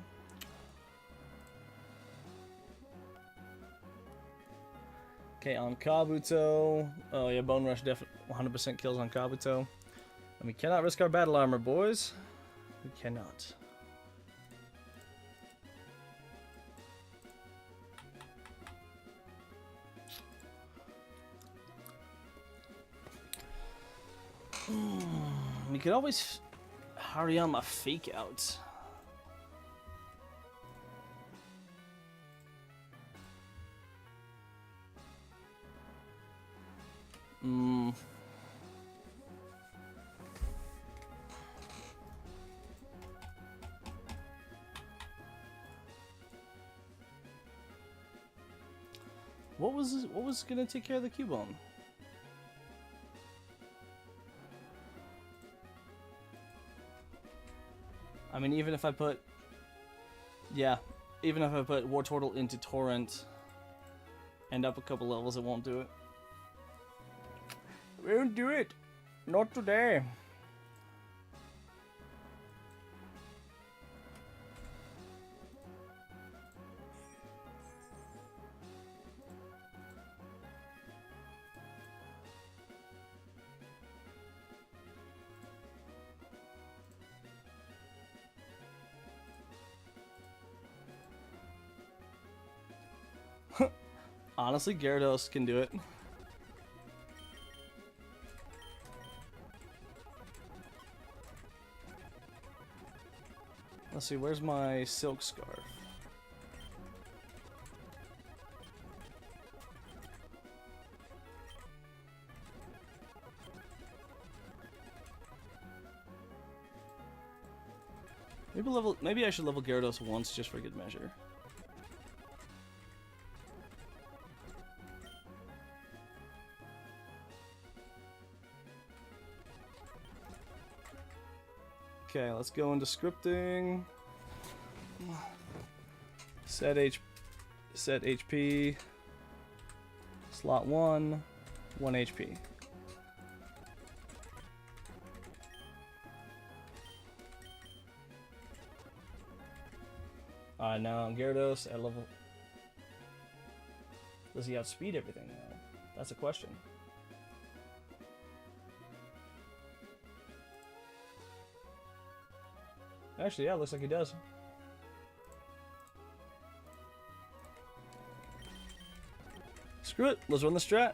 Okay, on Kabuto. Oh yeah, Bone Rush definitely 100% kills on Kabuto. And we cannot risk our battle armor, boys. We cannot. We could always hurry on my fake out. What was gonna take care of the Cubone? I mean, even if I put... Yeah, even if I put Wartortle into Torrent and up a couple levels, it won't do it. It won't do it! Not today! Honestly, Gyarados can do it. Let's see, where's my Silk Scarf? Maybe I should level Gyarados once just for good measure. Okay, let's go into scripting. Set HP. Slot 1 HP. Now Gyarados at level... Does he outspeed everything now? That's a question. Actually, yeah, looks like he does. Screw it, let's run the strat.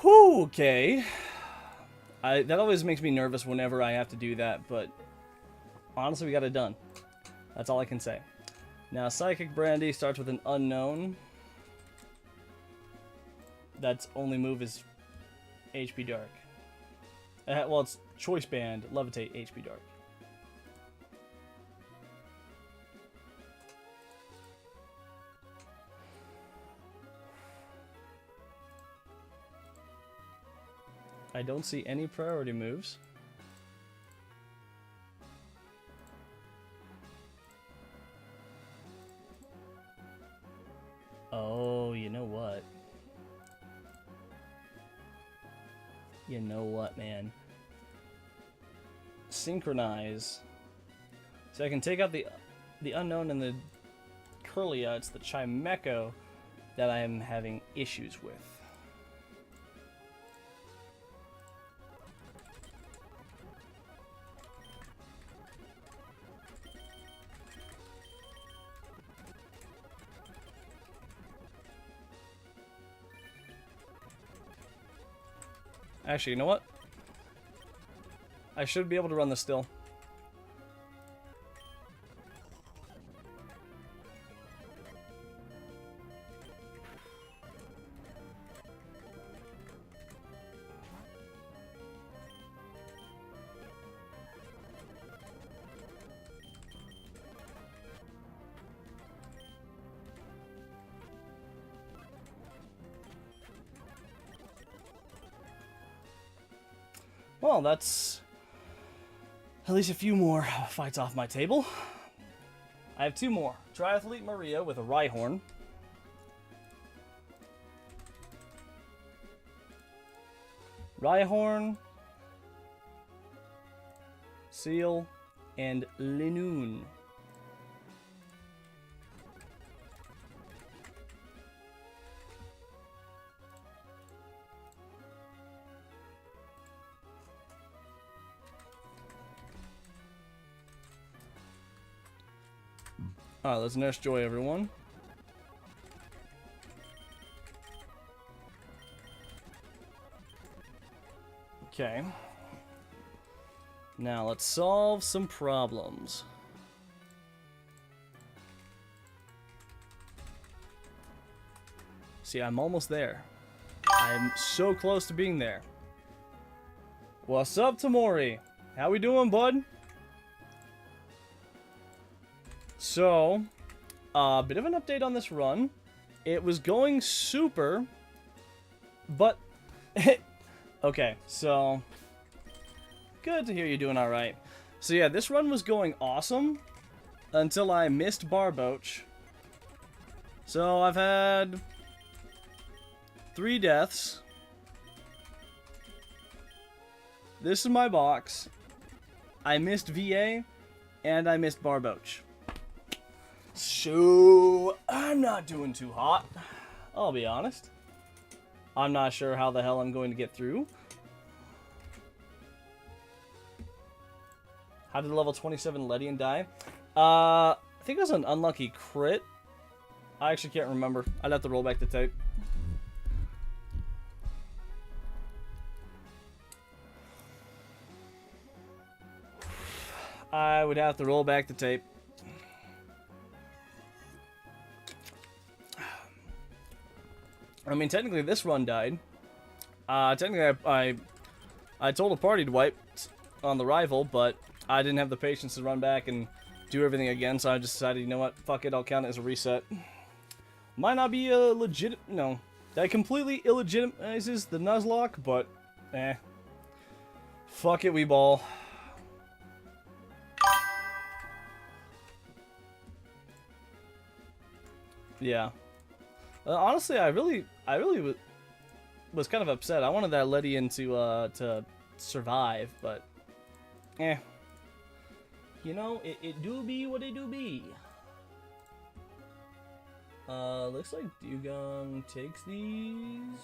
Whew, okay. That always makes me nervous whenever I have to do that, but honestly, we got it done. That's all I can say. Now, Psychic Brandy starts with an unknown. That's only move is HP Dark. Well, it's Choice Band, Levitate, HP Dark. I don't see any priority moves. Oh, you know what? You know what, man? Synchronize. So I can take out the unknown and the Curlia. It's the Chimecho that I am having issues with. Actually, you know what? I should be able to run this still. Well, that's at least a few more fights off my table. I have two more. Triathlete Maria with a Rhyhorn. Rhyhorn, Seal, and Linoon. Alright, let's Nurse Joy, everyone. Okay. Now, let's solve some problems. See, I'm almost there. I'm so close to being there. What's up, Tamori? How we doing, bud? So, a bit of an update on this run. It was going super, but... okay, so... good to hear you're doing alright. So yeah, this run was going awesome until I missed Barboach. So I've had 3 deaths. This is my box. I missed VA, and I missed Barboach. So, I'm not doing too hot. I'll be honest. I'm not sure how the hell I'm going to get through. How did level 27 Ledian die? I think it was an unlucky crit. I actually can't remember. I'd have to roll back the tape. I would have to roll back the tape. I mean, technically this run died. Technically I told a party to wipe on the rival, but I didn't have the patience to run back and do everything again, so I just decided, you know what, fuck it, I'll count it as a reset. Might not be a legit... no. That completely illegitimizes the Nuzlocke, but... eh. Fuck it, we ball. Yeah. Honestly, I really was kind of upset. I wanted that Ledian to survive, but eh. You know, it do be what it do be. Looks like Dugong takes these.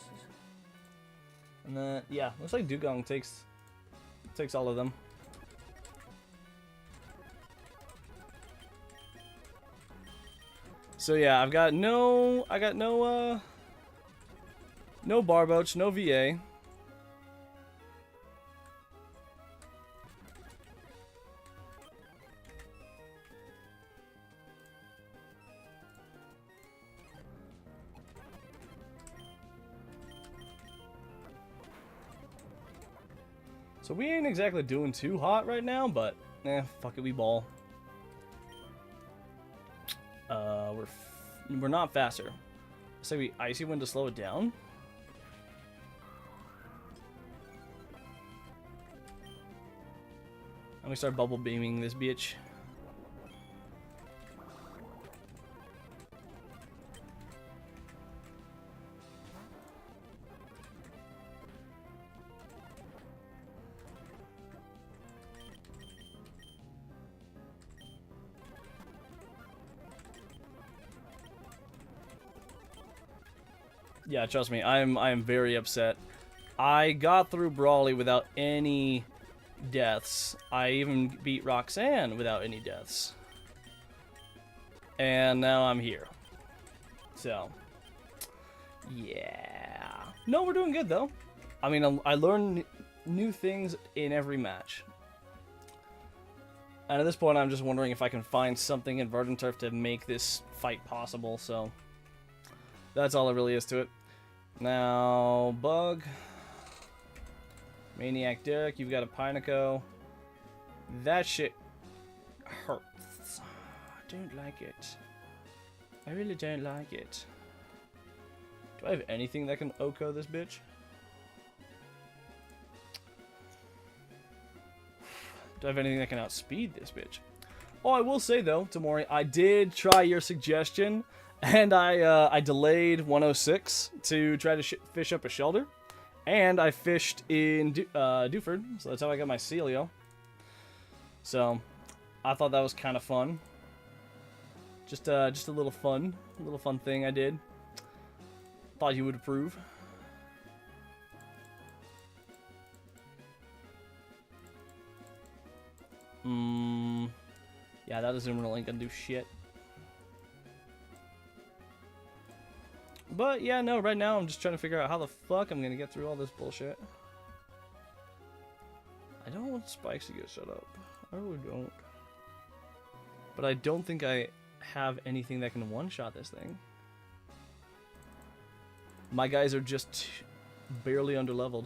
And then, yeah, looks like Dugong takes all of them. So yeah, I got no Barboach, no VA. So we ain't exactly doing too hot right now, but fuck it, we ball. We're not faster. Say we Icy Wind to slow it down. And we start bubble beaming this bitch. Yeah, trust me, I am very upset. I got through Brawly without any deaths. I even beat Roxanne without any deaths. And now I'm here. So, yeah. No, we're doing good though. I mean, I learn new things in every match. And at this point, I'm just wondering if I can find something in Verdant Turf to make this fight possible, so that's all there really is to it. Now, Bug. Maniac Derek, you've got a Pineco. That shit hurts. I don't like it. I really don't like it. Do I have anything that can Oko this bitch? Do I have anything that can outspeed this bitch? Oh, I will say though, Tamori, I did try your suggestion, and I delayed 106 to try to fish up a shelter, and I fished in Dewford, so that's how I got my Celio. So, I thought that was kind of fun. Just a little fun thing I did. Thought you would approve. Yeah, that isn't really gonna do shit. But yeah, no, right now I'm just trying to figure out how the fuck I'm gonna get through all this bullshit. I don't want Spikes to get shut up. I really don't. But I don't think I have anything that can one-shot this thing. My guys are just barely underleveled.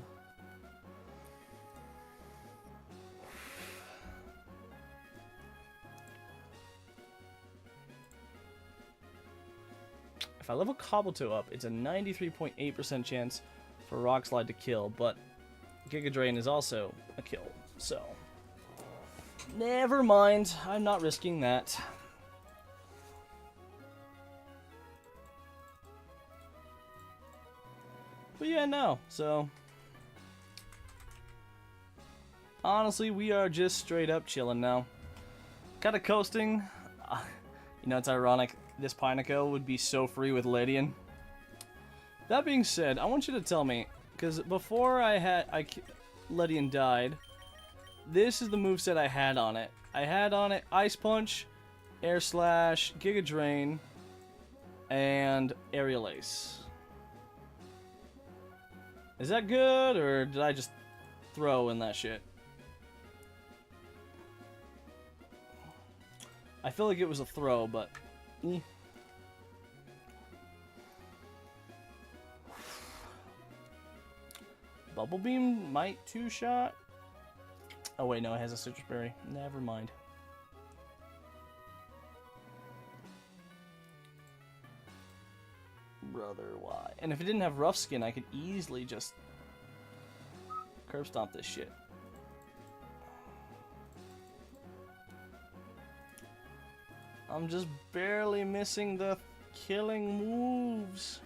If I level Cobbleto up, it's a 93.8% chance for Rock Slide to kill, but Giga Drain is also a kill, so never mind, I'm not risking that. But yeah, no, so honestly, we are just straight up chilling now. Kind of coasting. You know, it's ironic. This Pineco would be so free with Lydian. That being said, I want you to tell me, because before Lydian died, this is the moveset I had on it. I had on it Ice Punch, Air Slash, Giga Drain, and Aerial Ace. Is that good, or did I just throw in that shit? I feel like it was a throw, but... Bubble Beam might two-shot. Oh wait, no, it has a Citrus Berry. Never mind. Brother, why? And if it didn't have Rough Skin, I could easily just curb stomp this shit. I'm just barely missing the killing moves.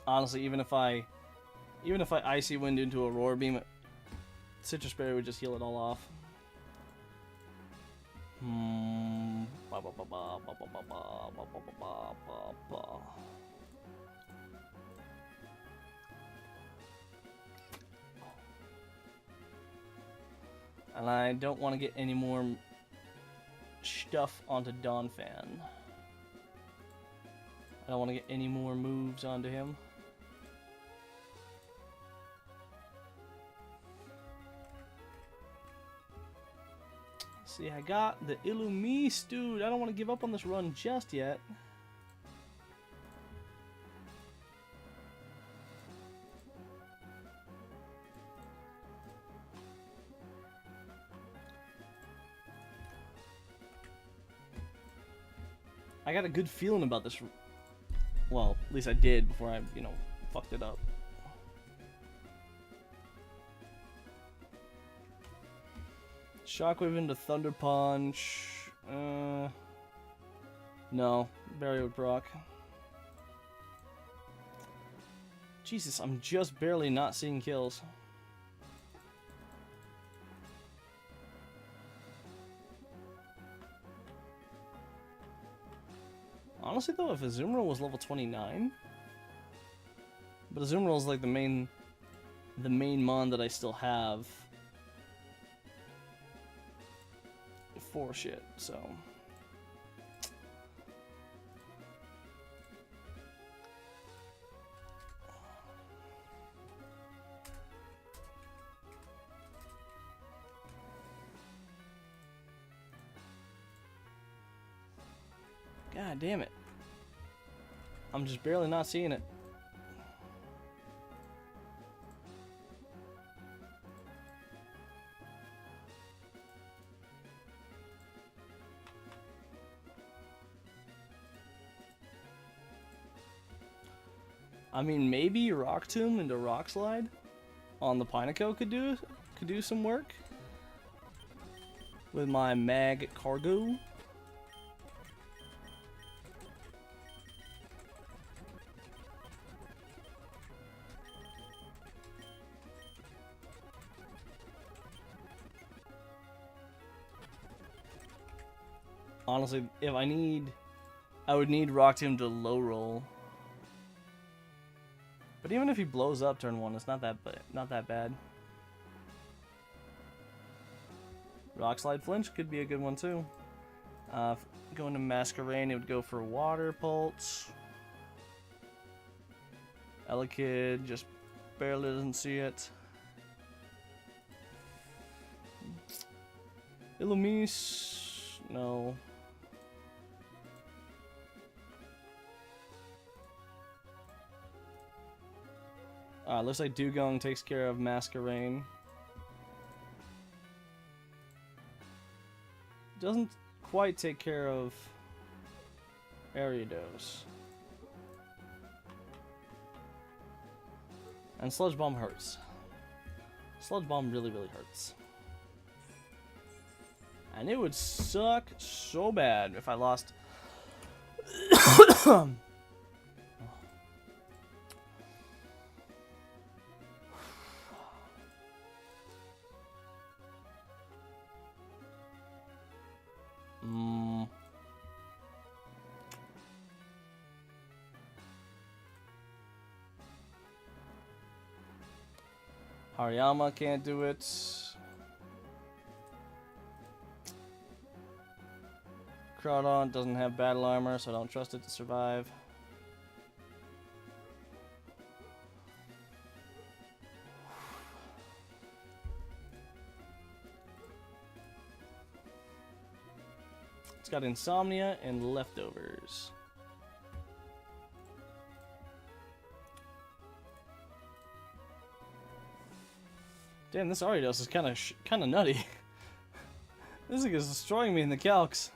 Honestly, even if I icy wind into a roar beam, Citrus Berry would just heal it all off. And I don't want to get any more stuff onto Donphan. I don't want to get any more moves onto him. See, I got the Illumise, dude. I don't want to give up on this run just yet. I got a good feeling about this. Well, at least I did before I, you know, fucked it up. Shockwave into Thunder Punch. No. Barrier would proc. Jesus, I'm just barely not seeing kills. Honestly though, if Azumarill was level 29, but Azumarill is like the main mon that I still have for shit, so. God damn it. I'm just barely not seeing it. I mean, maybe Rock Tomb into Rock Slide on the Pineco could do some work with my Mag Cargo. Honestly, if I would need Rock Tomb to low roll. But even if he blows up turn 1, it's not that bad. Rock Slide Flinch could be a good one too. Going to Masquerain, it would go for Water Pulse. Elekid just barely doesn't see it. Illumise, no. Looks like Dugong takes care of Masquerain. Doesn't quite take care of Ariados. And Sludge Bomb hurts. Sludge Bomb really, really hurts. And it would suck so bad if I lost... Hariyama can't do it. Crawdon doesn't have battle armor, so I don't trust it to survive. It's got Insomnia and Leftovers. Damn, this Ariados is kind of nutty. This thing is destroying me in the calcs.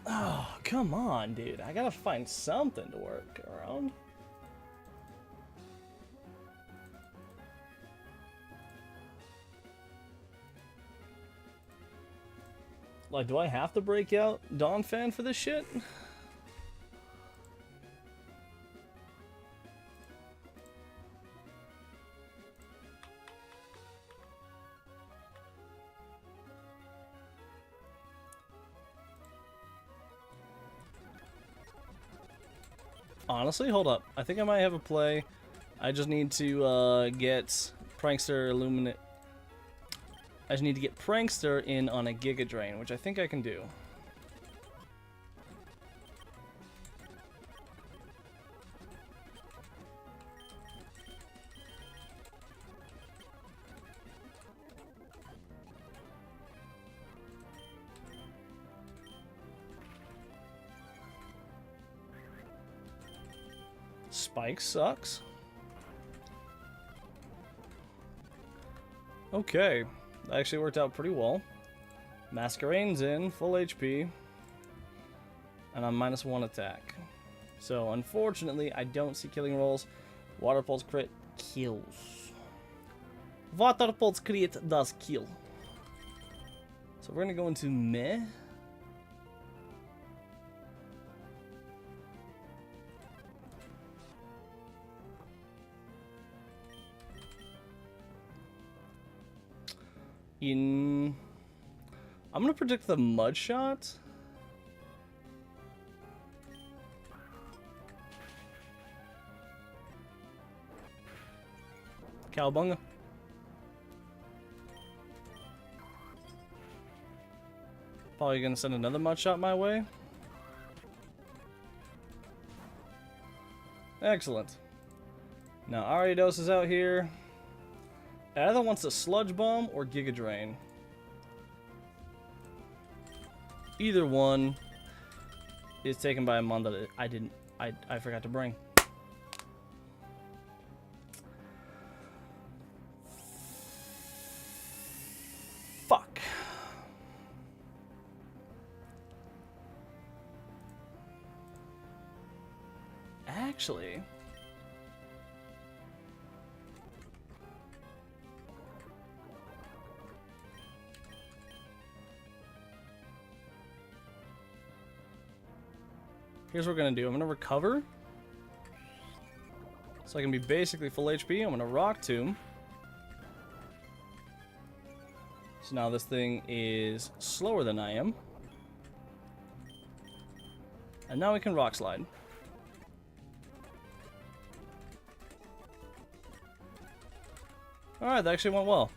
Oh, come on, dude. I gotta find something to work around. Like, do I have to break out Dawn Fan for this shit? Honestly, hold up. I think I might have a play. I just need to get Prankster Illuminate. I just need to get Prankster in on a Giga Drain, which I think I can do. Spike sucks. Okay, that actually worked out pretty well. Masquerade's in, full HP. And I'm -1 attack. So, unfortunately, I don't see killing rolls. Water Pulse crit kills. Water Pulse crit does kill. So we're gonna go into meh. I'm gonna predict the Mud Shot. Cowabunga. Probably gonna send another Mud Shot my way. Excellent. Now Ariados is out here. It either wants a Sludge Bomb or Giga Drain. Either one is taken by a mon that I forgot to bring. Fuck. Actually, here's what we're gonna do. I'm gonna recover, so I can be basically full HP. I'm gonna Rock Tomb. So now this thing is slower than I am. And now we can Rock Slide. Alright, that actually went well.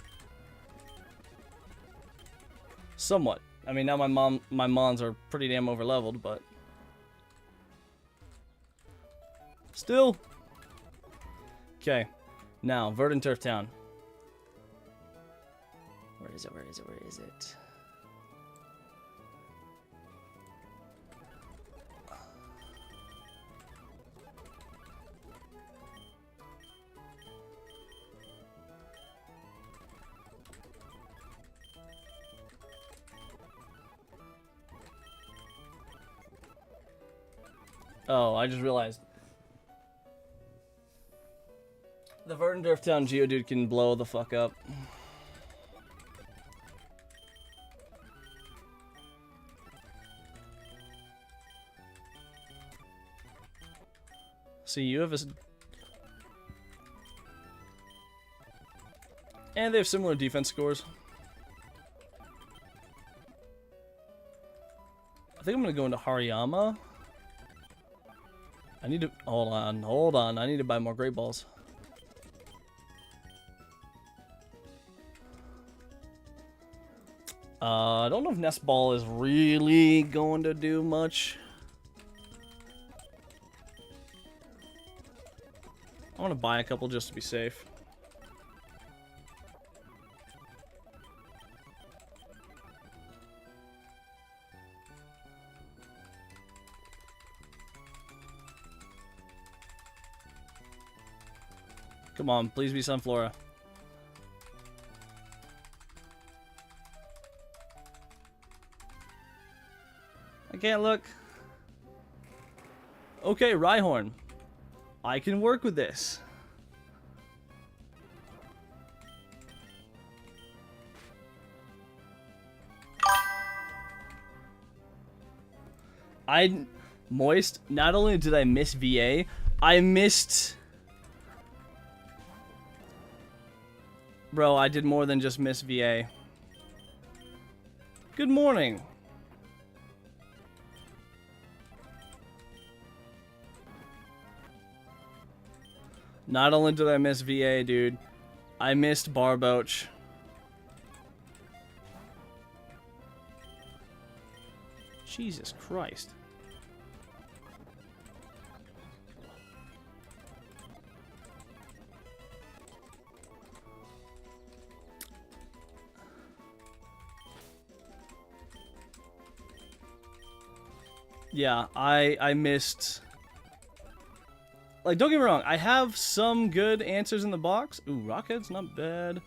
Somewhat. I mean, now my mons are pretty damn overleveled, but still. Okay. Now, Verdant Turf Town. Where is it? Where is it? Where is it? Oh, I just realized. The Verdant Turf Town Geodude can blow the fuck up. See, you have a... And they have similar defense scores. I think I'm gonna go into Hariyama. I need to... Hold on. I need to buy more Great Balls. I don't know if Nest Ball is really going to do much. I want to buy a couple just to be safe. Come on, please be Sunflora. I can't look. Okay, Rhyhorn. I can work with this. Moist, not only did I miss VA, I missed... Bro, I did more than just miss VA. Good morning. Not only did I miss VA, dude, I missed Barboach. Jesus Christ. Yeah, I missed... Like, don't get me wrong, I have some good answers in the box. Ooh, Rockhead's not bad.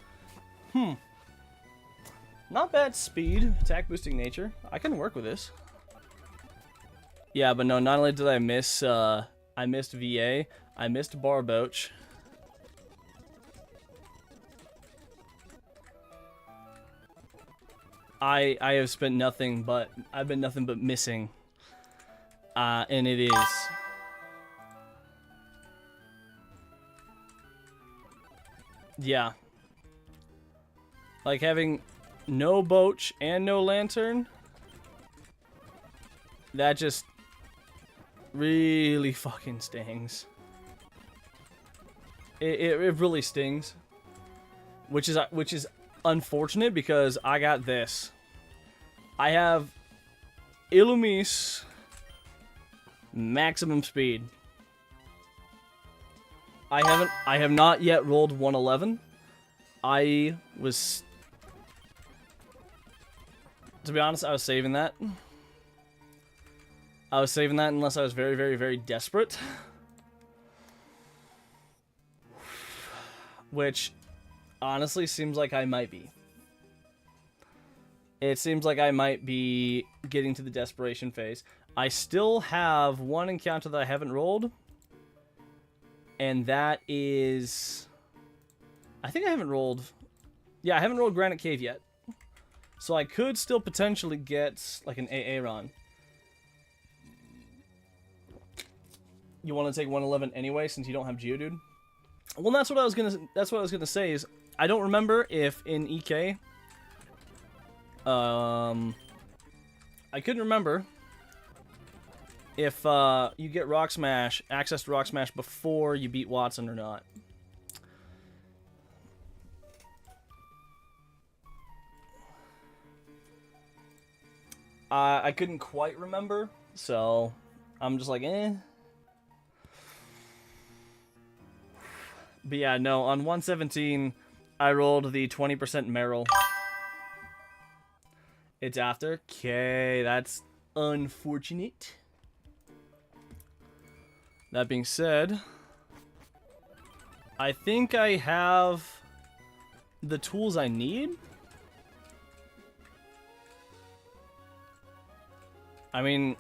Not bad speed, attack boosting nature. I can work with this. Yeah, but no, not only did I miss, I missed VA, I missed Barboach. I have spent nothing but, I've been nothing but missing. And it is... Yeah. Like having no Boach and no Lantern, that just really fucking stings. It really stings. Which is unfortunate because I got this. I have Illumise maximum speed. I have not yet rolled 111. I was... To be honest, I was saving that. I was saving that unless I was very, very, very desperate. Which, honestly, seems like I might be. It seems like I might be getting to the desperation phase. I still have one encounter that I haven't rolled. And that is... I think I haven't rolled... Yeah, I haven't rolled Granite Cave yet. So I could still potentially get, like, an Aaron. You want to take 111 anyway, since you don't have Geodude? Well, that's what I was gonna say, is... I don't remember if in EK... I couldn't remember... if you get Rock Smash, access to Rock Smash before you beat Watson or not. I couldn't quite remember, so I'm just like, eh. But yeah, no, on 117, I rolled the 20% Meryl. It's after. Okay, that's unfortunate. That being said, I think I have the tools I need. I mean,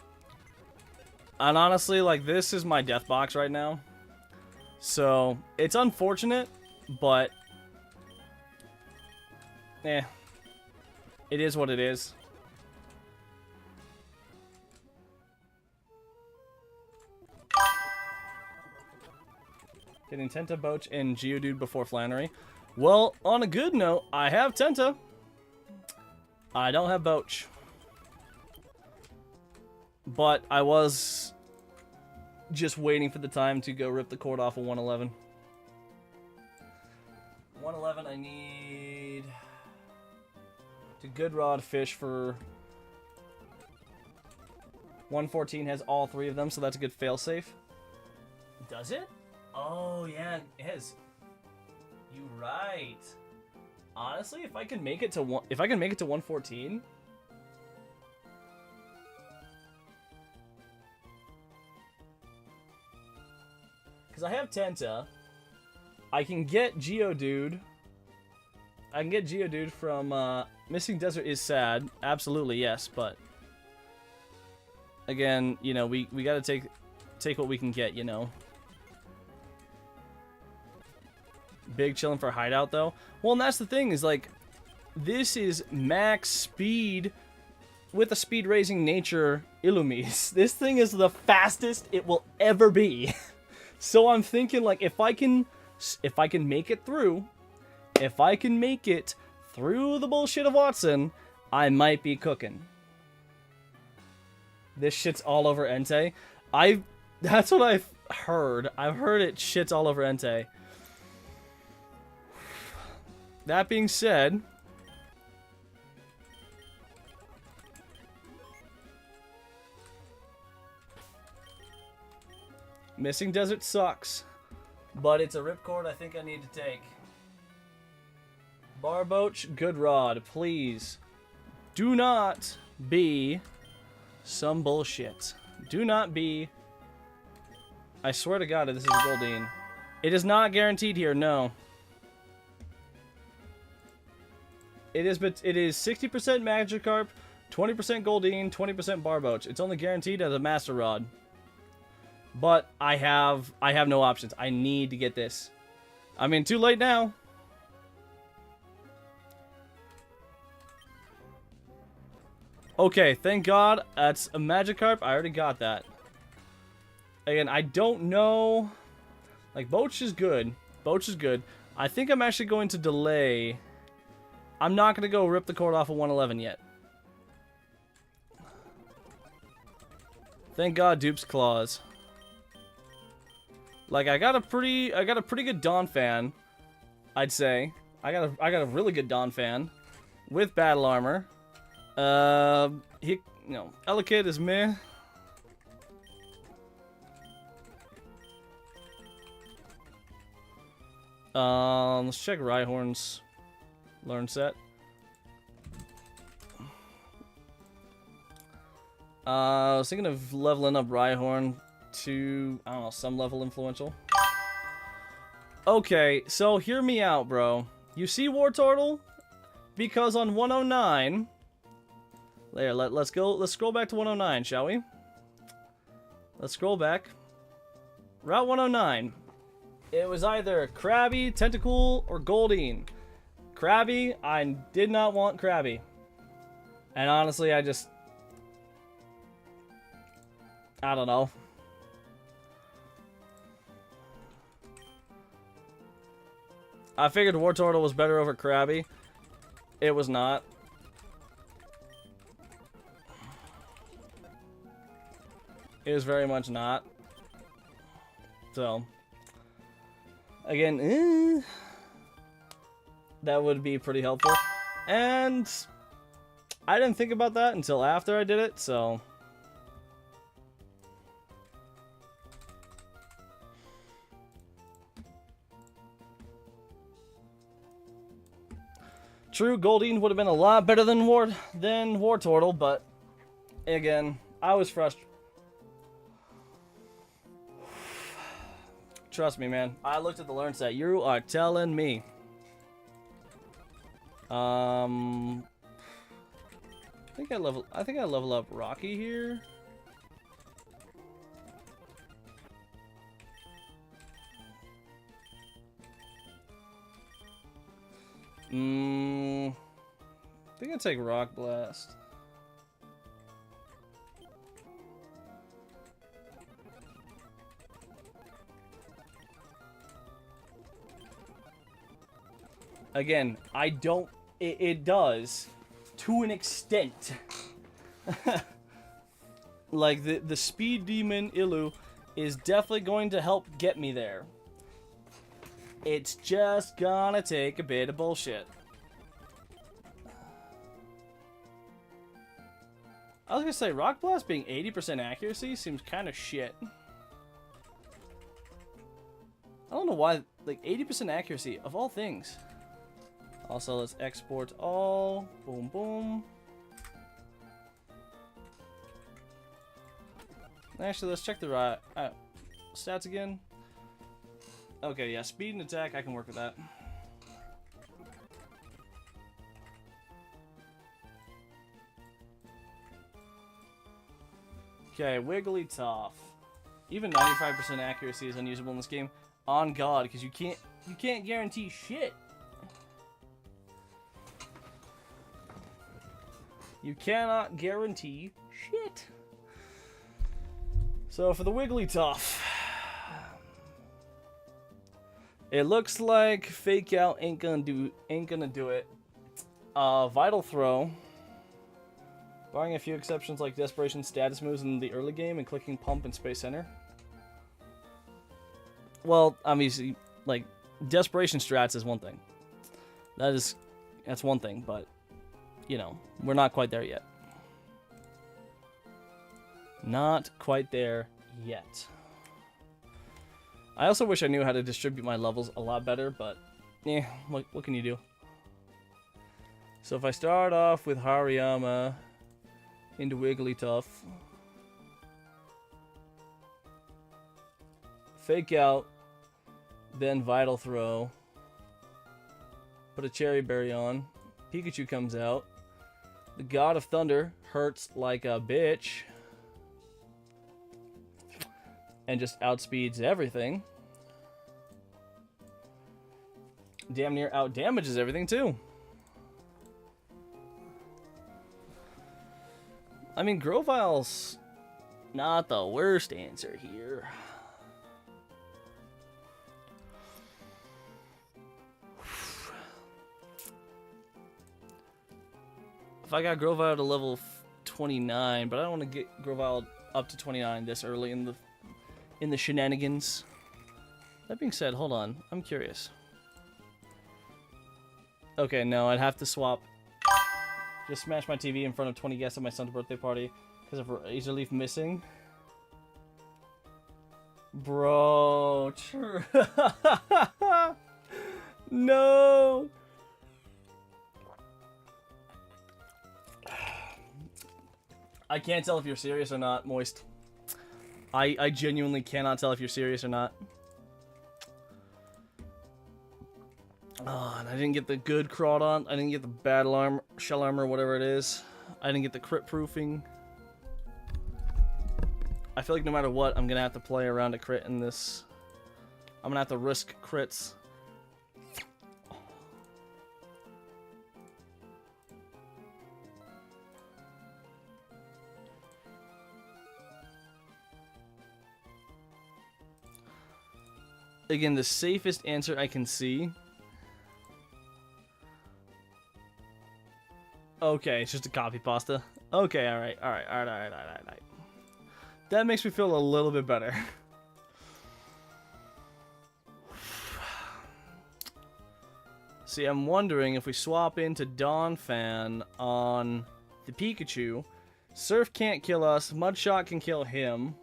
and honestly, like, this is my death box right now. So, it's unfortunate, but... eh. It is what it is. Getting Tenta, Boach, and Geodude before Flannery. Well, on a good note, I have Tenta. I don't have Boach. But I was just waiting for the time to go rip the cord off of 111. 111, I need to good rod fish for 114 has all three of them, so that's a good failsafe. Does it? Oh yeah, it is. You right. Honestly, if I can make it to 114. Because I have Tenta. I can get Geodude. I can get Geodude from Missing Desert is sad. Absolutely, yes, but Again, you know, we gotta take what we can get, you know. Big chilling for hideout, though. Well, and that's the thing, is, like, this is max speed with a speed-raising nature Illumise. This thing is the fastest it will ever be. So I'm thinking, like, if I can make it through, if I can make it through the bullshit of Watson, I might be cooking. This shit's all over Entei. That's what I've heard. I've heard it shits all over Entei. That being said, Missing Desert sucks, but it's a ripcord I think I need to take. Barboach, good rod, please. Do not be some bullshit. Do not be. I swear to God, this is Goldeen. It is not guaranteed here, no. It is 60% Magikarp, 20% Goldeen, 20% Barboach. It's only guaranteed as a Master Rod. But I have no options. I need to get this. I mean, too late now. Okay, thank God. That's a Magikarp. I already got that. Again, I don't know. Like, Boach is good. Boach is good. I think I'm actually going to delay. I'm not going to go rip the cord off of 111 yet. Thank God, Dupe's Claws. Like, I got a pretty good Dawn fan, I'd say. I got a really good Dawn fan with battle armor. Elekid is meh. Let's check Rhyhorn's learn set. I was thinking of leveling up Rhyhorn to, I don't know, some level influential. Okay, so hear me out, bro. You see Wartortle? Because on 109... There, let's scroll back to 109, shall we? Let's scroll back. Route 109. It was either Krabby, Tentacool, or Goldeen. Krabby, I did not want Krabby. And honestly, I don't know. I figured Wartortle was better over Krabby. It was not. It was very much not. So, again, that would be pretty helpful. And I didn't think about that until after I did it, so... True, Goldeen would have been a lot better than Wartortle, but again, I was frustrated. Trust me, man. I looked at the learn set. You are telling me. I think I level up Rocky here. I think I'd take Rock Blast. Again, I don't... It does, to an extent. Like, the Speed Demon Illu is definitely going to help get me there. It's just gonna take a bit of bullshit. I was gonna say, Rock Blast being 80% accuracy seems kind of shit. I don't know why, like, 80% accuracy, of all things. Also, let's export all. Boom, boom. Actually, let's check the stats again. Okay, yeah, speed and attack, I can work with that. Okay, Wigglytuff. Even 95% accuracy is unusable in this game. On God, because you can't guarantee shit. You cannot guarantee shit. So for the Wigglytuff, it looks like Fake Out ain't gonna do it. Vital Throw, barring a few exceptions like Desperation status moves in the early game and clicking Pump in Space Center. Well, obviously, like Desperation strats is one thing. That's one thing, but you know, we're not quite there yet. Not quite there yet. I also wish I knew how to distribute my levels a lot better, but yeah, what can you do? So if I start off with Hariyama into Wigglytuff, Fake Out, then Vital Throw, put a Cherry Berry on, Pikachu comes out, the God of Thunder hurts like a bitch, and just outspeeds everything. Damn near outdamages everything too. I mean, Grovile's not the worst answer here. If I got Grovile to level 29, but I don't want to get Grovile up to 29 this early in the shenanigans. That being said, hold on, I'm curious. Okay, no, I'd have to swap. Just smash my TV in front of 20 guests at my son's birthday party because of Razor Leaf missing. Bro, no. I can't tell if you're serious or not, Moist. I genuinely cannot tell if you're serious or not. Oh, and I didn't get the good Crawdon. I didn't get the battle armor, shell armor, whatever it is. I didn't get the crit proofing. I feel like no matter what, I'm gonna have to play around a crit in this. I'm gonna have to risk crits. Again, the safest answer I can see. Okay, it's just a copy pasta. Okay, alright. That makes me feel a little bit better. See, I'm wondering if we swap into Donphan on the Pikachu. Surf can't kill us, Mudshot can kill him.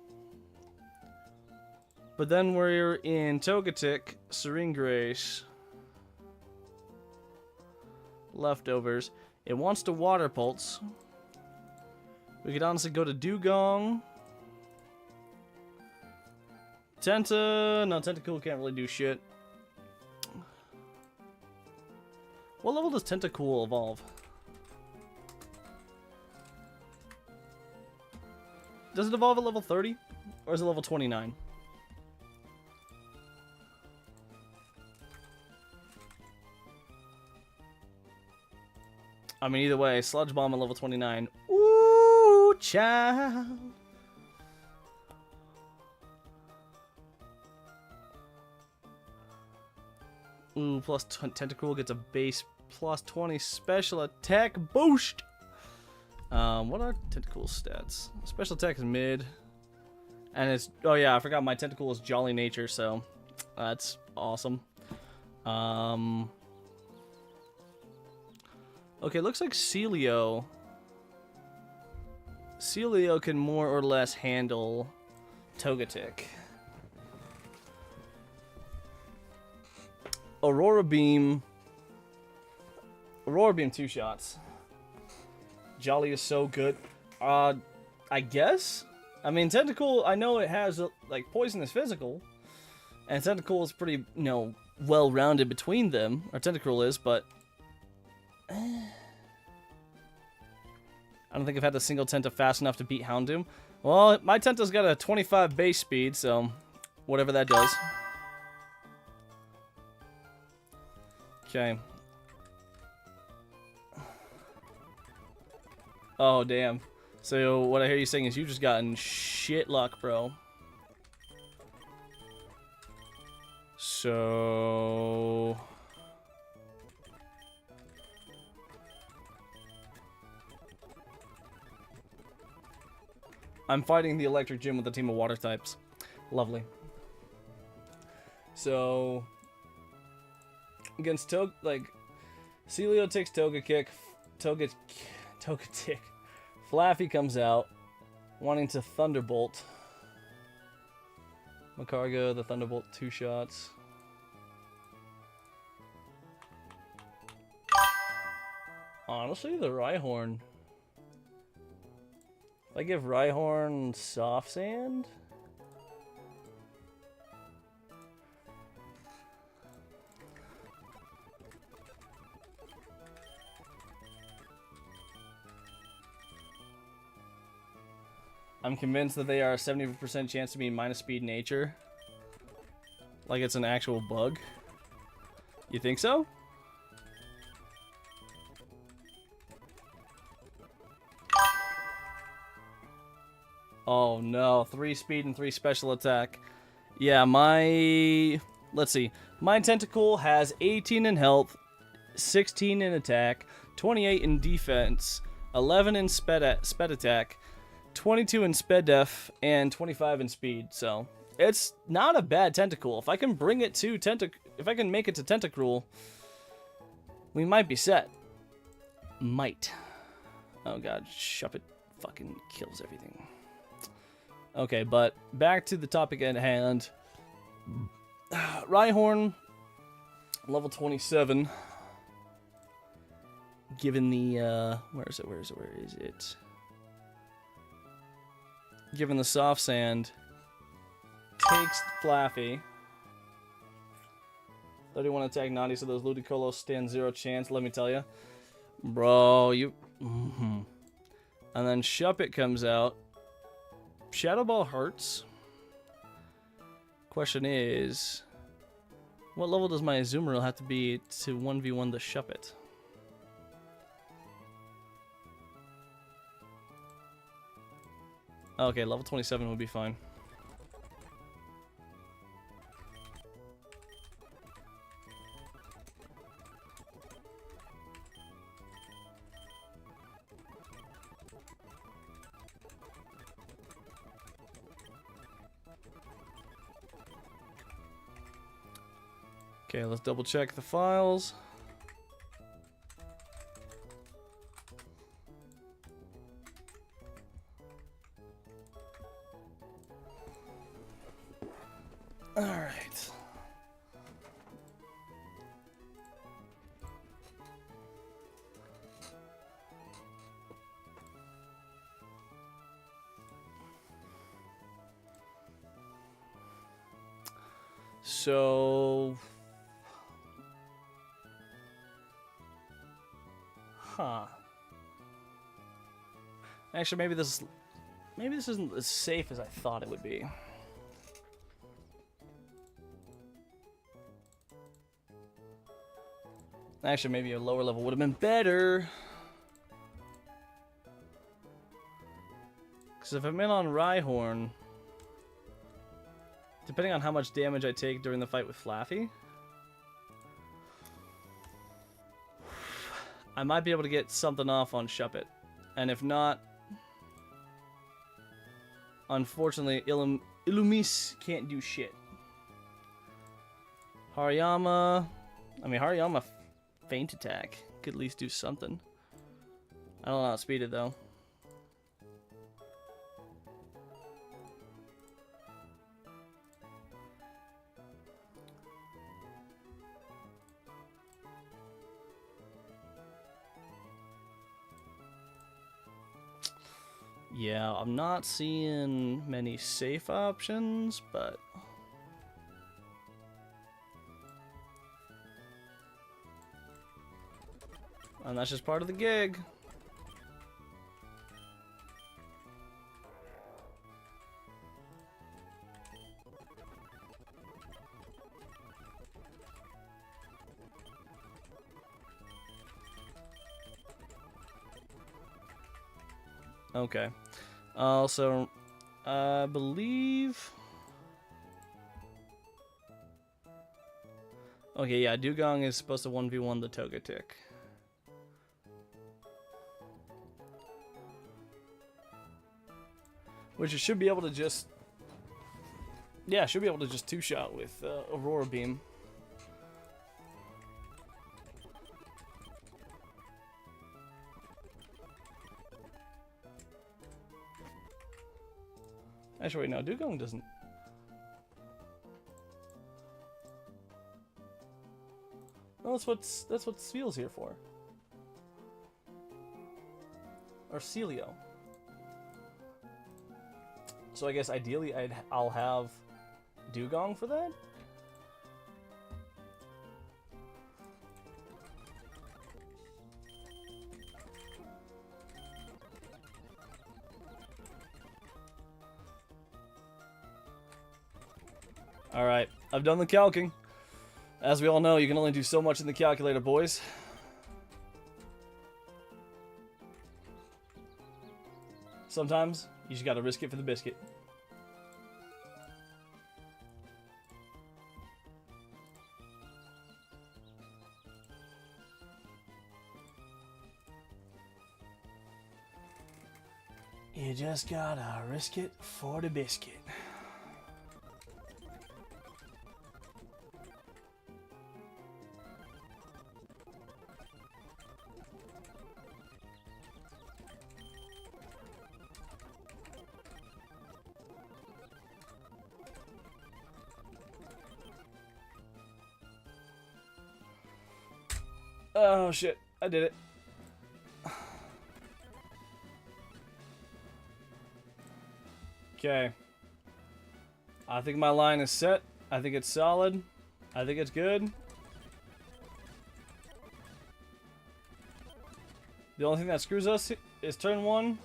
But then we're in Togetic, Serene Grace. Leftovers. It wants to Water Pulse. We could honestly go to Dugong. No, Tentacool can't really do shit. What level does Tentacool evolve? Does it evolve at level 30? Or is it level 29? I mean, either way, Sludge Bomb at level 29. Ooh, child. Ooh, plus Tentacool gets a base plus 20 special attack boost. What are Tentacool's stats? Special attack is mid. And it's... Oh, yeah, I forgot my Tentacool is Jolly Nature, so that's awesome. Okay, looks like Celio can more or less handle Togetic. Aurora Beam 2 shots. Jolly is so good. I guess? I mean, Tentacool, I know it has, like, Poisonous Physical. And Tentacool is pretty, you know, well-rounded between them. Or Tentacool is, but... I don't think I've had the single Tenta fast enough to beat Houndoom. Well, my Tenta's got a 25 base speed, so whatever that does. Okay. Oh, damn. So what I hear you saying is you just gotten shit luck, bro. So... I'm fighting the electric gym with a team of water types. Lovely. So... Against Celio takes Togekick. Togetic. Flaffy comes out, wanting to Thunderbolt. Macargo, the Thunderbolt, 2 shots. Honestly, the Rhyhorn. If I give Rhyhorn Soft Sand... I'm convinced that they are a 70% chance to be minus speed nature. Like it's an actual bug. You think so? Oh no, 3 speed and 3 special attack. Yeah, my... Let's see. My Tentacool has 18 in health, 16 in attack, 28 in defense, 11 in sped attack, 22 in sped def, and 25 in speed. So it's not a bad Tentacool. If I can bring it to if I can make it to Tentacruel, we might be set. Might. Oh god, Shuppet fucking kills everything. Okay, but back to the topic at hand. Rhyhorn, level 27. Given the where is it? Given the soft sand, takes Flaffy. 31 attack, naughty, so those Ludicolo stand 0 chance, let me tell you. Bro, you... And then Shuppet comes out. Shadow Ball hurts. Question is, what level does my Azumarill have to be to 1v1 the Shuppet? Okay, level 27 would be fine. Okay, let's double check the files. All right. So, actually, maybe this isn't as safe as I thought it would be. Actually, maybe a lower level would have been better. Because if I'm in on Rhyhorn, depending on how much damage I take during the fight with Flaffy, I might be able to get something off on Shuppet. And if not, unfortunately, Illumise can't do shit. Hariyama Feint attack could at least do something. I don't know how to speed it though. Yeah, I'm not seeing many safe options, but and that's just part of the gig. Okay. So, I believe... Okay, yeah, Dugong is supposed to 1v1 the Togetic. Which it should be able to just... Yeah, should be able to just two-shot with Aurora Beam. Actually, wait, no, Dugong doesn't... No, that's what Seal's here for. Or Celio. So I guess ideally I'll have Dugong for that? Alright, I've done the calcing. As we all know, you can only do so much in the calculator, boys. Sometimes, you just gotta risk it for the biscuit. You just gotta risk it for the biscuit. Oh shit, I did it. Okay. I think my line is set. I think it's solid. I think it's good. The only thing that screws us is turn one.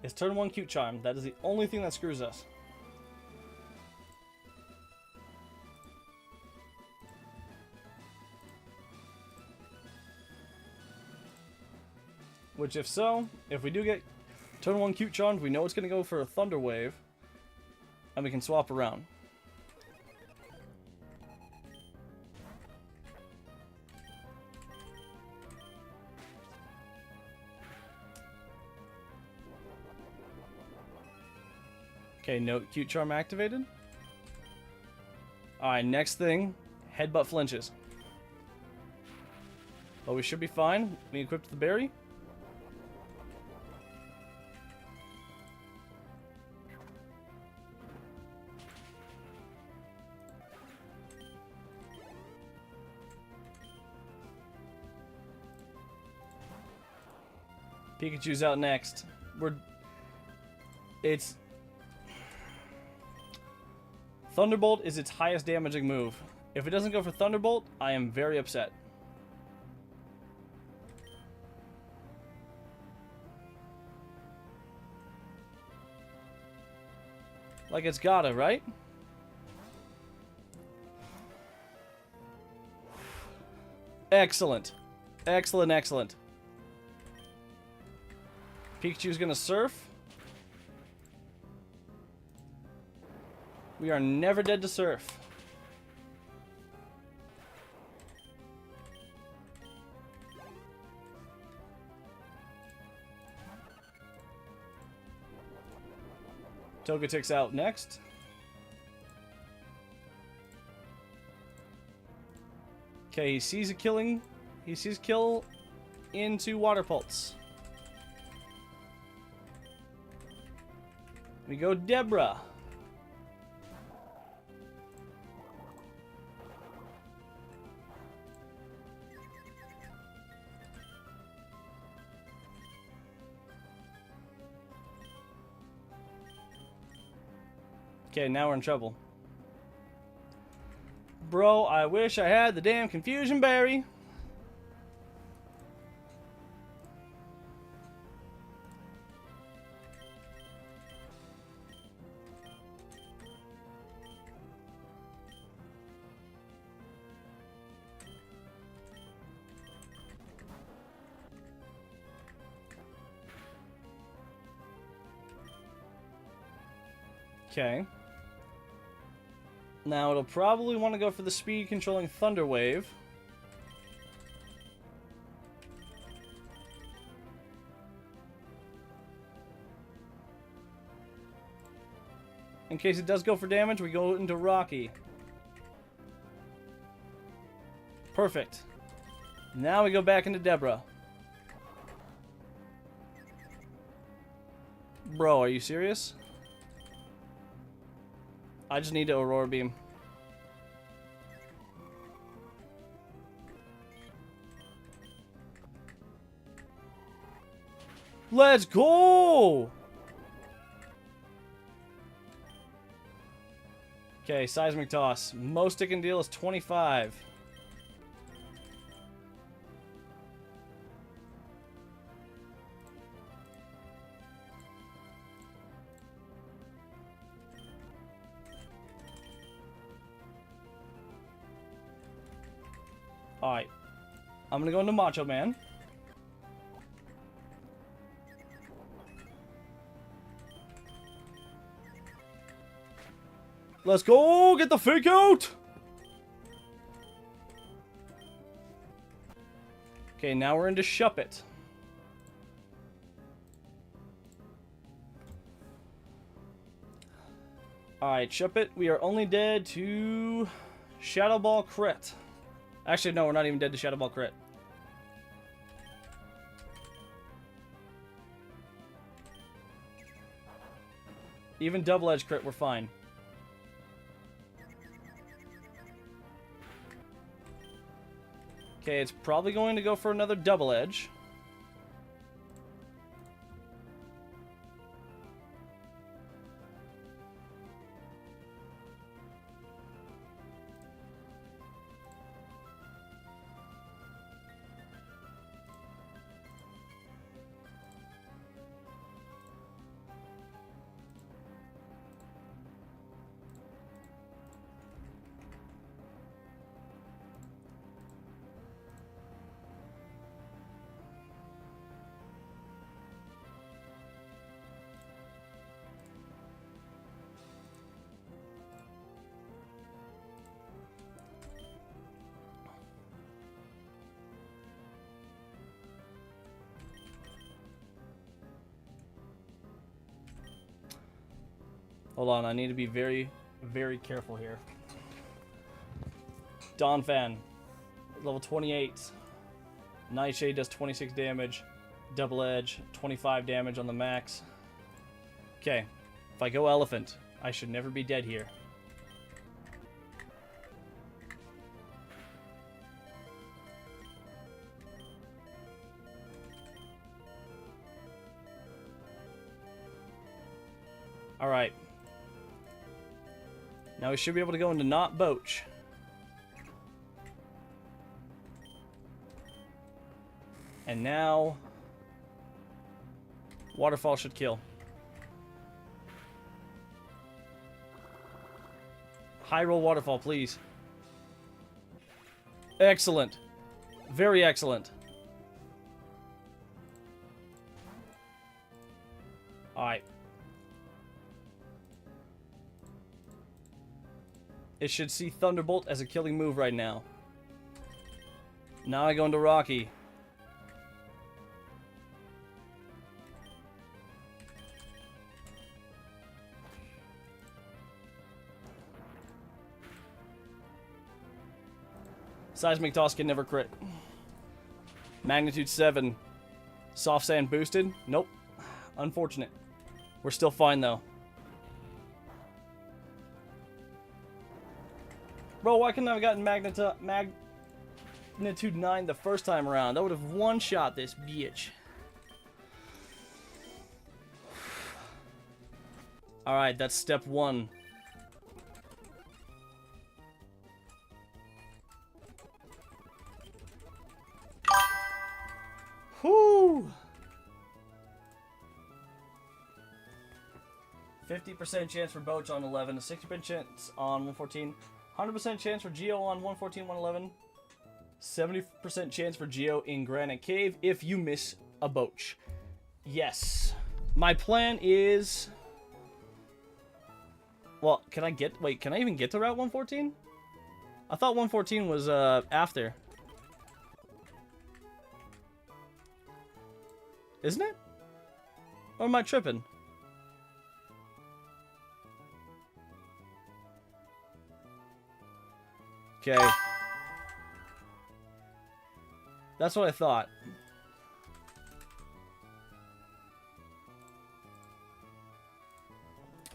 It's turn one Cute Charm. That is the only thing that screws us. Which, if so, if we do get turn one Cute Charmed, we know it's going to go for a Thunder Wave, and we can swap around. Okay, no Cute Charm activated. Alright, next thing, Headbutt flinches. But we should be fine. We equipped the berry. Pikachu's out next. Thunderbolt is its highest damaging move. If it doesn't go for Thunderbolt, I am very upset. Like it's gotta, right? Excellent. Excellent, excellent. Pikachu's gonna surf. We are never dead to surf. Togetic's out next. Okay, he sees a killing. He sees kill into Water Pulse. We go Deborah. Okay, now we're in trouble. Bro, I wish I had the damn Confusion Berry. Okay. Now it'll probably want to go for the speed controlling Thunder Wave. In case it does go for damage, we go into Rocky. Perfect. Now we go back into Deborah. Bro, are you serious? I just need to Aurora Beam. Let's go! Okay, Seismic Toss. Most it can deal is 25. Alright. I'm gonna go into Macho Man. Let's go! Get the fake out! Okay, now we're into Shuppet. Alright, Shuppet, we are only dead to Shadow Ball Crit. Actually, no, we're not even dead to Shadow Ball Crit. Even Double Edge Crit, we're fine. Okay, it's probably going to go for another Double Edge. Hold on, I need to be very, very careful here. Donphan, level 28. Nightshade does 26 damage. Double Edge, 25 damage on the max. Okay, if I go Elephant, I should never be dead here. Alright. Now we should be able to go into not Boach. And now Waterfall should kill. High roll Waterfall, please. Excellent. Very excellent. Alright. It should see Thunderbolt as a killing move right now. Now I go into Rocky. Seismic Toss can never crit. Magnitude 7. Soft Sand boosted? Nope. Unfortunate. We're still fine though. Bro, why couldn't I have gotten Magnitude 9 the first time around? That would have one-shot this bitch. Alright, that's step 1. Whoo! 50% chance for Boach on 11, a 60% chance on 114. 100% chance for Geo on 114, 111. 70% chance for Geo in Granite Cave if you miss a Boach. Yes. My plan is Well, can I get... Wait, can I even get to Route 114? I thought 114 was, after. Isn't it? Or am I tripping? Okay. That's what I thought.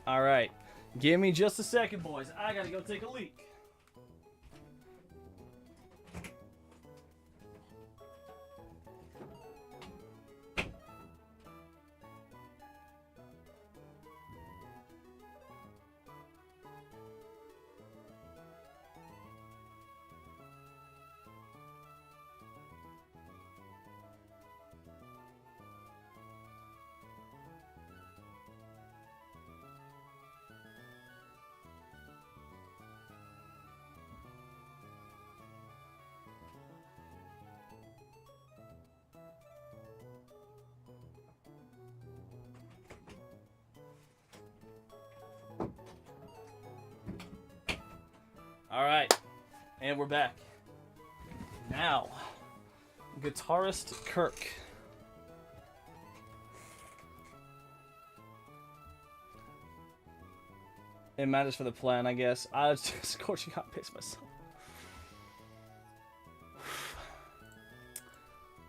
Alright. Give me just a second, boys. I gotta go take a leak. Alright, and we're back. Now, guitarist Kirk. It matters for the plan, I guess. I was just scorching hot piss myself.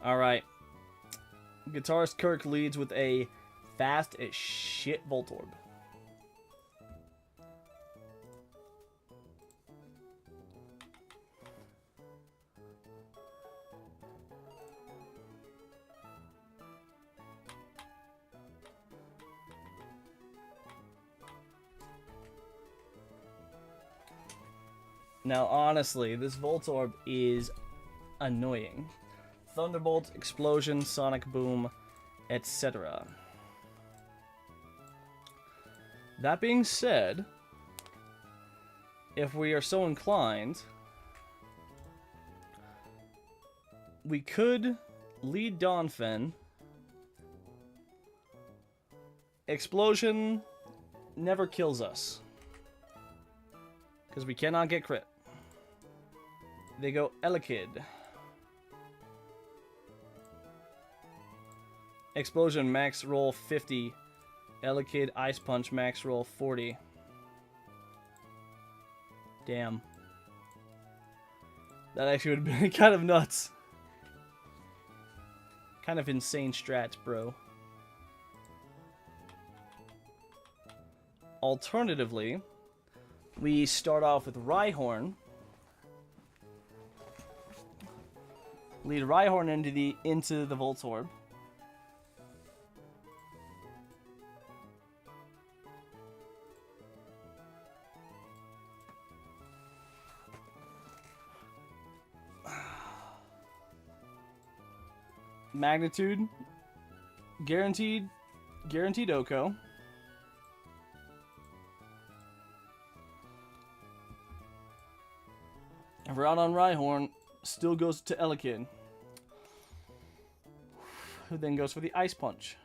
Alright. Guitarist Kirk leads with a fast as shit Voltorb. Now, honestly, this Voltorb is annoying. Thunderbolt, Explosion, Sonic Boom, etc. That being said, if we are so inclined, we could lead Donphan. Explosion never kills us, because we cannot get crit. They go Elekid. Explosion max roll 50. Elekid Ice Punch max roll 40. Damn. That actually would have been kind of nuts. Kind of insane strats, bro. Alternatively, we start off with Rhyhorn. Lead Rhyhorn into the Voltorb. Magnitude. Guaranteed Oko. If we're out on Rhyhorn, still goes to Elekid, who then goes for the Ice Punch.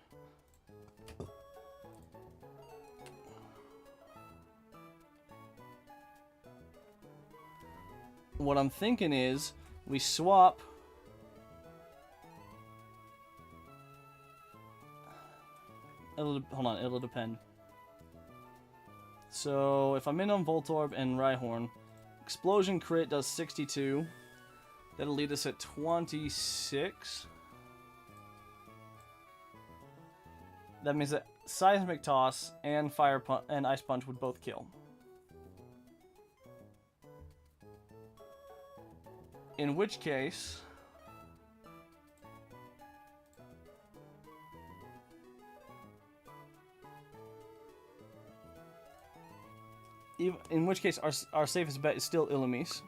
What I'm thinking is we swap hold on, it'll depend. So if I'm in on Voltorb and Rhyhorn, Explosion crit does 62. That'll lead us at 26. That means that Seismic Toss and Fire Punch and Ice Punch would both kill. In which case, our safest bet is still Illumise.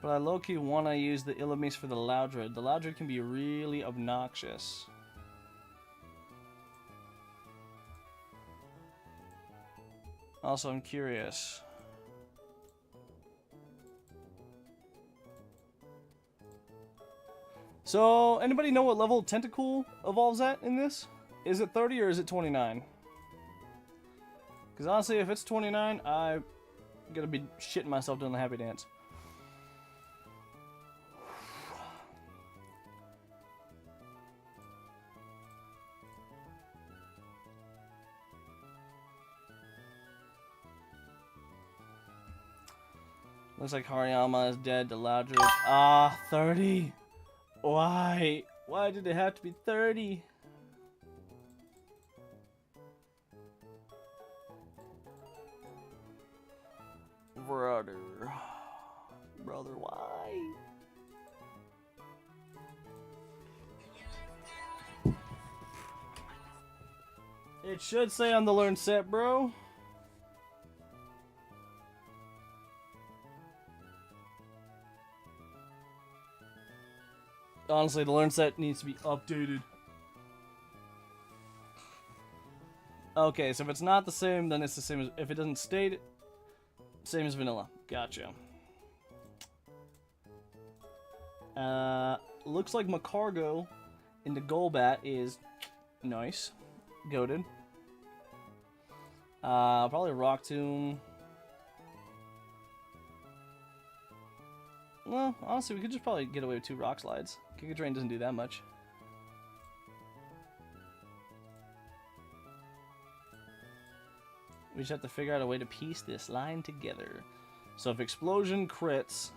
But I low-key want to use the Illumise for the Loudred. The Loudred can be really obnoxious. Also, I'm curious. So, anybody know what level Tentacool evolves at in this? Is it 30 or is it 29? Because honestly, if it's 29, I'm gonna be shitting myself doing the happy dance. Looks like Hariyama is dead to Loudred. Ah, 30. Why? Why did it have to be 30? Brother, why? It should say on the learn set, bro. Honestly, the learn set needs to be updated. Okay, so if it's not the same, then it's the same as... If it doesn't state it, same as vanilla. Gotcha. Looks like Macargo into Golbat is nice. Goated. Probably Rock Tomb. Well, honestly, we could just probably get away with 2 Rock Slides. Giga Drain doesn't do that much. We just have to figure out a way to piece this line together. So if Explosion crits,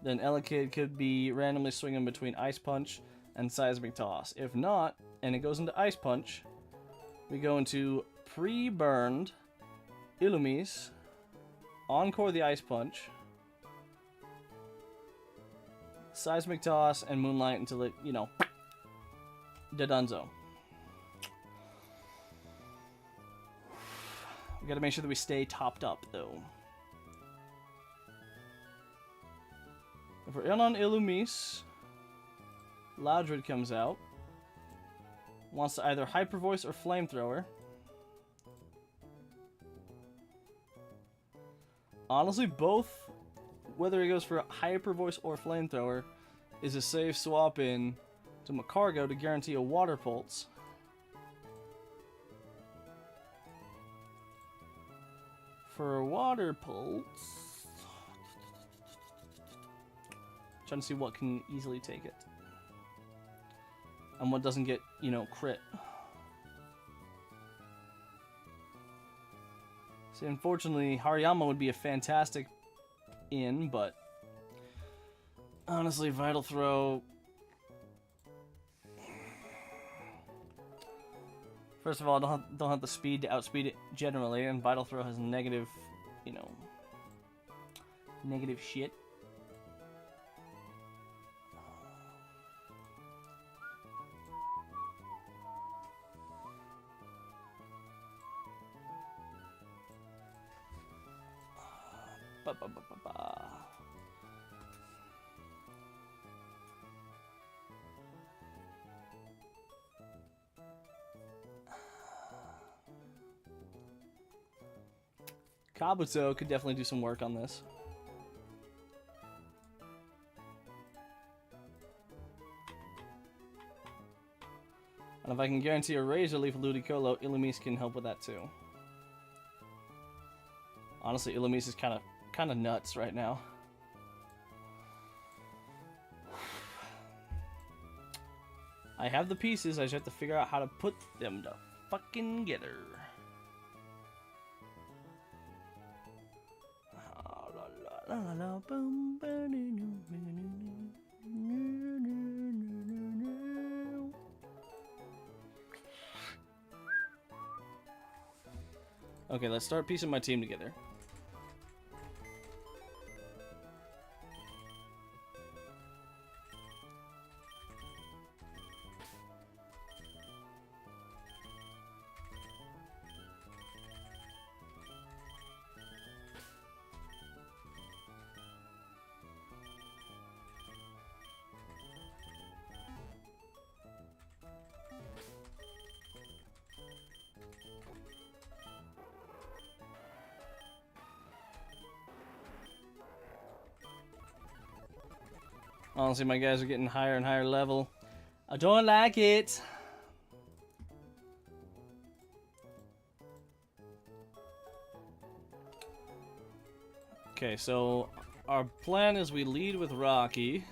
then Elekid could be randomly swinging between Ice Punch and Seismic Toss. If not, and it goes into Ice Punch, we go into pre-burned Illumise, Encore the Ice Punch, Seismic Toss, and Moonlight until it, you know, Dedunzo. We gotta make sure that we stay topped up, though. If we're in on Illumise, Loudred comes out. Wants to either Hyper Voice or Flamethrower. Honestly, both, whether he goes for Hyper Voice or Flamethrower, is a safe swap in to Macargo to guarantee a Water Pulse. For a Water Pulse, trying to see what can easily take it. And what doesn't get, you know, crit. See, unfortunately, Hariyama would be a fantastic in, but honestly, Vital Throw... First of all, don't have the speed to outspeed it generally, and Vital Throw has negative, you know, negative shit. Kabuto could definitely do some work on this. And if I can guarantee a Razor Leaf Ludicolo, Illumise can help with that too. Honestly, Illumise is kind of nuts right now. I have the pieces, I just have to figure out how to put them to fucking together. Okay, let's start piecing my team together. Honestly, my guys are getting higher and higher level. I don't like it. Okay, so our plan is we lead with Rocky.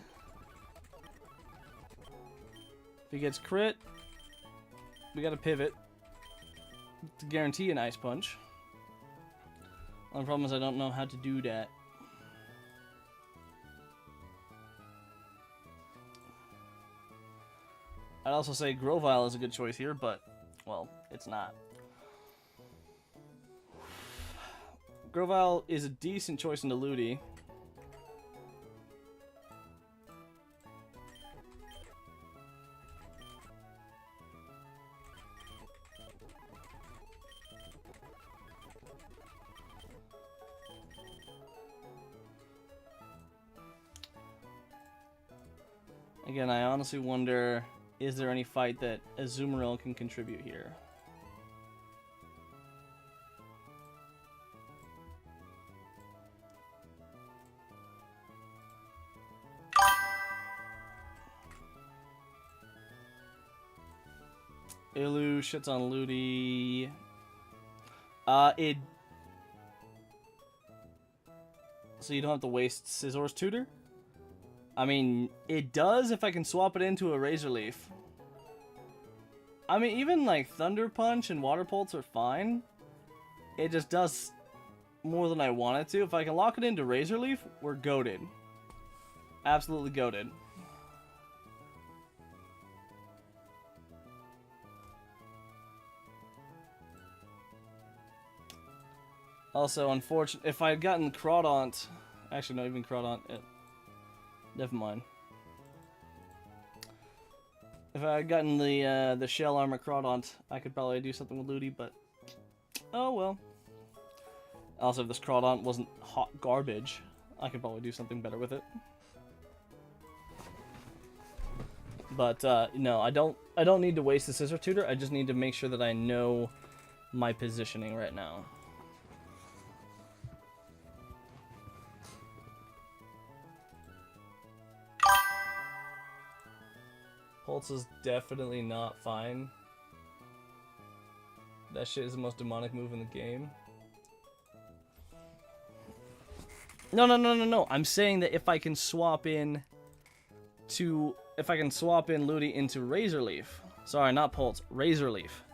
If he gets crit, we gotta pivot to guarantee an Ice Punch. Only problem is I don't know how to do that. I'd also say Grovyle is a good choice here, but, well, it's not. Grovyle is a decent choice into Ludi. Again, I honestly wonder, is there any fight that Azumarill can contribute here? Ilu shits on Ludi. So you don't have to waste Scizzor's Tutor? I mean, it does if I can swap it into a Razor Leaf. I mean, even like Thunder Punch and Water Pulse are fine. It just does more than I want it to. If I can lock it into Razor Leaf, we're goated. Absolutely goated. Also, unfortunately, if I had gotten Crawdaunt, actually not even Crawdaunt, never mind. If I had gotten the Shell Armor Crawdaunt, I could probably do something with Ludi, but oh well. Also, if this Crawdaunt wasn't hot garbage, I could probably do something better with it. But no, I don't need to waste the Scissor Tutor. I just need to make sure that I know my positioning right now. Pulse is definitely not fine. That shit is the most demonic move in the game. No. I'm saying that if I can swap in Ludi into Razor Leaf. Sorry, not Pulse, Razor Leaf.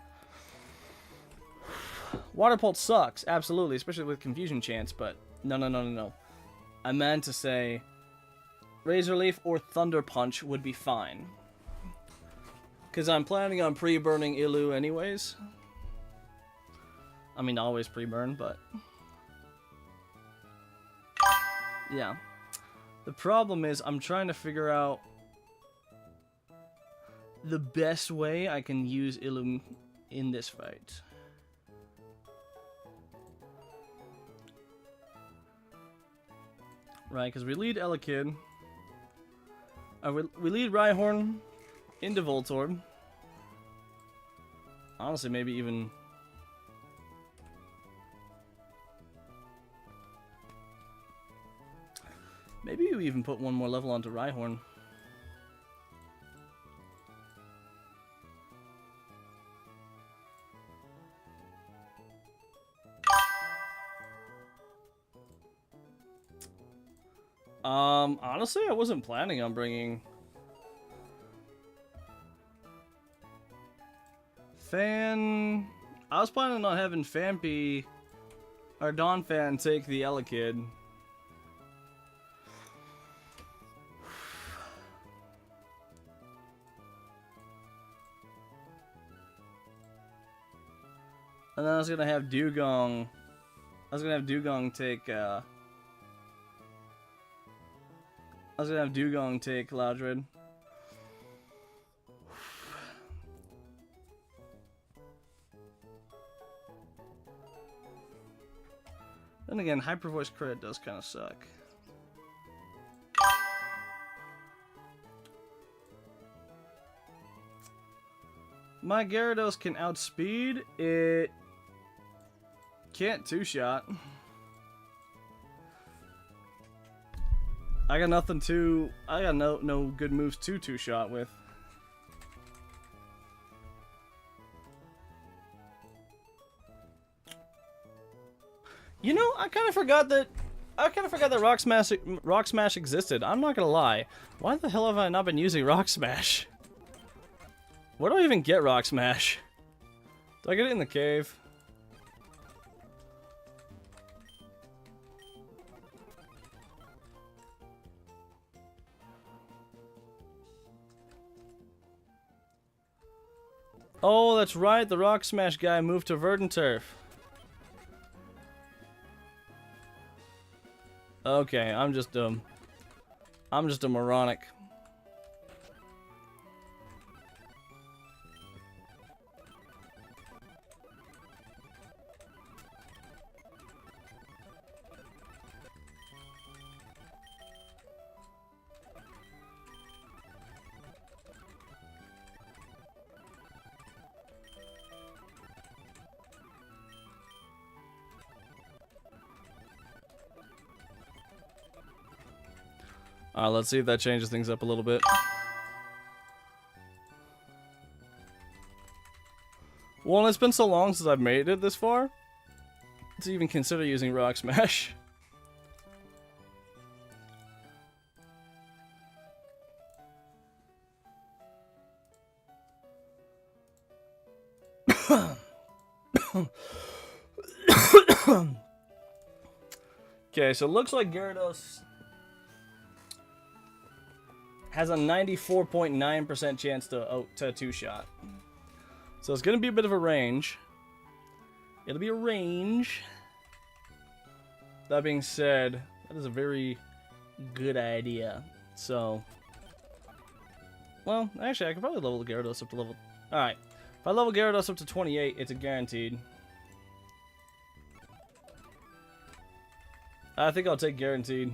Water Pulse sucks, absolutely, especially with Confusion Chance, but no. I meant to say Razor Leaf or Thunder Punch would be fine. Because I'm planning on pre-burning Ilu anyways. I mean, always pre-burn, but yeah. The problem is I'm trying to figure out the best way I can use Ilu in this fight. Right, because we lead Elekid. We lead Rhyhorn into Voltorb. Honestly, maybe even... Maybe you even put one more level onto Rhyhorn. Honestly, I wasn't planning on bringing Fan. I was planning on having Phanpy or Donphan take the Elekid. And then I was gonna have Dugong. Take Loudred. Then again, Hyper Voice crit does kind of suck. My Gyarados can outspeed. It can't two-shot. I got no good moves to two-shot with. You know, I kind of forgot that Rock Smash existed. I'm not gonna lie. Why the hell have I not been using Rock Smash? Where do I even get Rock Smash? Do I get it in the cave? Oh, that's right. The Rock Smash guy moved to Verdant Turf. Okay, I'm just a moronic. Let's see if that changes things up a little bit. Well, it's been so long since I've made it this far to even consider using Rock Smash. Okay, so it looks like Gyarados has a 94.9% chance to two-shot. So it's going to be a bit of a range. It'll be a range. That being said, that is a very good idea. So, well, actually, I could probably level Gyarados up to level... Alright, if I level Gyarados up to 28, it's a guaranteed. I think I'll take guaranteed.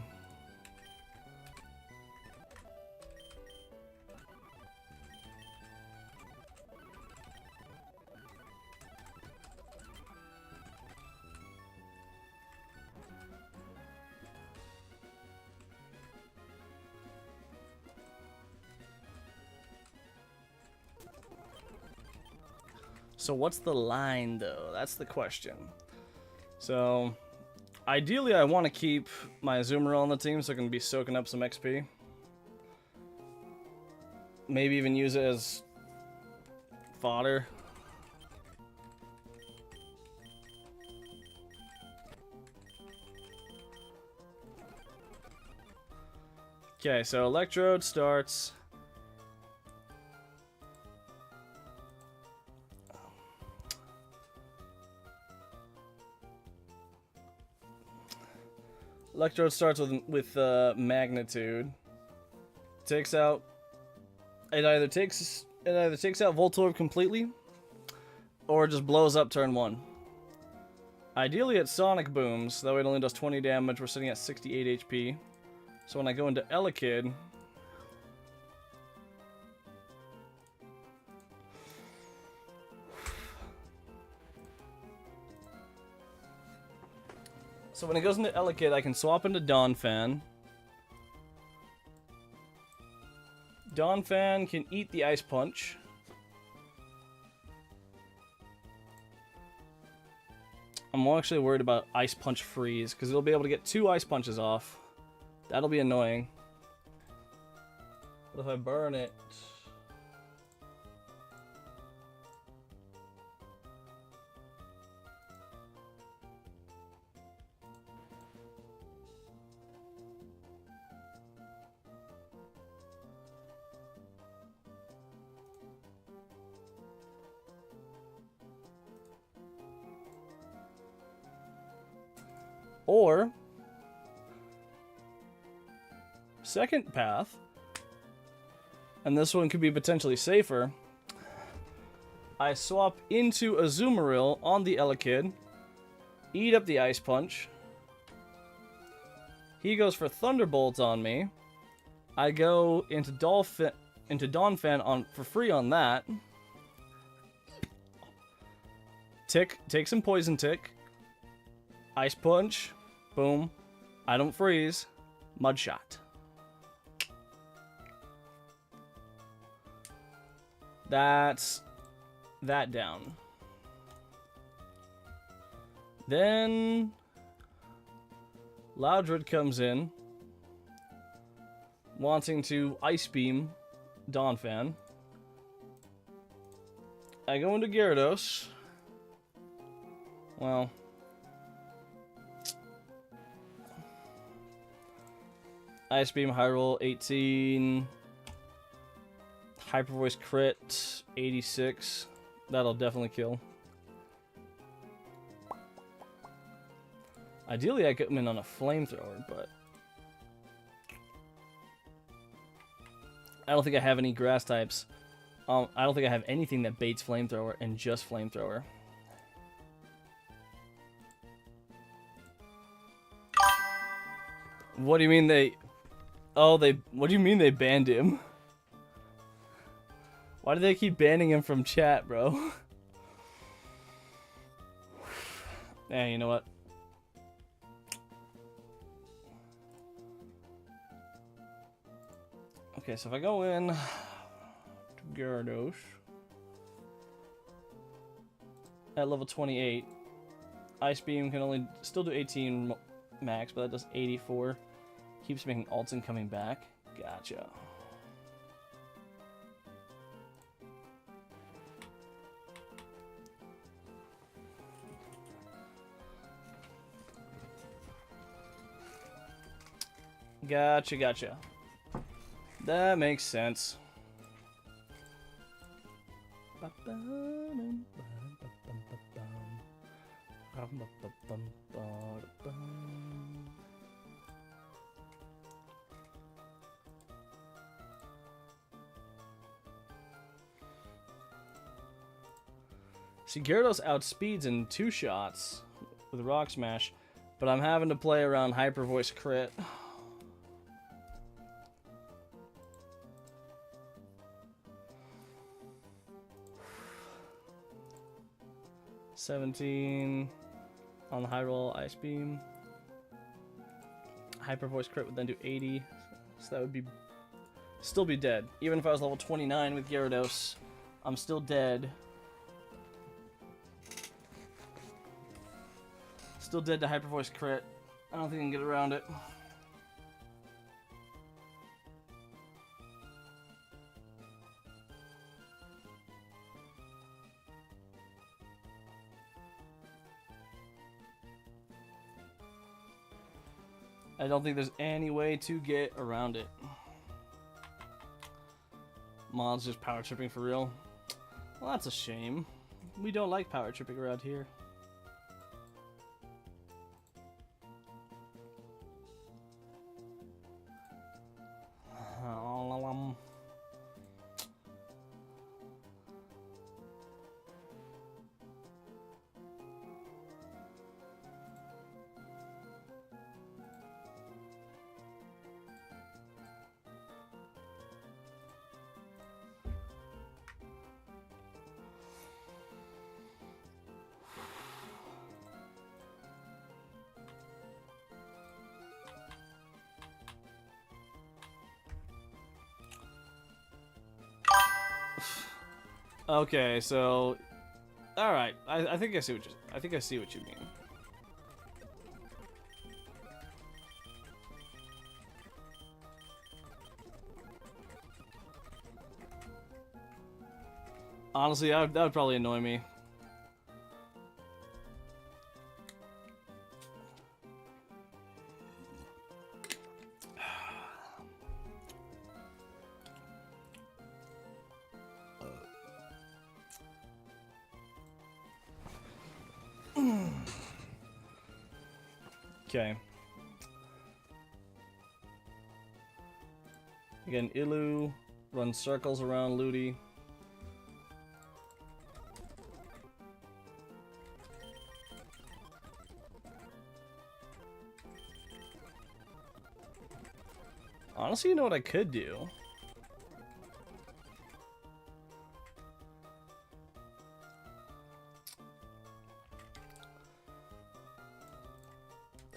So what's the line, though? That's the question. So, ideally, I want to keep my Azumarill on the team so I can be soaking up some XP. Maybe even use it as fodder. Okay, so Electrode starts... Electrode starts with Magnitude. Takes out. It either takes out Voltorb completely, or just blows up turn 1. Ideally, it Sonic Booms. That way, it only does 20 damage. We're sitting at 68 HP. So when I go into Elekid, so when it goes into Elekid, I can swap into Donphan. Donphan can eat the Ice Punch. I'm more actually worried about Ice Punch Freeze, because it'll be able to get 2 Ice Punches off. That'll be annoying. But if I burn it... Or, second path, and this one could be potentially safer, I swap into Azumarill on the Elekid, eat up the Ice Punch, he goes for Thunderbolt on me, I go into Donphan for free on that, take some Poison Tick, Ice Punch, boom, I don't freeze, Mud Shot. That's that down. Then Loudred comes in, wanting to Ice Beam Donphan. I go into Gyarados. Well, Ice Beam, High Roll, 18. Hyper Voice crit, 86. That'll definitely kill. Ideally, I get him in on a flamethrower, but I don't think I have any grass types. I don't think I have anything that baits flamethrower and just flamethrower. What do you mean they? Oh, they. What do you mean they banned him? Why do they keep banning him from chat, bro? Yeah, you know what? Okay, so if I go in to Gyarados at level 28, Ice Beam can only still do 18 max, but that does 84. Keeps making ults and coming back. Gotcha. Gotcha, gotcha. That makes sense. See, Gyarados outspeeds in 2 shots with Rock Smash, but I'm having to play around Hyper Voice crit. 17 on the high roll, Ice Beam. Hyper Voice crit would then do 80, so that would be still be dead. Even if I was level 29 with Gyarados, I'm still dead. Still dead to Hyper Voice crit. I don't think I can get around it. I don't think there's any way to get around it. Mon's just power tripping for real. Well, that's a shame. We don't like power tripping around here. Okay, so, all right. I think I see what you mean. Honestly, that would probably annoy me. Okay. Again, Ilu runs circles around Ludi. Honestly, you know what I could do?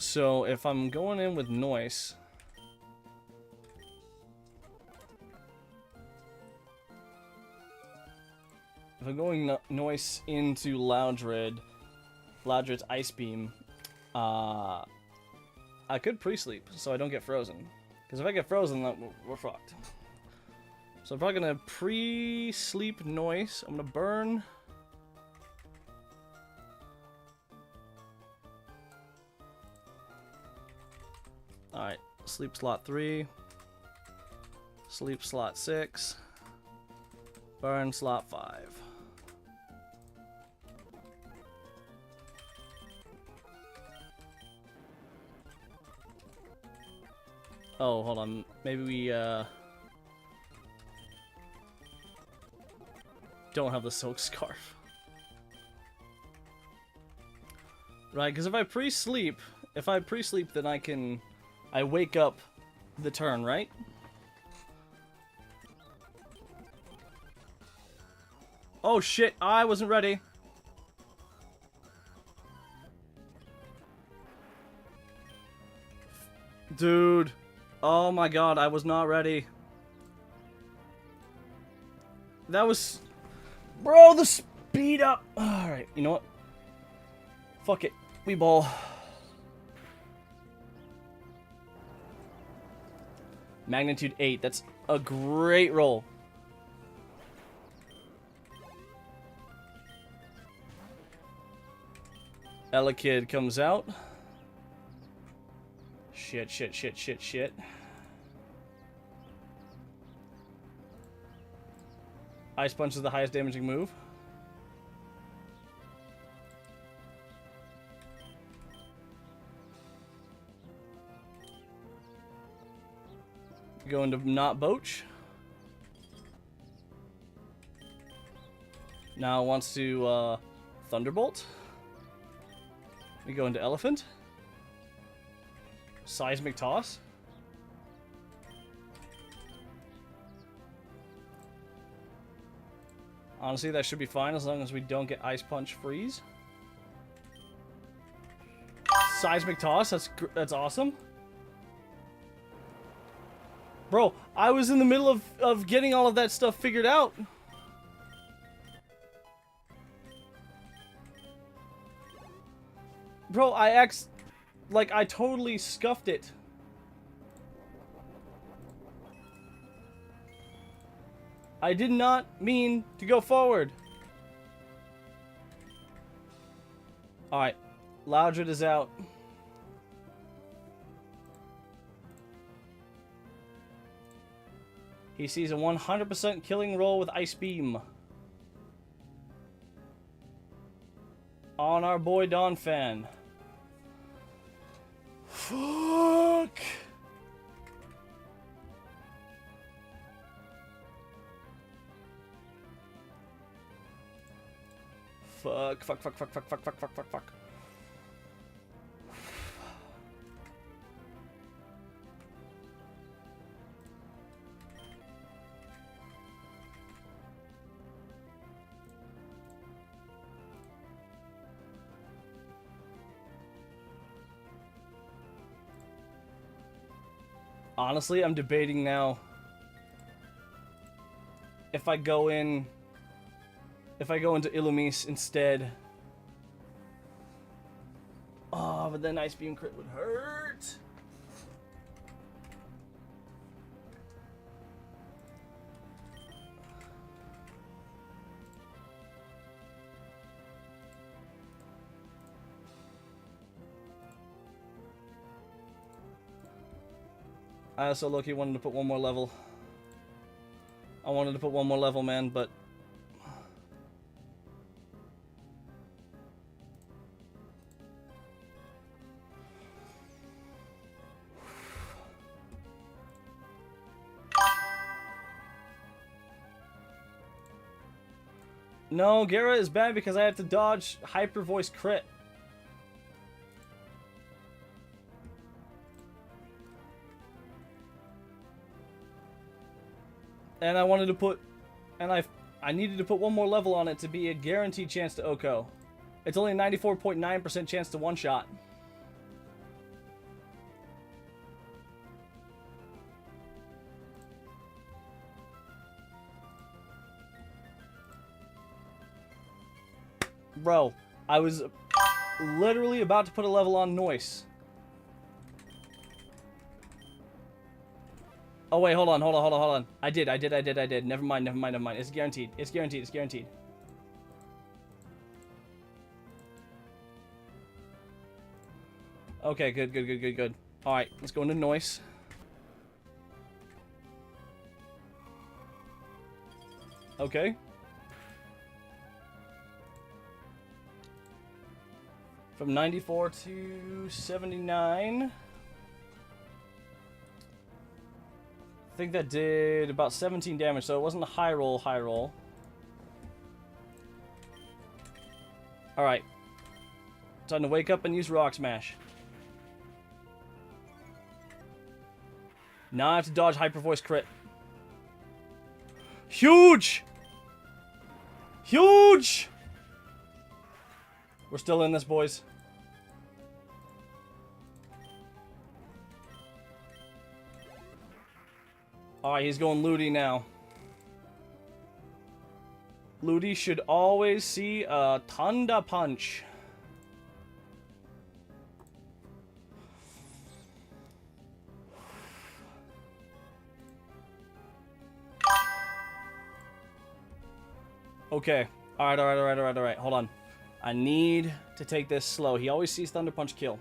So, if I'm going in with Noise, if I'm going Noise into Loudred's Ice Beam, I could pre-sleep so I don't get frozen. Because if I get frozen, then we're fucked. So I'm probably gonna pre-sleep noise. I'm gonna burn. Alright, sleep slot 3. Sleep slot 6. Burn slot 5. Oh, hold on. Maybe we, don't have the silk scarf. Right, because if I pre-sleep, then I wake up the turn, right? Oh shit, I wasn't ready. Dude. Oh my god, I was not ready. That was... Bro, the speed up. Alright, you know what? Fuck it. We ball. Magnitude 8. That's a great roll. Ella Kid comes out. Shit, shit, shit, shit, shit. Ice Punch is the highest damaging move. Go into not Boach. Now wants to Thunderbolt. We go into Elephant. Seismic Toss. Honestly, that should be fine as long as we don't get Ice Punch Freeze. Seismic Toss, that's awesome. Bro, I was in the middle of getting all of that stuff figured out. Bro, I totally scuffed it. I did not mean to go forward. Alright. Loudred is out. He sees a 100% killing roll with Ice Beam. On our boy Donphan. Fuck! Fuck, fuck, fuck, fuck, fuck, fuck, fuck, fuck, fuck, fuck. Honestly, I'm debating now if I go into Illumise instead. Oh, but then Ice Beam crit would hurt. I also low-key wanted to put one more level. I wanted to put one more level, man, but... No, Gera is bad because I have to dodge Hyper Voice crit. And I wanted to put... And I needed to put one more level on it to be a guaranteed chance to Oko. It's only a 94.9% chance to one-shot. Bro, I was literally about to put a level on Noise. Oh wait, hold on. I did. Never mind. It's guaranteed. It's guaranteed. Okay, good. Alright, let's go into noise. Okay. From 94 to 79. I think that did about 17 damage, so it wasn't a high roll. Alright. Time to wake up and use Rock Smash. Now I have to dodge Hyper Voice crit. Huge! Huge! We're still in this, boys. Alright, he's going Ludi now. Ludi should always see a Thunder Punch. Okay. Alright. Hold on. I need to take this slow. He always sees Thunder Punch kill.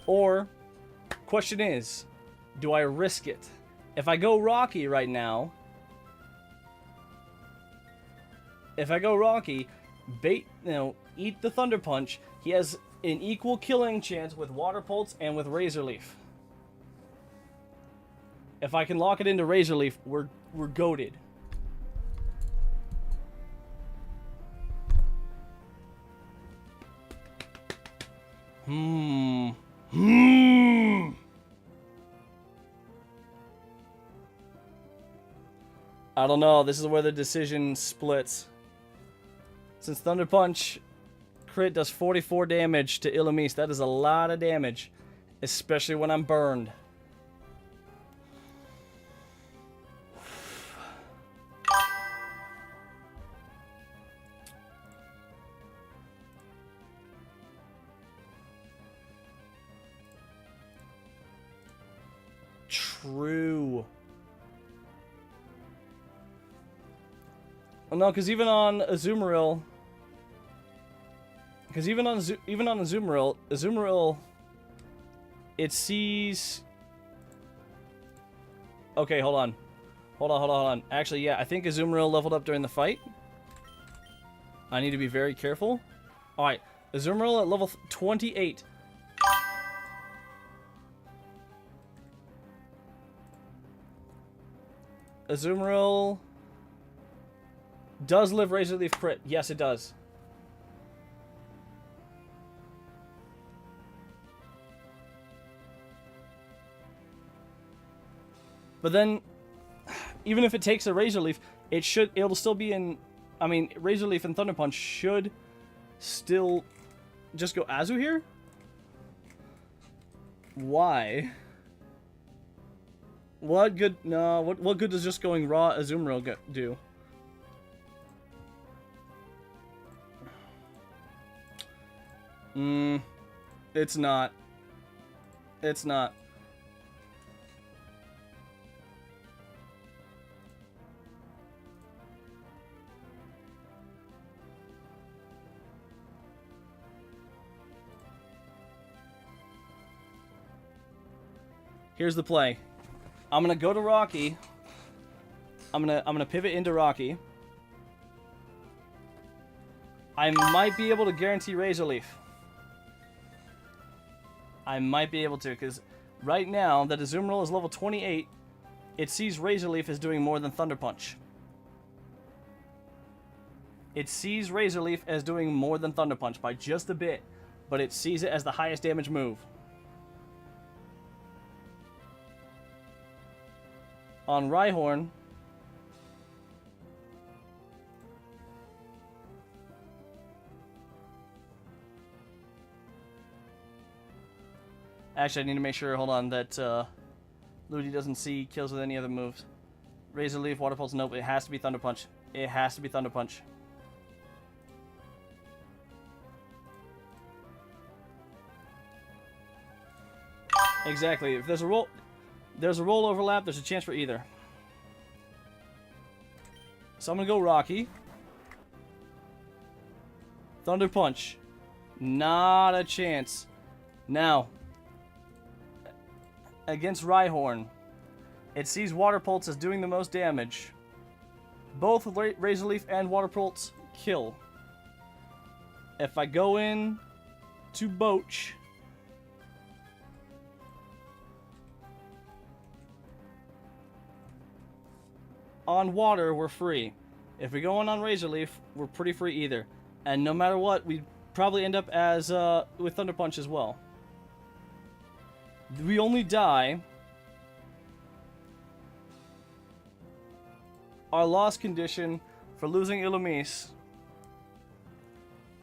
Or, question is, do I risk it? If I go Rocky right now, eat the Thunder Punch, he has an equal killing chance with Water Pulse and with Razor Leaf. If I can lock it into Razor Leaf, we're goated. I don't know. This is where the decision splits. Since Thunder Punch crit does 44 damage to Illumise, that is a lot of damage. Especially when I'm burned. True. Well, no, because even on Azumarill, Azumarill, it sees. Okay, hold on. Actually, yeah, I think Azumarill leveled up during the fight. I need to be very careful. All right, Azumarill at level 28. Azumarill does live Razor Leaf crit. Yes, it does. But then, even if it takes a Razor Leaf, it'll still be in. I mean, Razor Leaf and Thunder Punch should still just go Azu here. Why? What good? No. What good does just going raw Azumarill do? It's not. It's not. Here's the play. I'm gonna go to Rocky. I'm gonna pivot into Rocky. I might be able to guarantee Razor Leaf. I might be able to, because right now that Azumarill is level 28, it sees Razor Leaf as doing more than Thunder Punch. It sees Razor Leaf as doing more than Thunder Punch by just a bit, but it sees it as the highest damage move. On Rhyhorn, Actually, I need to make sure, hold on, that Ludi doesn't see kills with any other moves. Razor Leaf, Water Pulse, nope, it has to be Thunder Punch. It has to be Thunder Punch. Exactly. If there's a roll overlap, there's a chance for either. So I'm gonna go Rocky. Thunder Punch. Not a chance. Now, against Rhyhorn, it sees Water Pulse as doing the most damage. Both Razor Leaf and Water Pulse kill. If I go in to Boach, on water, we're free. If we go in on Razor Leaf, we're pretty free either. And no matter what, we probably end up as with Thunder Punch as well. We only die. Our loss condition for losing Illumise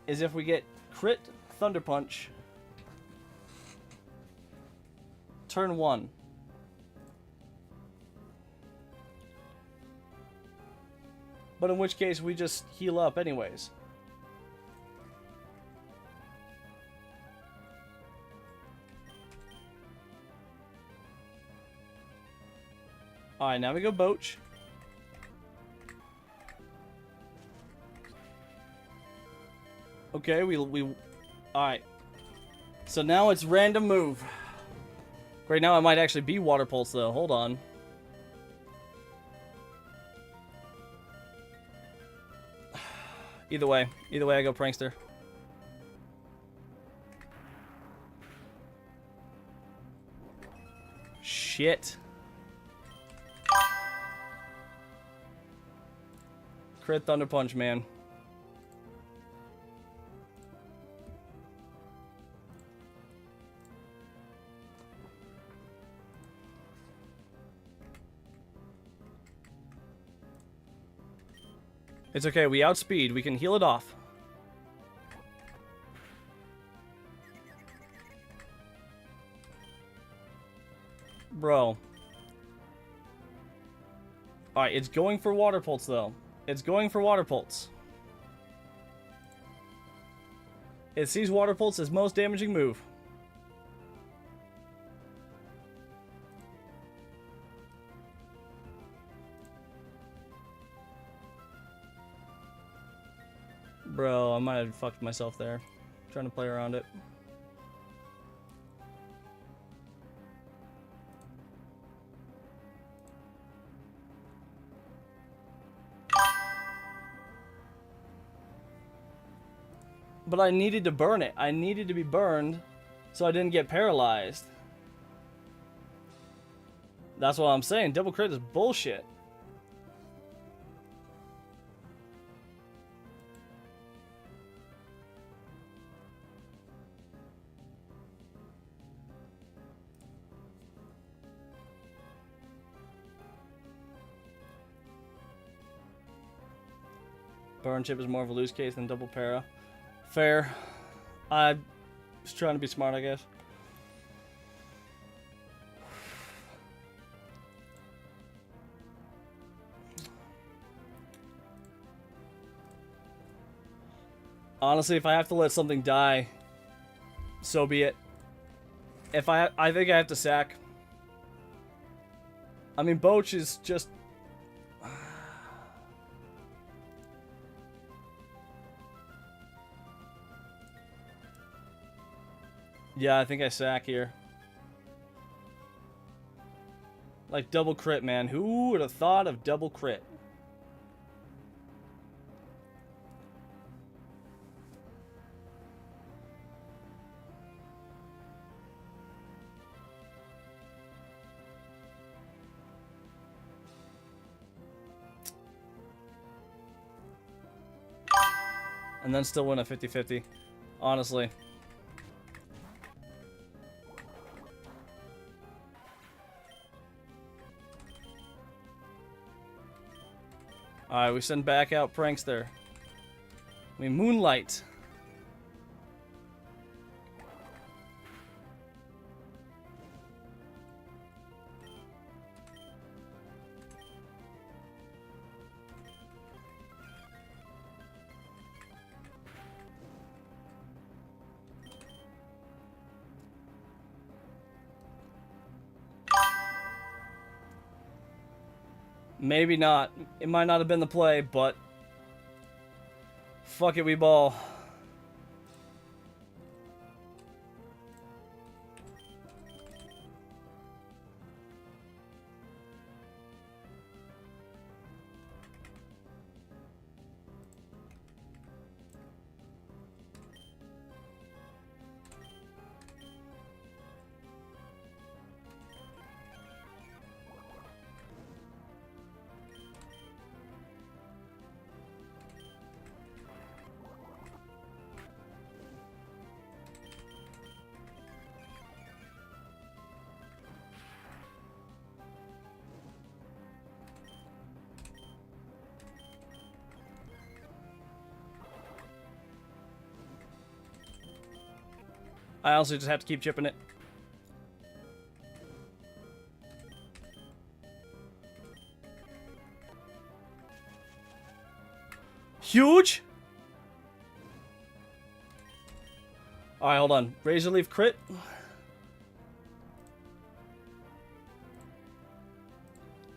is if we get crit Thunder Punch turn 1. But in which case we just heal up anyways. Alright, now we go Boach. Okay, we alright. So now it's random move. Right now it might actually be Water Pulse though. Hold on. Either way I go Prankster. Shit. Crit Thunder Punch, man. It's okay, we outspeed. We can heal it off. Bro. Alright, it's going for Water Pulse, though. It's going for Water Pulse. It sees Water Pulse as most damaging move. Bro, I might have fucked myself there. Trying to play around it. But I needed to burn it. I needed to be burned so I didn't get paralyzed. That's what I'm saying. Double crit is bullshit. Burn chip is more of a loose case than double para. Fair. I was trying to be smart, I guess. Honestly, if I have to let something die, so be it. If I think I have to sack. I mean, Boach is just... Yeah, I think I sack here. Like double crit, man. Who would have thought of double crit? And then still win a 50-50. Honestly. Alright, we send back out Prankster. We Moonlight. Maybe not. It might not have been the play, but fuck it, we ball. I also just have to keep chipping it. Huge? Alright, hold on. Razor Leaf crit.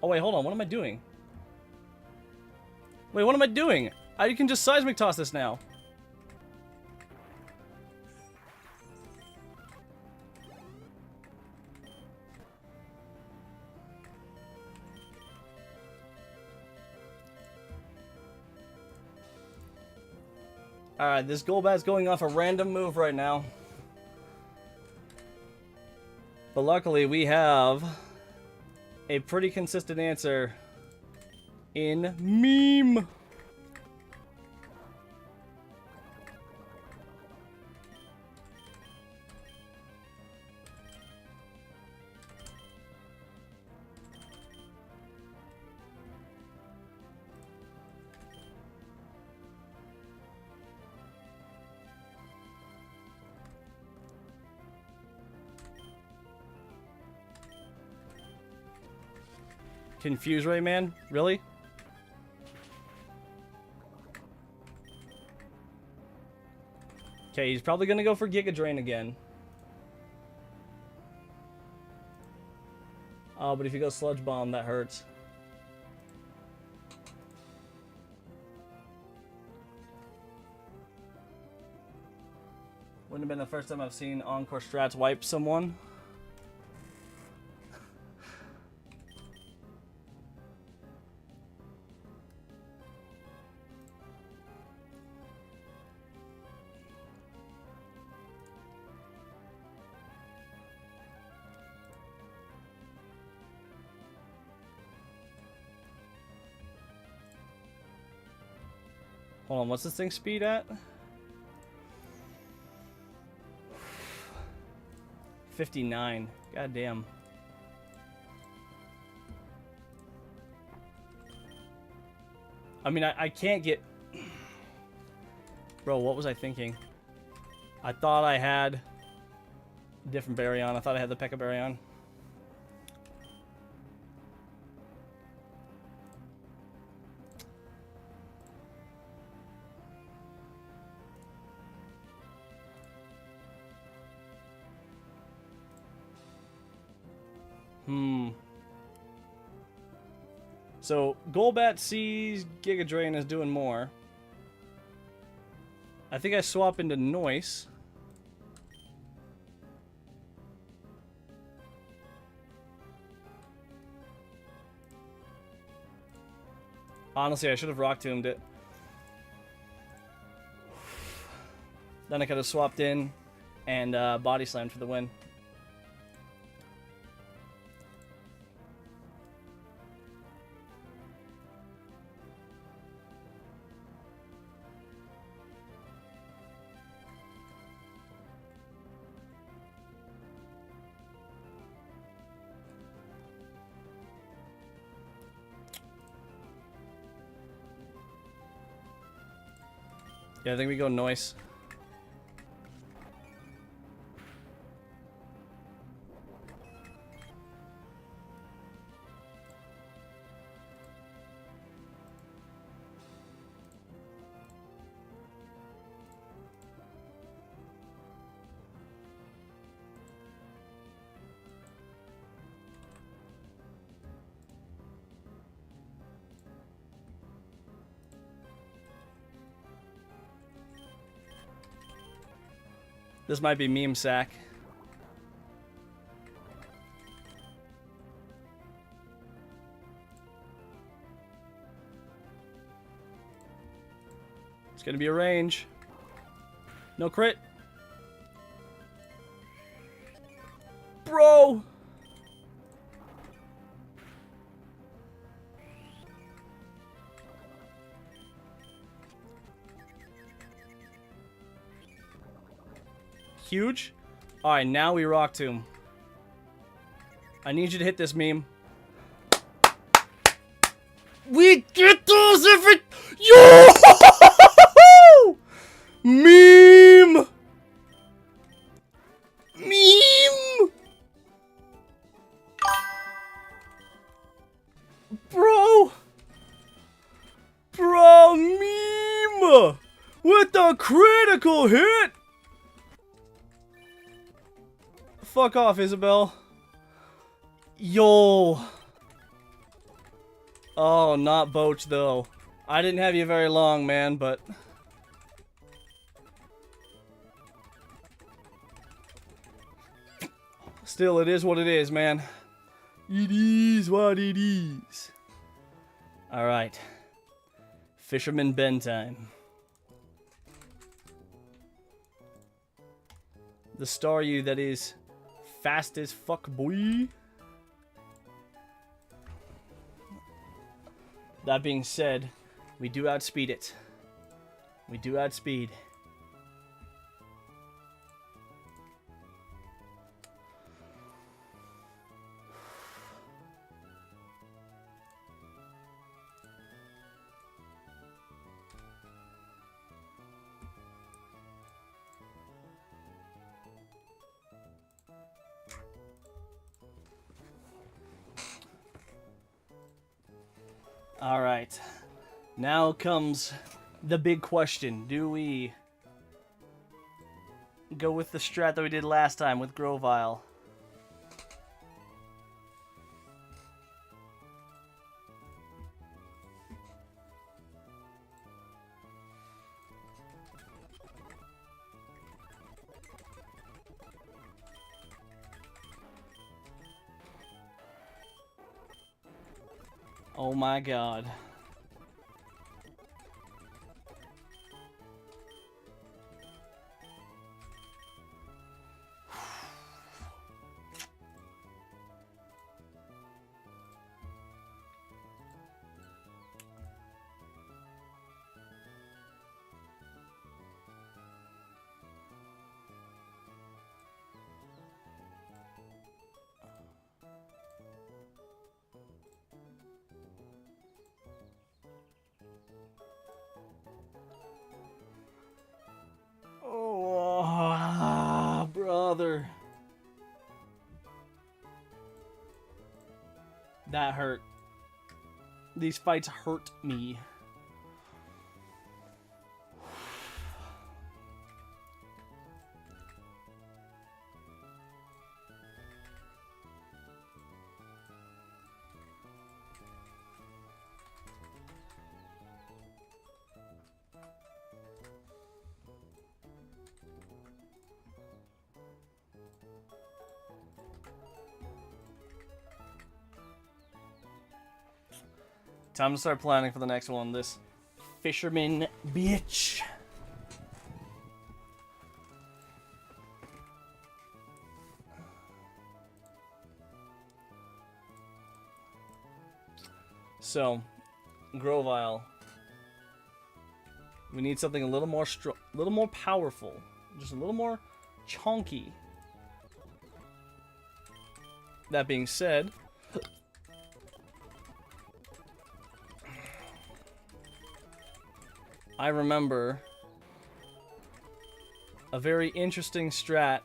Oh, wait, hold on. What am I doing? Wait, what am I doing? I can just seismic toss this now. Alright, this Golbat's going off a random move right now. But luckily, we have a pretty consistent answer in Meme. Confuse Rayman? Really? Okay, he's probably gonna go for Giga Drain again. Oh, but if you go Sludge Bomb, that hurts. Wouldn't have been the first time I've seen Encore Strats wipe someone. Hold on, what's this thing speed at? 59. God damn. I mean, I can't get... Bro, what was I thinking? I thought I had a different Baryon. I thought I had the P.E.K.K.A. Baryon. So, Golbat sees Giga Drain is doing more. I think I swap into Noise. Honestly, I should have Rock Tombed it. Then I could have swapped in and Body Slammed for the win. Yeah, I think we go Noise. This might be meme sack. It's gonna be a range. No crit. Bro! Huge. Alright, now we rock tomb. I need you to hit this meme. We get those every... Yo! Meme! Meme! Bro! Bro, meme! With the critical hit! Fuck off, Isabel. Yo. Oh, not Boach, though. I didn't have you very long, man, but... Still, it is what it is, man. It is what it is. Alright. Fisherman Ben time. The Staryu that is fast as fuck, boy. That being said, we do outspeed it. We do outspeed. Alright, now comes the big question. Do we go with the strat that we did last time with Grovyle? Oh my god. Oh, brother. That hurt. These fights hurt me. Time to start planning for the next one. This fisherman bitch. So, Grovyle. We need something a little more powerful, just a little more chunky. That being said, I remember a very interesting strat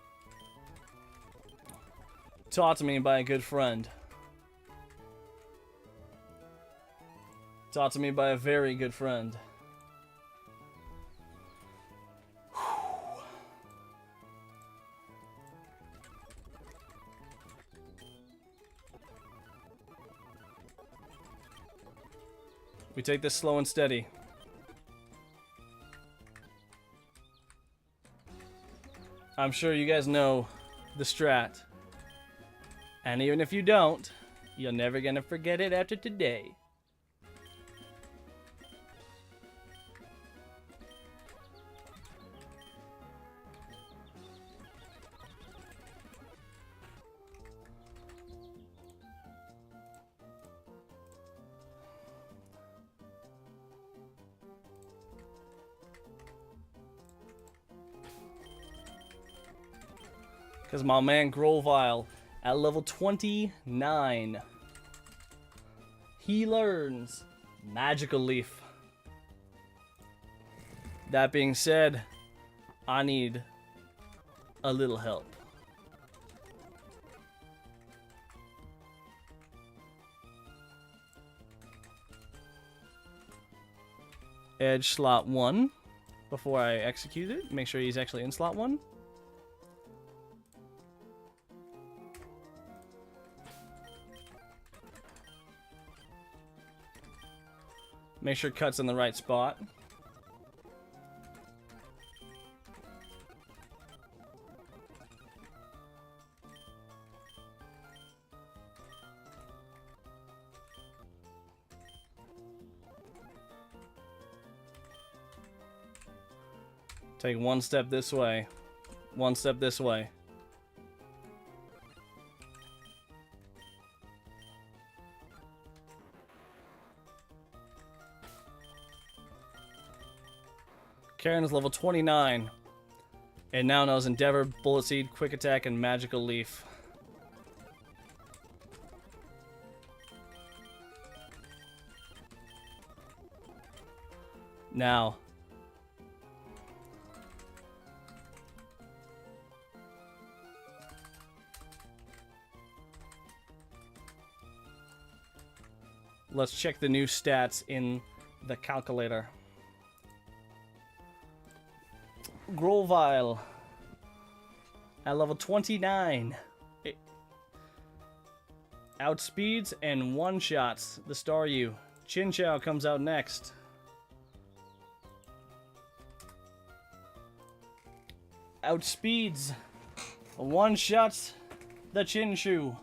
taught to me by a good friend. Taught to me by a very good friend. We take this slow and steady. I'm sure you guys know the strat. And even if you don't, you're never gonna forget it after today. Because my man Grovile at level 29, he learns Magical Leaf. That being said, I need a little help. Edge slot 1 before I execute it. Make sure he's actually in slot 1. Make sure cut's in the right spot. Take one step this way. One step this way. Karen is level 29. And now knows Endeavor, Bullet Seed, Quick Attack, and Magical Leaf. Now. Let's check the new stats in the calculator. Grovile at level 29. It outspeeds and one-shots the Staryu. Chinchou comes out next. Outspeeds, one-shots the Chinchou.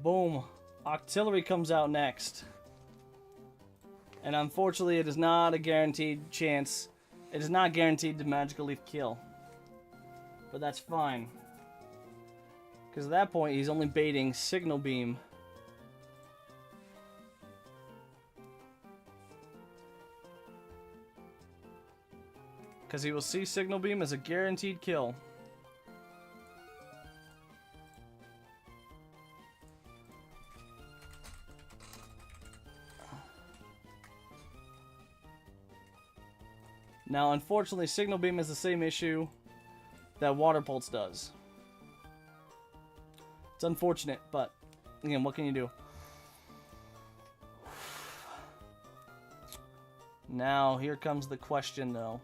Boom. Octillery comes out next. And unfortunately, it is not a guaranteed chance. It is not guaranteed to Magical Leaf kill. But that's fine. Because at that point, he's only baiting Signal Beam. Because he will see Signal Beam as a guaranteed kill. Now, unfortunately, Signal Beam has the same issue that Water Pulse does. It's unfortunate, but again, what can you do? Now, here comes the question, though.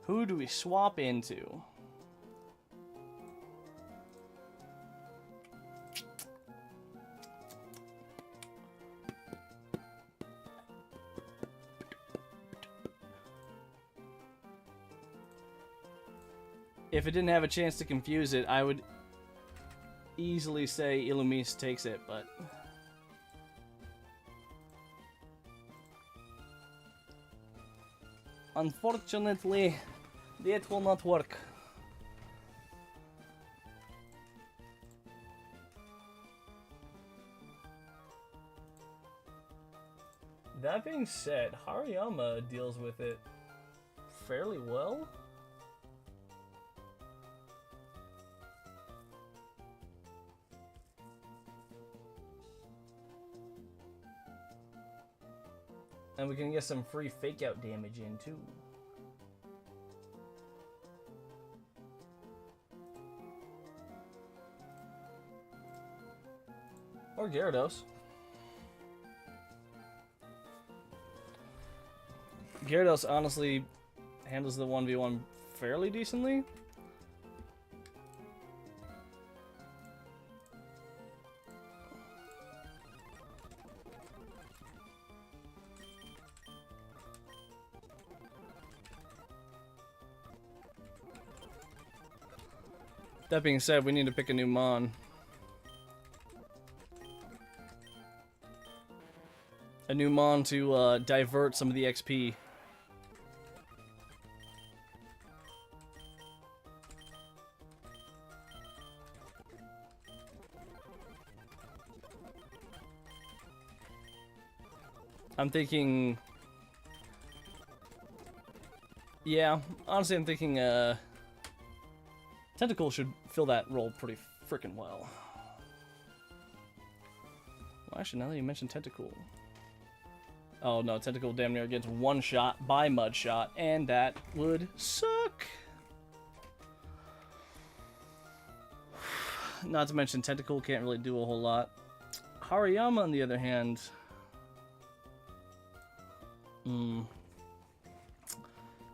Who do we swap into? If it didn't have a chance to confuse it, I would easily say Illumise takes it, but... unfortunately, that will not work. That being said, Hariyama deals with it fairly well. And we can get some free fake out damage in too. Or Gyarados. Gyarados honestly handles the 1v1 fairly decently. That being said, we need to pick a new Mon. A new Mon to divert some of the XP. I'm thinking... Yeah, honestly I'm thinking Tentacle should fill that role pretty freaking well. Well, actually, now that you mentioned Tentacle... Oh no, Tentacle damn near gets one shot by Mudshot, and that would suck. Not to mention Tentacle can't really do a whole lot. Hariyama, on the other hand...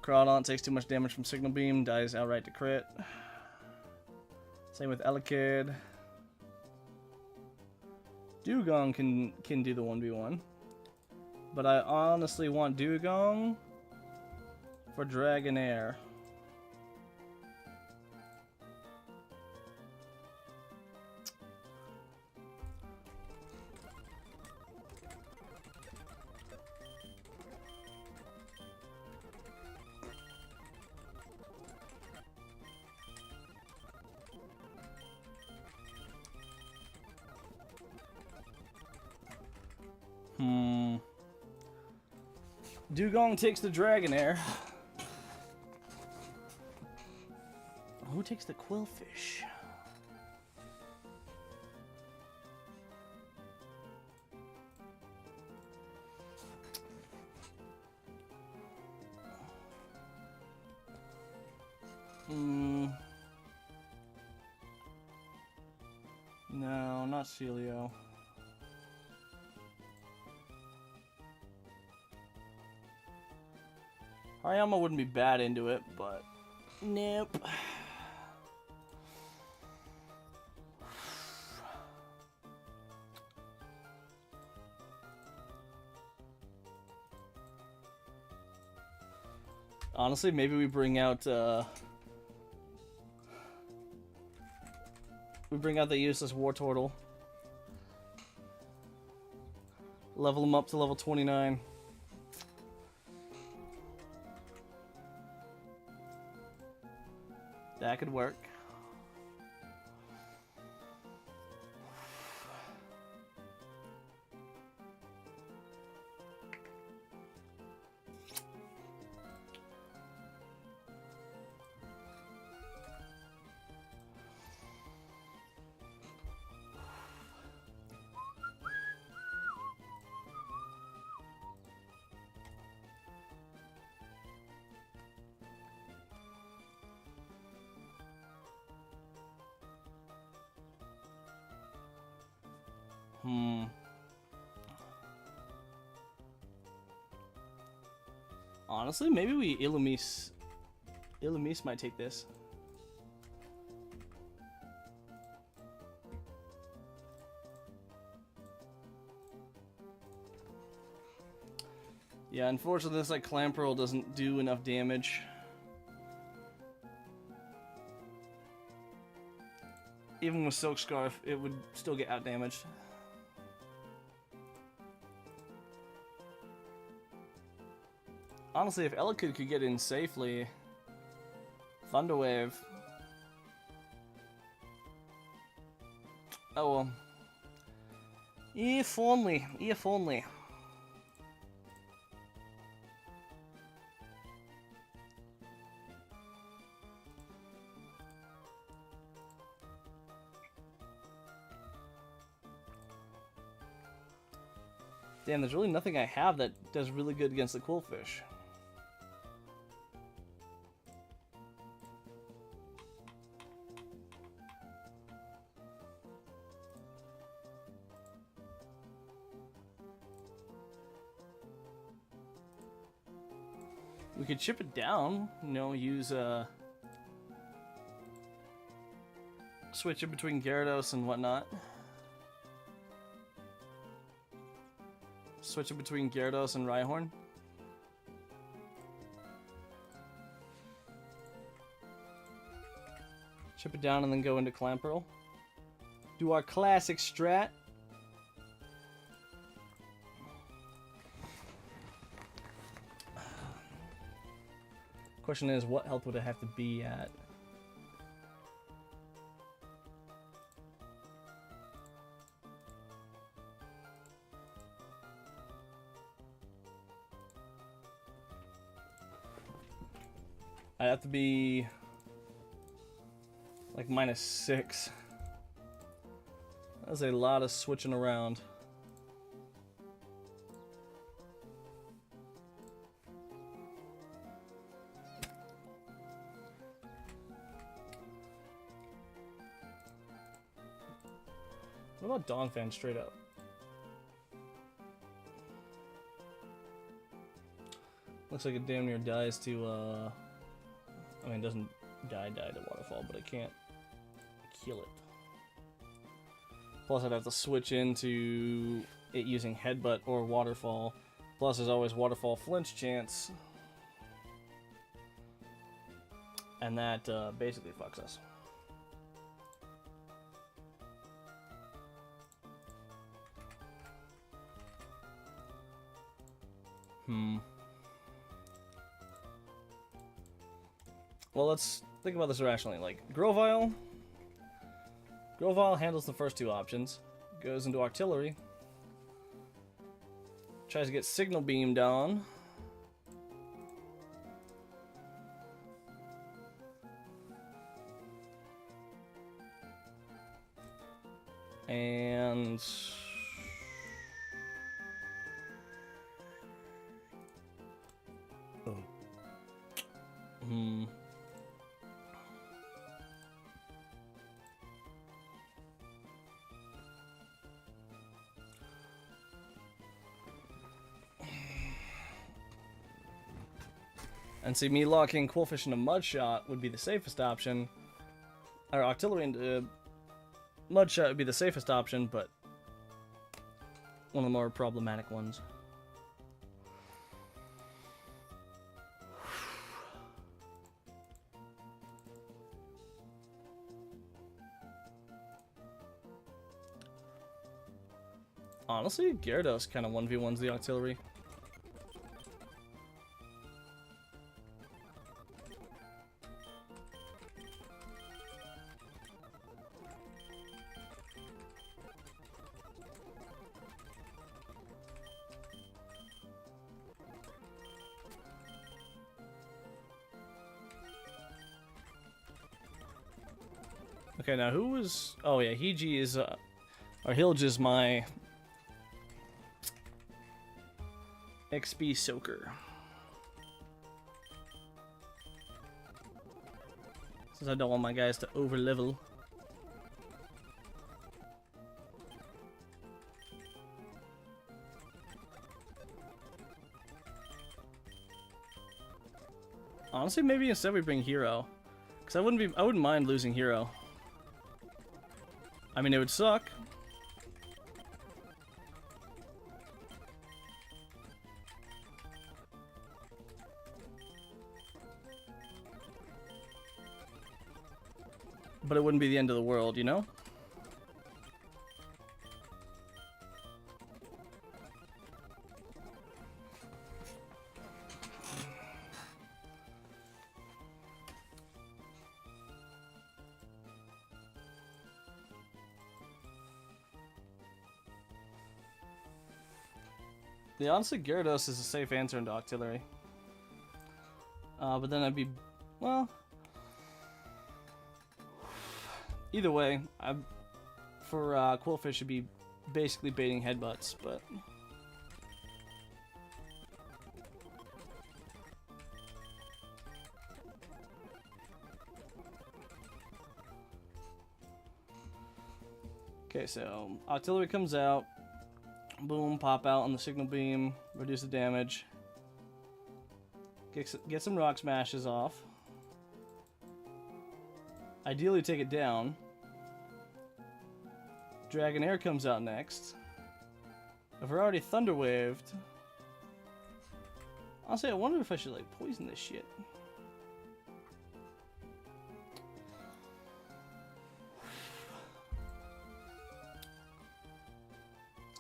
Crawdaunt takes too much damage from Signal Beam, dies outright to crit. Same with Elekid. Dugong can do the 1v1. But I honestly want Dugong for Dragonair. Dugong takes the Dragonair. Who takes the Quillfish? No, not Celio. Hariyama wouldn't be bad into it, but nope. Honestly, maybe we bring out the useless War Turtle. Level him up to level 29. That could work. Honestly, maybe we Illumise might take this. Yeah, unfortunately this like Clamperl doesn't do enough damage. Even with Silk Scarf, it would still get out damaged. Honestly, if Elekid could get in safely, Thunderwave. Oh well. If only, if only. Damn, there's really nothing I have that does really good against the Quillfish. We could chip it down, you know, use switch it between Gyarados and whatnot. Switch it between Gyarados and Rhyhorn. Chip it down and then go into Clamperl. Do our classic strat. Question is, what health would it have to be at? I'd have to be like -6. That's a lot of switching around. What about Dawn Fan straight up? Looks like it damn near dies to, I mean, it doesn't die to Waterfall, but I can't kill it. Plus, I'd have to switch into it using Headbutt or Waterfall. Plus, there's always Waterfall flinch chance. And that basically fucks us. Well, let's think about this rationally. Like, Grovyle handles the first two options. Goes into Artillery. Tries to get Signal Beamed on. And... And see, me locking Quillfish into Mudshot would be the safest option. Or Artillery into Mudshot would be the safest option, but one of the more problematic ones. Honestly, Gyarados kind of 1v1s the Artillery. Okay, now who was... Oh yeah, Hiji is... or Hilge is my... XP Soaker. Since I don't want my guys to over-level. Honestly, maybe instead we bring Hero. Because I wouldn't mind losing Hero. I mean, it would suck. But it wouldn't be the end of the world, you know? Yeah, honestly, Gyarados is a safe answer into Octillery. But then I'd be... Well... Either way, for Quillfish should be basically baiting Headbutts, but... Okay, so Octillery comes out. Boom, pop out on the Signal Beam, reduce the damage. Get some Rock Smashes off. Ideally take it down. Dragonair comes out next. If we're already Thunder Waved... Honestly, I wonder if I should, like, poison this shit.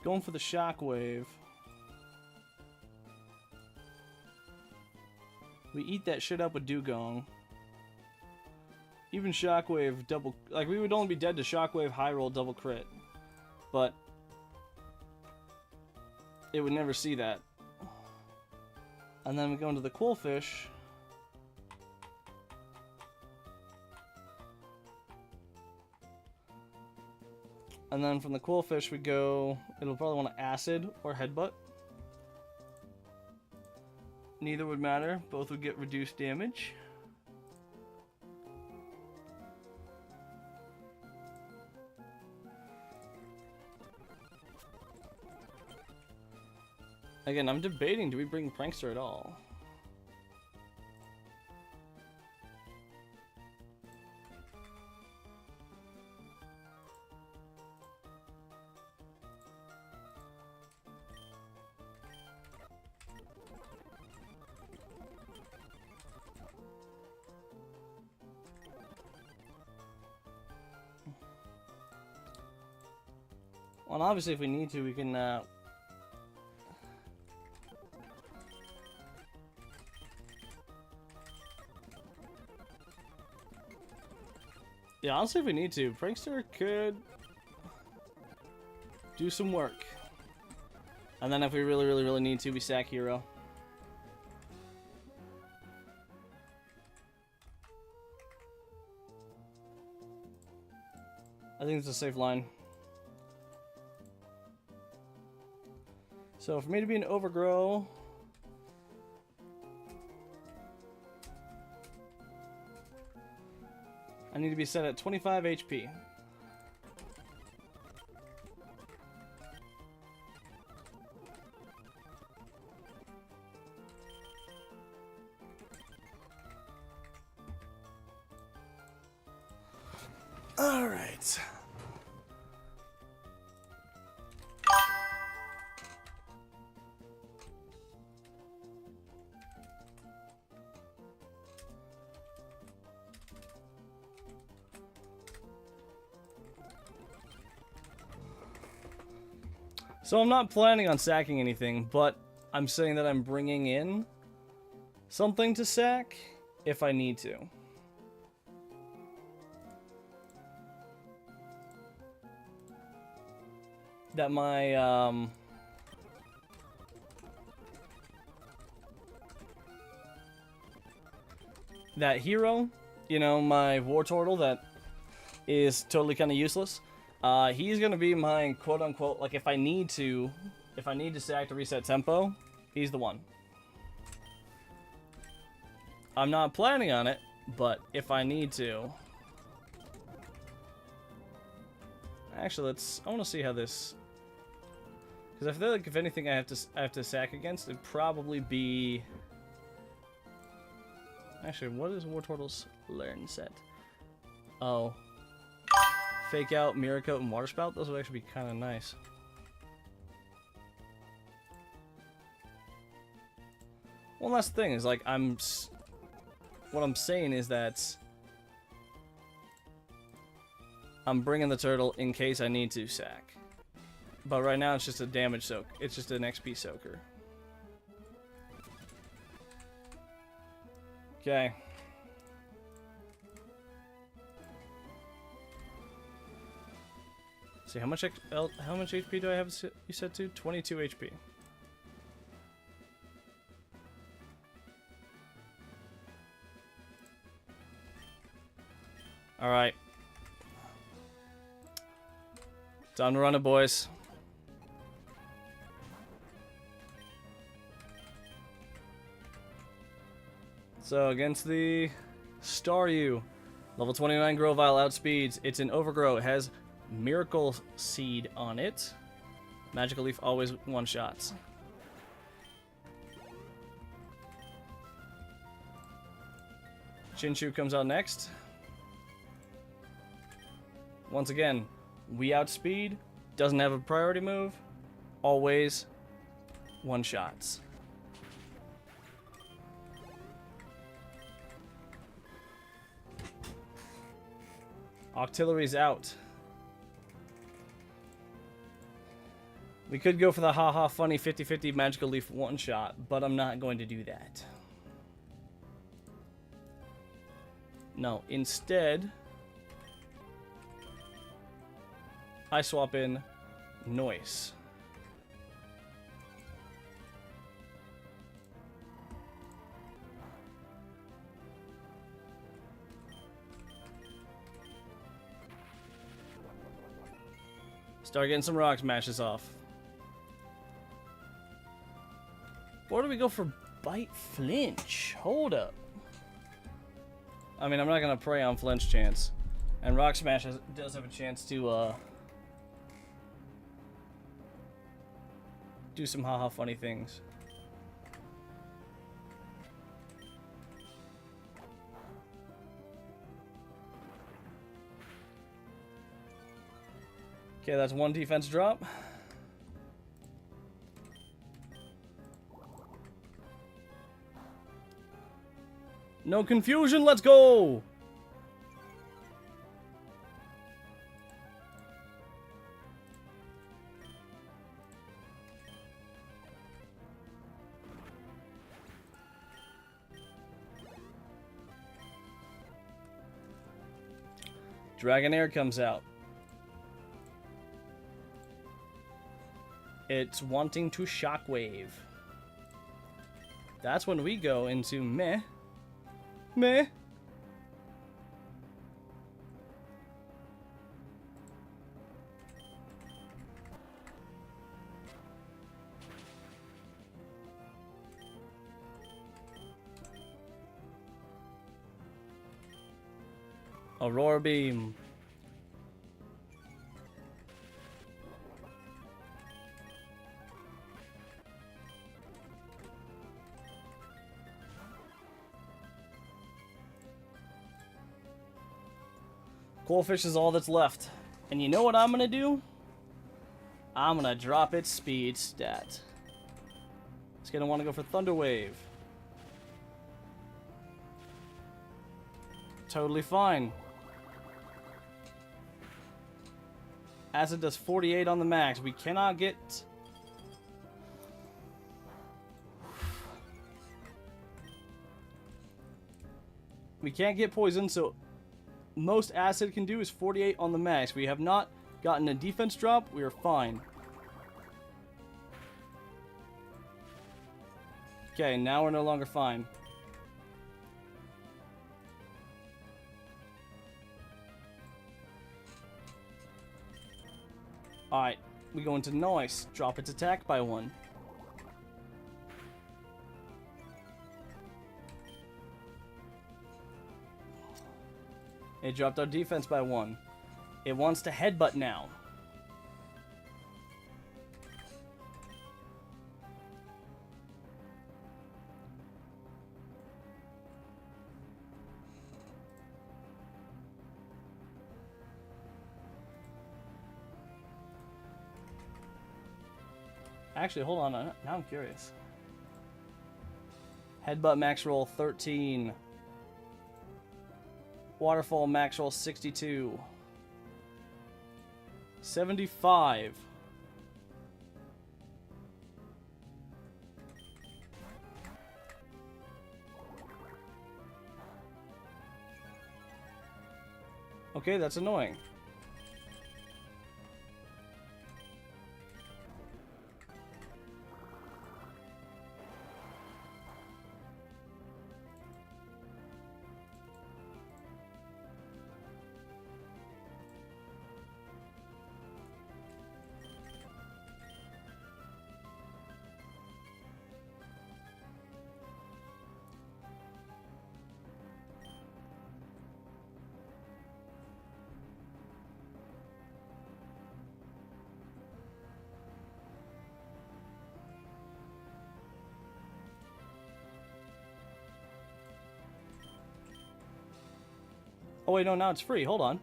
going for the shockwave. We eat that shit up with Dugong. Even shockwave double, like we would only be dead to shockwave high roll double crit, but it would never see that. And then we go into the Quillfish. And then from the Quillfish we go, it'll probably want to Acid or Headbutt. Neither would matter, both would get reduced damage. Again, I'm debating, do we bring Prankster at all? Well, and obviously if we need to, we can, yeah, honestly if we need to, Prankster could do some work. And then if we really need to, we sack Hero. I think it's a safe line. So for me to be an Overgrow, I need to be set at 25 HP. All right. So I'm not planning on sacking anything, but I'm saying that I'm bringing in something to sack if I need to. That my, that hero, you know, my War Turtle that is totally kind of useless. He's gonna be my quote-unquote, like if I need to sack to reset tempo, he's the one. I'm not planning on it, but if I need to. Actually, I want to see how this, because I feel like if anything I have to sack against, it'd probably be. Actually, what is War Turtle's learn set? Oh. Fake Out, Mirror Coat, and Water Spout? Those would actually be kind of nice. One last thing is, like, what I'm saying is that I'm bringing the turtle in case I need to sack. But right now it's just a damage soak. It's just an XP soaker. Okay. See, how much HP do I have you set to? 22 HP. Alright. Time to run it, boys. So, against the Staryu, level 29 Grovyle outspeeds. It's an Overgrow. It has Miracle Seed on it. Magical Leaf always one-shots. Chinchou comes out next. Once again, we outspeed, doesn't have a priority move, always one-shots. Octillery's out. We could go for the haha funny 50-50 magical leaf one shot, but I'm not going to do that. No, instead, I swap in Noise. Start getting some rock smashes off. Or do we go for Bite Flinch? Hold up. I mean, I'm not going to prey on Flinch chance. And Rock Smash does have a chance to do some haha funny things. Okay, that's one defense drop. No confusion, let's go! Dragonair comes out. It's wanting to shockwave. That's when we go into meh. Meh. Aurora Beam. Coalfish is all that's left. And you know what I'm gonna do? I'm gonna drop its speed stat. It's gonna want to go for Thunder Wave. Totally fine. Acid does 48 on the max. We cannot get... We can't get poison, so most Acid can do is 48 on the max. We have not gotten a defense drop. We are fine. Okay, now we're no longer fine. Alright, we go into Noise. Drop its attack by 1. It dropped our defense by 1. It wants to headbutt now. Actually, hold on. Now I'm curious. Headbutt max roll 13. Waterfall max roll 62. 75. Okay, that's annoying. Oh wait, no, now it's free. Hold on.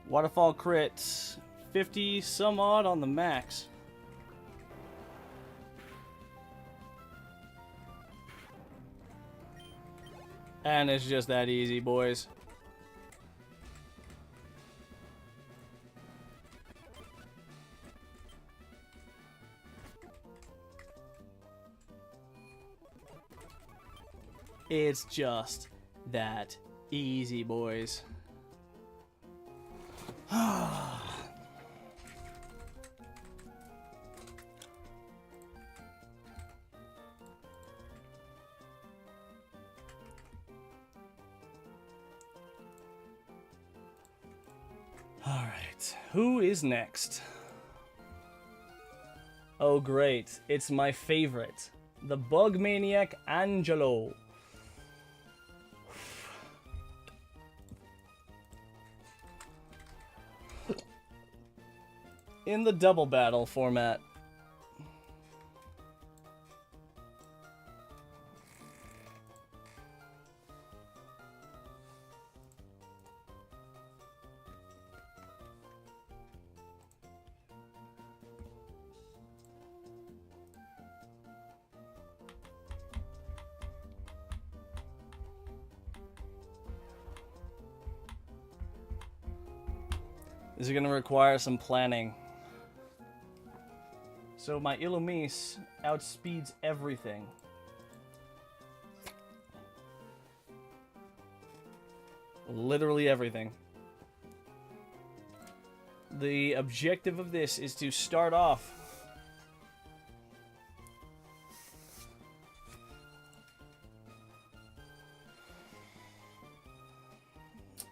Waterfall crit. 50 some odd on the max. And it's just that easy, boys. It's just that easy, boys. Alright, who is next? Oh great, it's my favorite. The Bug Maniac Angelo. In the double battle format. This is going to require some planning. So my Illumise outspeeds everything. Literally everything. The objective of this is to start off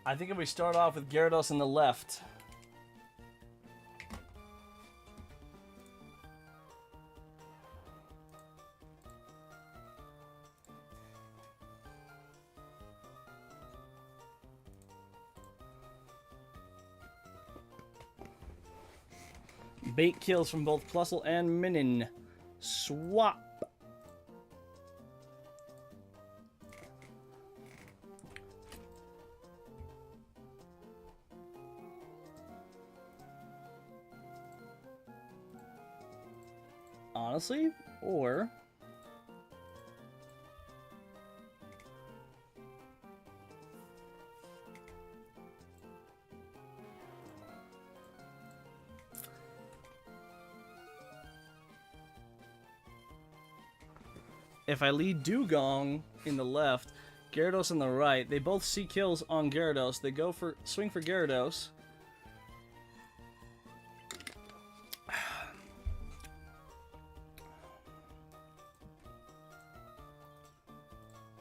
I think if we start off with Gyarados on the left. Bait kills from both Plusle and Minin. Swap. Honestly, or if I lead Dugong in the left, Gyarados on the right, they both see kills on Gyarados. They go for swing for Gyarados.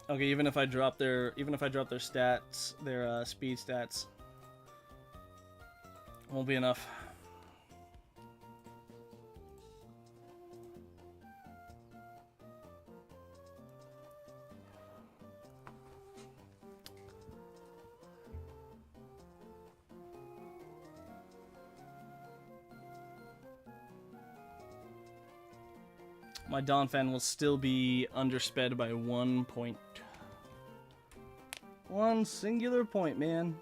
Okay, even if I drop their stats, their speed stats, won't be enough. My Donphan will still be undersped by 1 point. 1 singular point, man.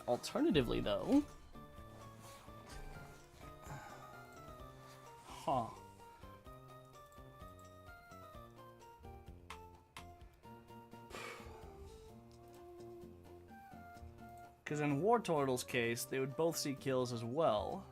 Alternatively, though... Huh. Because in Wartortle's case, they would both see kills as well.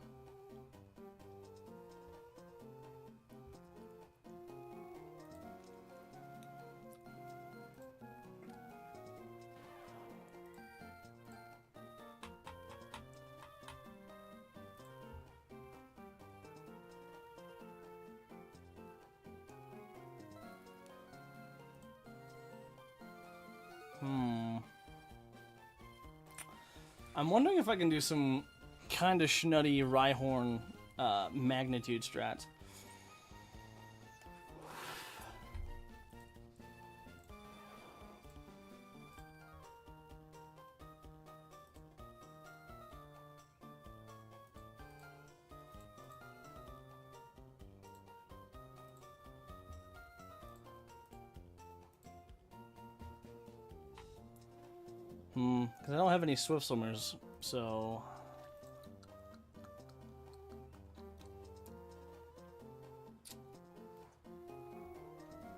I'm wondering if I can do some kind of schnutty Rhyhorn magnitude strats. Because I don't have any swift swimmers, so...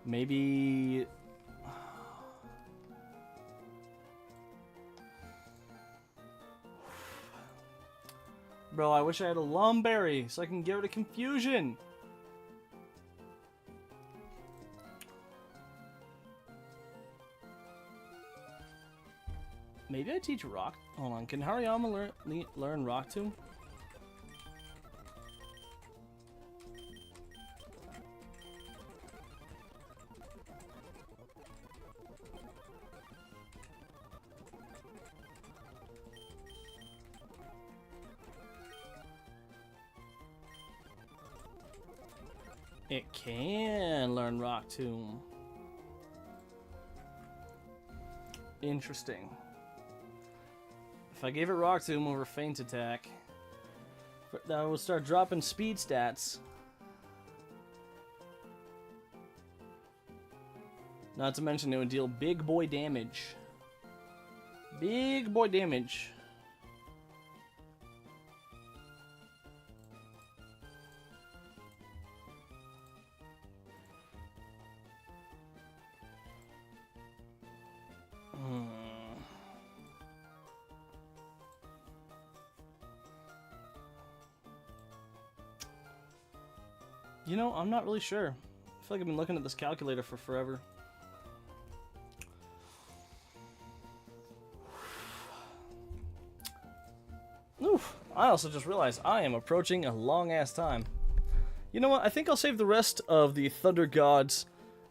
Maybe... Bro, I wish I had a Lumberry so I can get rid of confusion. Maybe I teach Rock. Hold on, can Hariyama learn Rock Tomb? It can learn Rock Tomb. Interesting. If I gave it Rock Tomb over Feint Attack, that would start dropping speed stats. Not to mention it would deal big boy damage. Big boy damage. You know, I'm not really sure. I feel like I've been looking at this calculator for forever. Oof. I also just realized I am approaching a long-ass time. You know what? I think I'll save the rest of the Thunder God's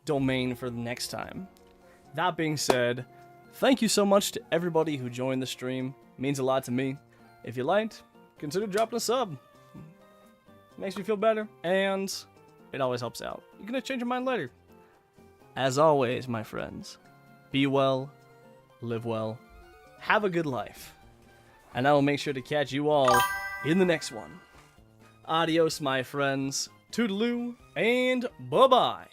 domain for the next time. That being said, thank you so much to everybody who joined the stream. It means a lot to me. If you liked, consider dropping a sub. Makes me feel better, and it always helps out. You're gonna change your mind later. As always, my friends, be well, live well, have a good life, and I will make sure to catch you all in the next one. Adios, my friends, toodaloo, and bye-bye.